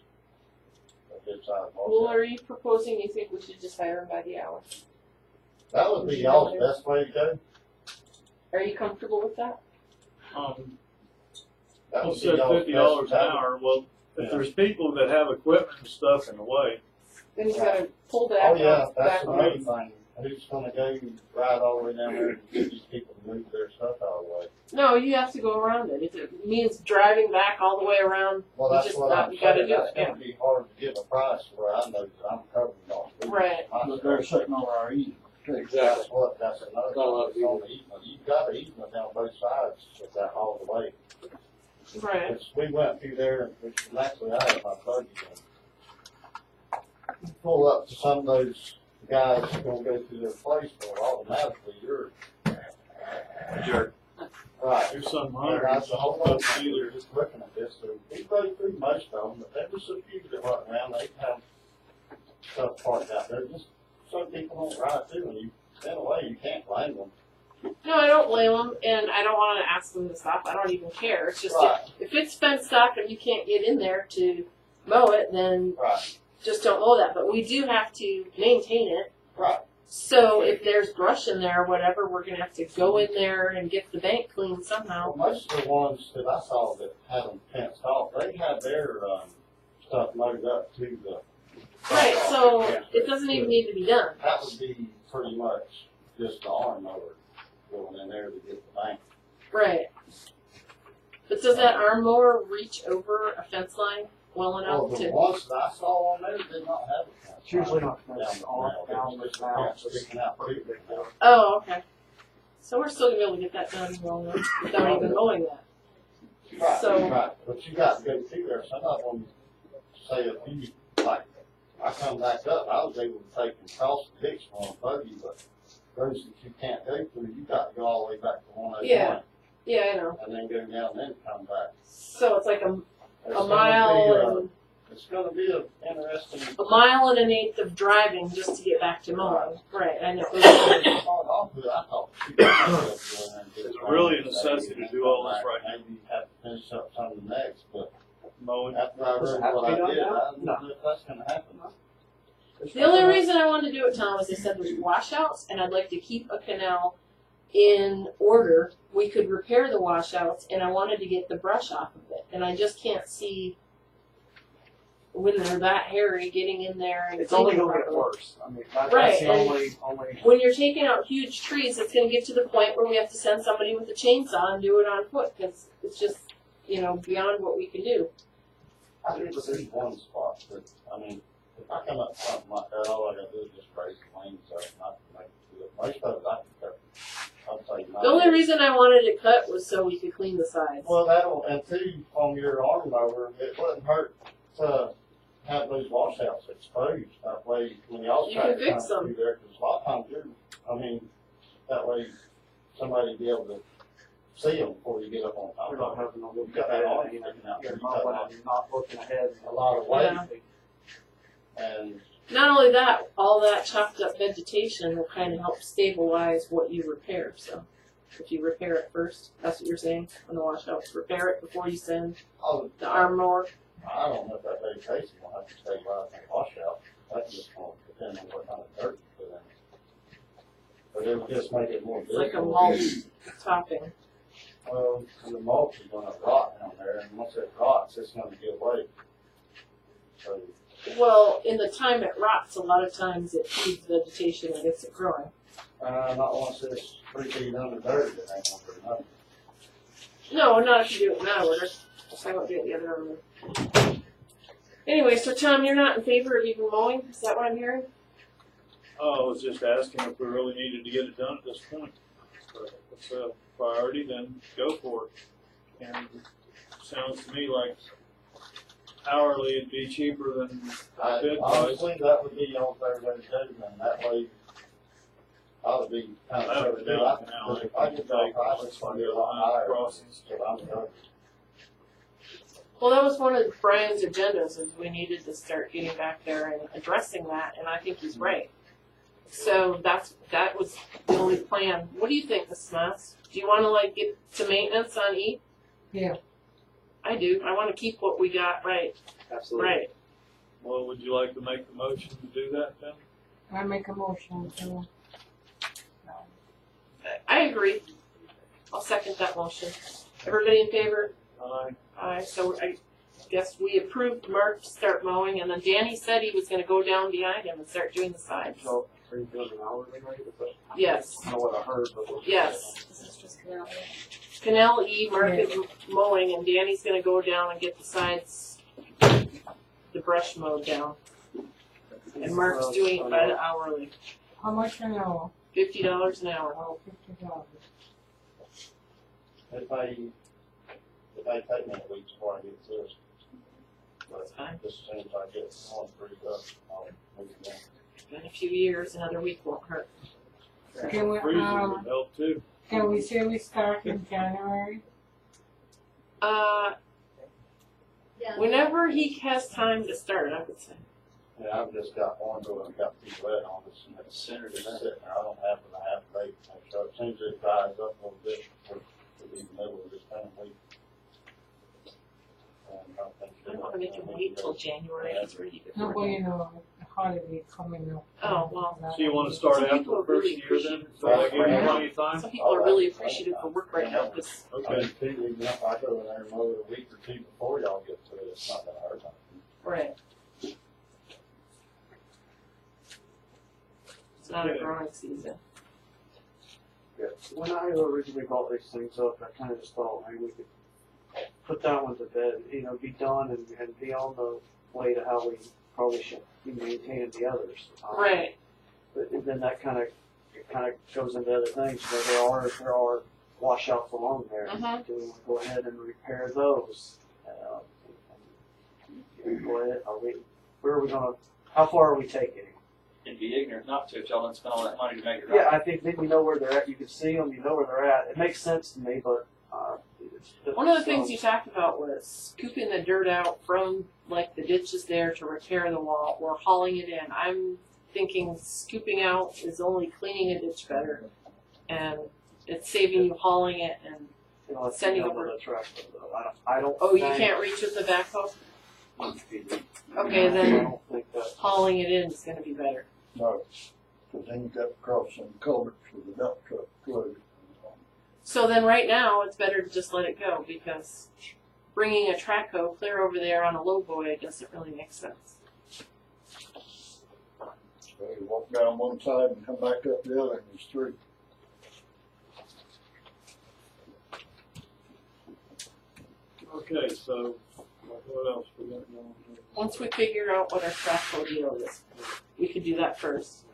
a good size well, washout. are you proposing you think we should just hire them by the hour? That would be y'all's best way to go. Are you comfortable with that? That You would be said y'all's $50 best an way. hour. Well, if Yeah. there's people that have equipment and stuff in the way, Then you gotta pull back. Oh yeah, back that's another away. thing. Who's gonna go ride all the way down there and get these people to move their stuff out of the way? No, you have to go around it. If it means driving back all the way around, Well, you that's just what I'm you gotta saying. do That's it. Yeah. gonna be hard to give a price where I know that I'm covering all. Right. But they're sitting on our easement. That's what, that's another Got a lot of thing. It's on the easement. You've got an easement down both sides of that all the way. Right. Which we went through there, which actually I had my buggy in. Pull up to some of those guys who are gonna go through their place, but automatically you're a jerk. Right. there's some And hundreds. that's the whole bunch of dealers just looking at this, so we go through most of them, but there was a few that went around, they have stuff parked out there, just some people don't ride through, and you, in a way, you can't blame them. No, I don't blame them, and I don't want to ask them to stop. I don't even care. It's just Right. if it's fenced off and you can't get in there to mow it, then Right. just don't mow that. But we do have to maintain it. Right. So if there's brush in there or whatever, we're gonna have to go in there and get the bank cleaned somehow. Well, most of the ones that I saw that had them fenced off, they had their, stuff loaded up to the. Right. So Yeah. it doesn't even need to be done. That would be pretty much just the arm mower going in there to get the bank. Right. But does that arm mower reach over a fence line well Well, enough the to? ones that I saw on there did not have a fence. It's usually not Down fenced the on, canal. down It the was just canal. a fence sticking out pretty big now. Oh, okay. So we're still gonna be able to get that done well enough without even mowing that. Right, So- right, but you got to go through there, some of them say if you, like, I come back up, I was able to take and cross the ditch on a buggy, but those that you can't go through, you got to go all the way back to 101. Yeah. Yeah, I know. And then go down and then come back. So it's like a It's gonna mile be, and it's gonna be an interesting. a mile and an eighth of driving just to get back to mowing. Right, I know. Start off with, I thought you could go in there and get It's it really a done. necessity to do all this right now. Maybe have to finish up some of the next, but Mowing. after I Does it read have to what be I done did, now? I don't know if that's gonna happen. The only reason I wanted to do it, Tom, is they said there's washouts, and I'd like to keep a canal in order. We could repair the washouts, and I wanted to get the brush off of it. And I just can't see when they're that hairy getting in there and It's only cleaning gonna get properly. worse. I mean, that's Right, the and- only. When you're taking out huge trees, it's going to get to the point where we have to send somebody with a chainsaw and do it on foot because it's just, beyond what we can do. I think there's one spot, but, I mean, if I come up with something like that, all I gotta do is just raise the lanes up, not to make it do it. Most of it I can cut. I'd say The only reason I wanted it cut was so we could clean the sides. Well, that'll, and two, on your arm mower, it wouldn't hurt to have those washouts exposed. That way, when y'all You try can to fix come them. through there, because a lot of times that way somebody will be able to see them before you get up on top You're of not them. having a look You got ahead, that arm you know, sticking out there. you're You got not, you're not looking ahead. a lot of weight, Yeah. and Not only that, all that chopped up vegetation will kind of help stabilize what you repair. So, if you repair it first, that's what you're saying on the washouts. Repair it before you send oh, the arm mower. I don't know if that vegetation will have to stay right in the washout. That's just going to depend on what kind of dirt you put in it. But it will just make it more It's like a visible. mulch topping. And the mulch is gonna rot down there, and once it rots, it's gonna give way. So, Well, in the time it rots, a lot of times it feeds vegetation and gets it growing. Not once it's 3 feet under dirt, it ain't gonna do nothing. No, not if you do it in that order. So I won't do it the other order. Anyway, so Tom, you're not in favor of even mowing? Is that what I'm hearing? Oh, I was just asking if we really needed to get it done at this point. But if it's a priority, then go for it. And it sounds to me like hourly it'd be cheaper than bid price. Honestly, that would be on Thursday, and that way I would be kind of covered out. Because if I get that price, it's gonna be a lot higher. Crossings. So I'm done. Well, that was one of Brian's agendas, is we needed to start getting back there and addressing that, and I think he's right. So that was the only plan. What do you think, Mrs. Mass? Do you want to get to maintenance on E? Yeah. I do. I want to keep what we got right. Absolutely. Right. Well, would you like to make the motion to do that then? I make a motion to. I agree. I'll second that motion. Everybody in favor? Aye. Aye. So I guess we approved Mark to start mowing, and then Danny said he was going to go down behind him and start doing the sides. So, are you doing an hourly rate? Yes. I don't know what I heard, but. Yes. This is just Canal. Canal E, Mark is mowing, and Danny's going to go down and get the sides, the brush mowed down. And Mark's doing it by the hourly. How much an hour? $50 an hour. Oh, $50. It may take me a week before I get to this. That's fine. Just as soon as I get on pretty good, I'll move it down. In a few years, another week won't hurt. Can we, Freezer would help too. can we say we start in January? Whenever he has time to start, I would say. Yeah, I've just got one door and got the lead on it, and it's centered and sitting there. I don't have it. I have to wait. So it seems it dries up a little bit for the middle of this time week. And I don't want to make him wait till January. He's ready to No, go. well, you know, the holiday coming up. Oh, well. So you want to start Some after people the are first really year then? So I give you plenty of time? Some people are really appreciative for work right now because Okay. I go in there and mow it a week or two before y'all get to it. It's not that hard. right. It's not a growing season. Yeah, when I originally brought these things up, I kind of just thought maybe we could put that one to bed, be done and be on the way to how we probably should be maintaining the others. Right. But then that kind of goes into other things. There are washouts along there. Mhm. Do we want to go ahead and repair those? Go ahead. Where are we gonna? How far are we taking it? It'd be ignorant not to if y'all didn't spend all that money to make it Yeah, right. I think then you know where they're at. You can see them. You know where they're at. It makes sense to me, but One of the things you talked about was scooping the dirt out from the ditches there to repair the wall or hauling it in. I'm thinking scooping out is only cleaning a ditch better, and it's saving you hauling it and sending over. the truck. I don't. Oh, you think- can't reach with the backhoe? Okay, I then don't think that. hauling it in is going to be better. No, because then you got to cross some culverts with the dump truck loaded. So then right now, it's better to just let it go because bringing a track hoe clear over there on a low boy doesn't really make sense. So you walk down one side and come back up the other, and there's three. Okay, so what else we got going here? Once we figure out what our track hoe deal is, we could do that first.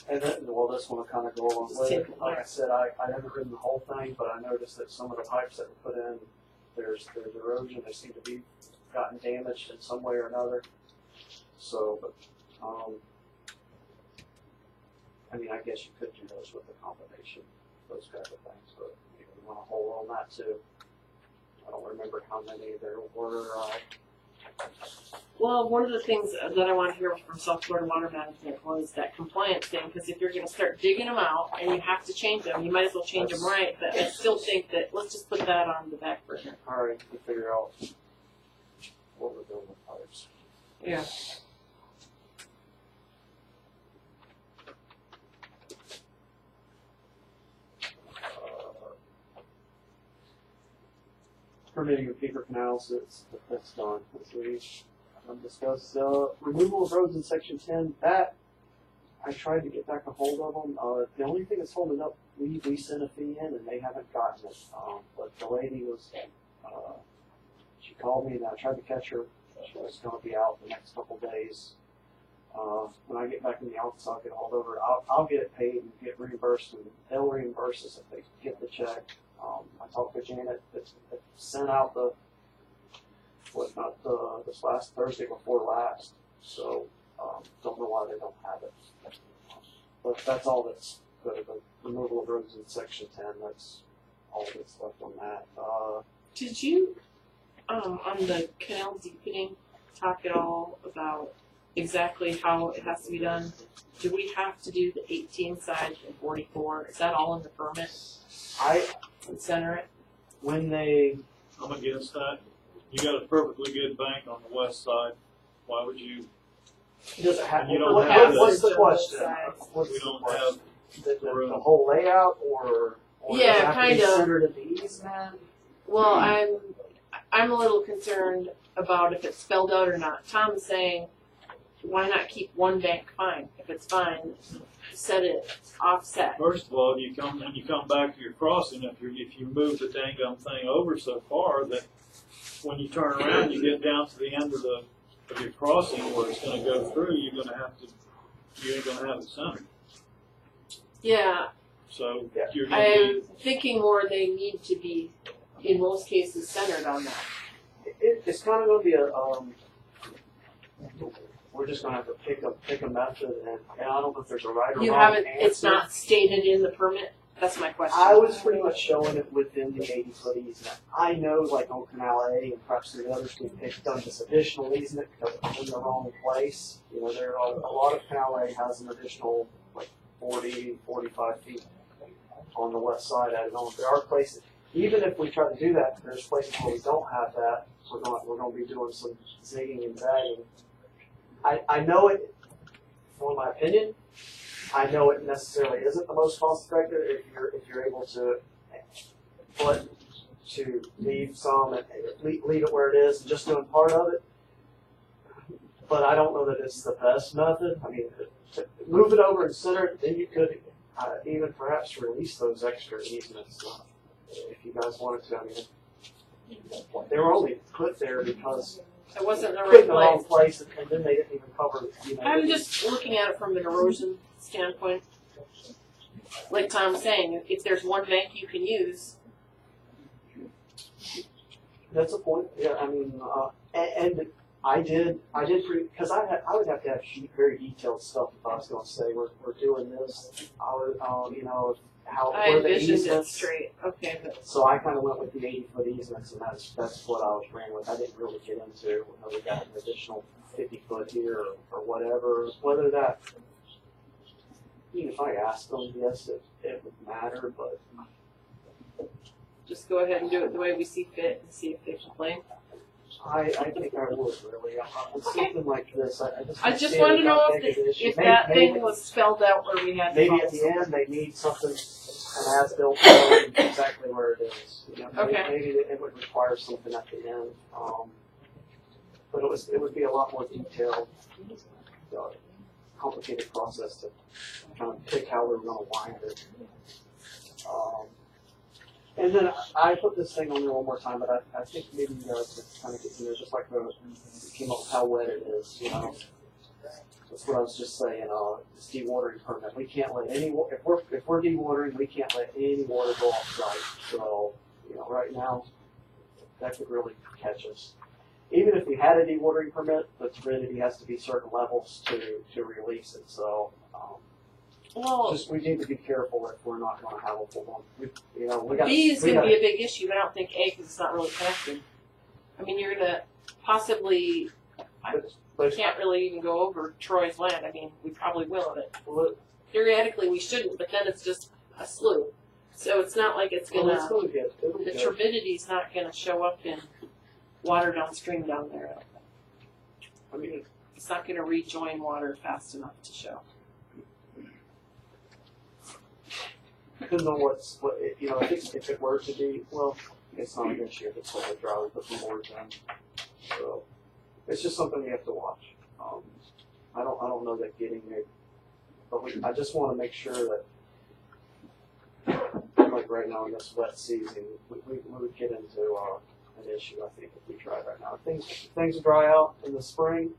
And then, well, this one will kind of go along with it. Like I said, I haven't ridden the whole thing, but I noticed that some of the pipes that were put in, there's erosion. They seem to be gotten damaged in some way or another. So, but I mean, I guess you could do those with a combination, those kind of things. But you want to hold on that too. I don't remember how many there were. Well, one of the things that I want to hear from South Florida Water Management was that compliance thing, because if you're going to start digging them out and you have to change them, you might as well change them right. But I still think that let's just put that on the back burner. All right, we figure out what we're doing with pipes. Yeah. Permitting of paper canals, that's done. discuss, removal of roads in section 10, that, I tried to get back a hold of them. The only thing that's holding up, we sent a fee in and they haven't gotten it. But the lady was, she called me and I tried to catch her. She was going to be out the next couple days. When I get back in the office, I'll get a hold of her. I'll get it paid and get reimbursed, and they'll reimburse us if they get the check. I talked to Janet that sent out this last Thursday before last. So, don't know why they don't have it. But that's all that's the removal of roads in section 10. That's all that's left on that. Did you, on the canal deepening, talk at all about exactly how it has to be done? Do we have to do the 18 side and 44? Is that all in the permit? And center it? When they, I'm against that. You got a perfectly good bank on the west side. Why would you? does it have, And you don't what- have what's the- the question? What's We the don't question? have The whole layout, or Yeah, does it have to be kind of. centered at the easement? Well, I'm a little concerned about if it's spelled out or not. Tom's saying, why not keep one bank fine? If it's fine, set it offset. First of all, when you come back to your crossing, if you move the dang gum thing over so far that when you turn around, you get down to the end of your crossing where it's going to go through, you ain't going to have it centered. Yeah, So Yeah. you're going to I'm thinking more they need to be, in most cases, centered on that. It's kind of going to be we're just going to have to pick a method, and I don't know if there's a right or You wrong haven't, answer. it's not stated in the permit? That's my question. I was pretty much showing it within the 80-foot easement. I know, like on Canal A and perhaps the others, they've done this additional easement because it's in the wrong place. You know, there are a lot of Canal A has an additional like 40, 45 feet on the west side added on. There are places, even if we try to do that, there's places where we don't have that. We're going to be doing some zigging and zagging. I know it, for my opinion, I know it necessarily isn't the most cost effective if you're able to, but to leave some and leave it where it is and just doing part of it. But I don't know that it's the best method. I mean, to move it over and center it, then you could even perhaps release those extra easements if you guys wanted to. I mean, they were only put there because It wasn't the put in right the wrong place. place, and then they didn't even cover. You know, I'm just looking at it from an erosion standpoint. Like Tom's saying, if there's one bank you can use, That's a point. Yeah, I mean, and I did because I would have to have very detailed stuff if I was going to say we're doing this. I would, you know, how I where the envisioned it easements. straight. Okay, but So I kind of went with the 80-foot easements, and that's what I was ran with. I didn't really get into whether we got an additional 50-foot here or whatever. Whether that, even if I asked them, yes, it would matter, but. just go ahead and do it the way we see fit and see if they complain. I think I would really. On something like this, I just see wanted it to know as a big if issue. that Maybe- thing was spelled out where we had Maybe at the end they need something, an as-built showing exactly where it is. You know, Okay. Maybe it would require something at the end. But it would be a lot more detailed, complicated process to kind of pick how we're going to wind it. And then I put this thing on there one more time, but I think maybe you guys could kind of get in there, just like came up with how wet it is, you know. That's what I was just saying, this dewatering permit, we can't let any, if we're dewatering, we can't let any water go off site. So, you know, right now, that could really catch us. Even if we had a dewatering permit, the turbidity has to be certain levels to release it, so, Well, we need to be careful if we're not gonna have a full one. You know, we got. B is we going to got- be a big issue, but I don't think A because it's not really connected. I mean, you're going to possibly, But can't really even go over Troy's land. I mean, we probably will, but well, theoretically we shouldn't, but then it's just a slough. So it's not like it's going it's to, gonna get, it'll the get. turbidity's not going to show up in water downstream down there. I mean, It's not going to rejoin water fast enough to show. depends on you know, I think if it were to be, well, it's not an issue if it's like a drought, we put some boards in. So, it's just something we have to watch. I don't know that getting it, but I just want to make sure that, like right now in this wet season, we would get into an issue. I think if we tried right now, things dry out in the spring,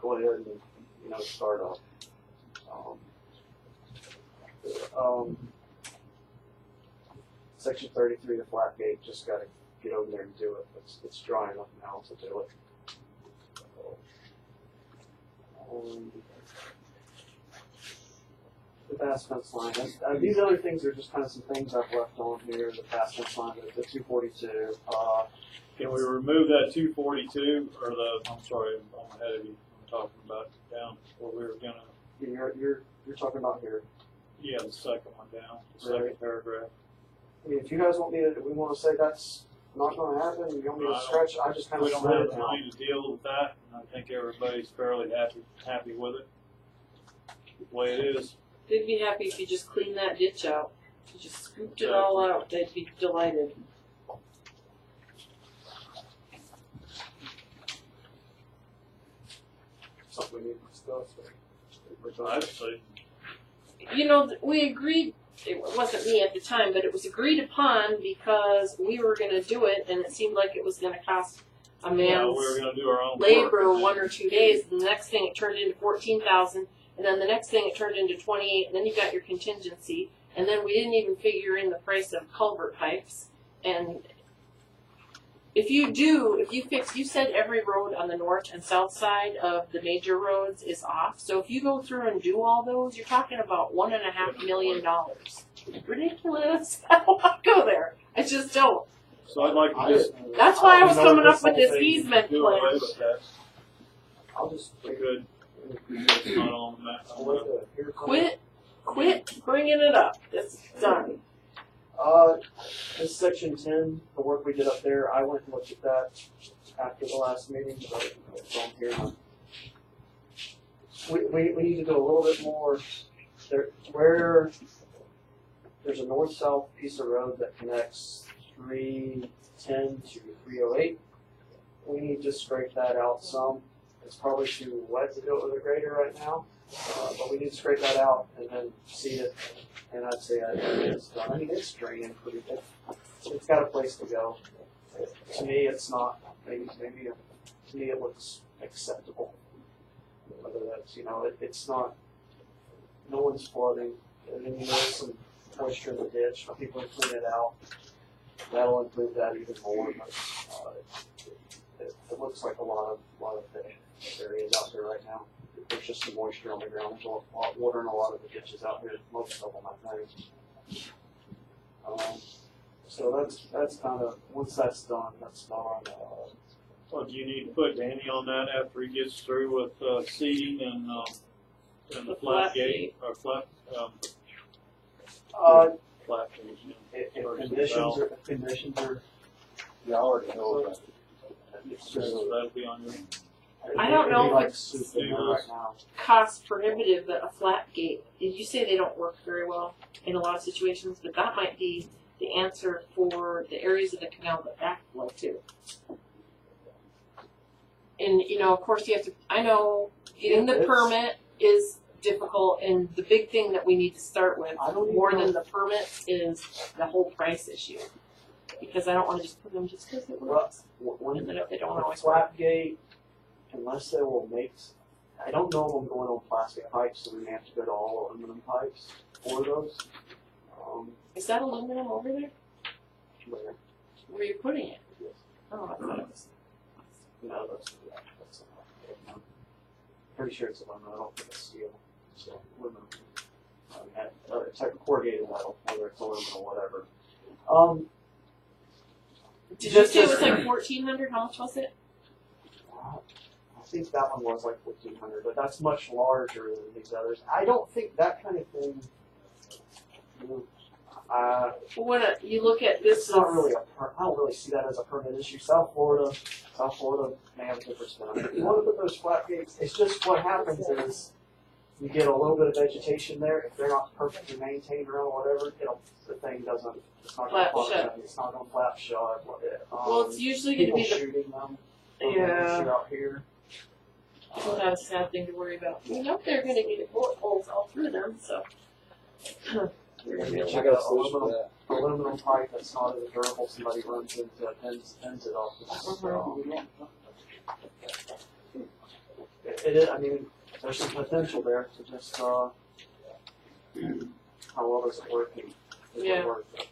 go ahead and start up. Section 33, the flat gate, just got to get over there and do it. It's dry enough now to do it. The fast fence line. These other things are just kind of some things I've left on here. The fast fence line, the 242. Can we remove that 242 or I'm sorry, I'm ahead of you. I'm talking about down where we were gonna. You're talking about here. Yeah, the second one down, the second paragraph. I mean, if you guys want me to, we want to say that's not going to happen, you want me to stretch, I just kind of We don't slid have it down. time to deal with that, and I think everybody's fairly happy with it. The way it is. They'd be happy if you just cleaned that ditch out. If you just scooped it all out, they'd be delighted. Something we need to discuss. I'd say. We agreed, it wasn't me at the time, but it was agreed upon because we were going to do it, and it seemed like it was going to cost a man's we were going to do our own labor work. 1 or 2 days, and the next thing it turned into 14,000, and then the next thing it turned into 28, and then you got your contingency, and then we didn't even figure in the price of culvert pipes, and you said every road on the north and south side of the major roads is off. So if you go through and do all those, you're talking about $1.5 million. Ridiculous. I don't want to go there. I just don't. So I'd like to just. That's why I was coming up with this easement do away plan. with that. I'll just We could. It's not on the map. I'll wait to hear from Quit bringing it up. It's done. This section 10, the work we did up there, I went and looked at that after the last meeting, so it's on here. We need to do a little bit more. Where there's a north-south piece of road that connects 310 to 308, we need to scrape that out some. It's probably too wet to do it with a grader right now, but we need to scrape that out and then see it. And I'd say it's done. I mean, it's draining pretty good. It's got a place to go. To me, it's not. Maybe to me, it looks acceptable. Whether that's it's not. No one's flooding. And then there's some moisture in the ditch. People can clean it out. That'll improve that even more. But it looks like a lot of areas out there right now. There's just some moisture on the ground. There's a lot of water in a lot of the ditches out here. Most of them, I think. So that's kind of, once that's done, that's done. Well, do you need to put Danny on that after he gets through with seeding and the flat gate or flat? Flat gate. If conditions are. Yeah, I already know that. So that'll be on your. I don't know if it's right now. cost prohibitive, but a flat gate. Did you say they don't work very well in a lot of situations? But that might be the answer for the areas of the canal that backflow too. And of course, you have to. I know getting the permit is difficult, and the big thing that we need to start with, more than the permit, is the whole price issue. Because I don't want to just put them just because it works. And then if they don't always work. Flat gate, unless they will make, I don't know if I'm going on plastic pipes, so we may have to go to all aluminum pipes for those. Is that aluminum over there? Where? Where are you putting it? Oh, I thought it was. No, that's pretty sure it's aluminum. I don't think it's steel. So aluminum. It's like corrugated metal, whether it's aluminum or whatever. Did you say it was like $1,400? How much was it? I think that one was like $1,500, but that's much larger than these others. I don't think that kind of thing. Well, when you look at this, It's not really I don't really see that as a permit issue. South Florida may have a different spin on it. If you want to put those flat gates, it's just what happens is you get a little bit of vegetation there. If they're not perfectly maintained or whatever, the thing doesn't. It's not going to function. It's not going to flap shut. well, it's usually going to be shooting them. Yeah. issue out here. Well, that's a sad thing to worry about. We know they're gonna get bullet holes all through them, so. We're gonna be able Check to- out a solution for that. Aluminum pipe that's not as durable, somebody runs into it, ends it off. It is, I mean, there's some potential there to just, how well is it working? Is it Yeah. working?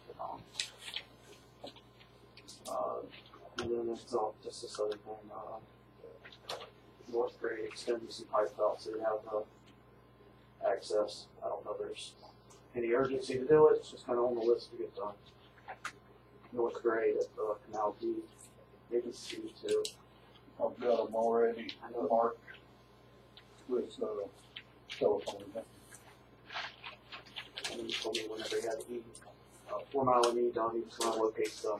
And then there's just this other thing, North Grade extended some pipe out so you have, access. I don't know if there's any urgency to do it, it's just kind of on the list to get done. North Grade at the Canal D, maybe C too. I've got them already marked with, telephone. And he told me whenever he had to eat, 4 Mile and E, Don, he was gonna locate some,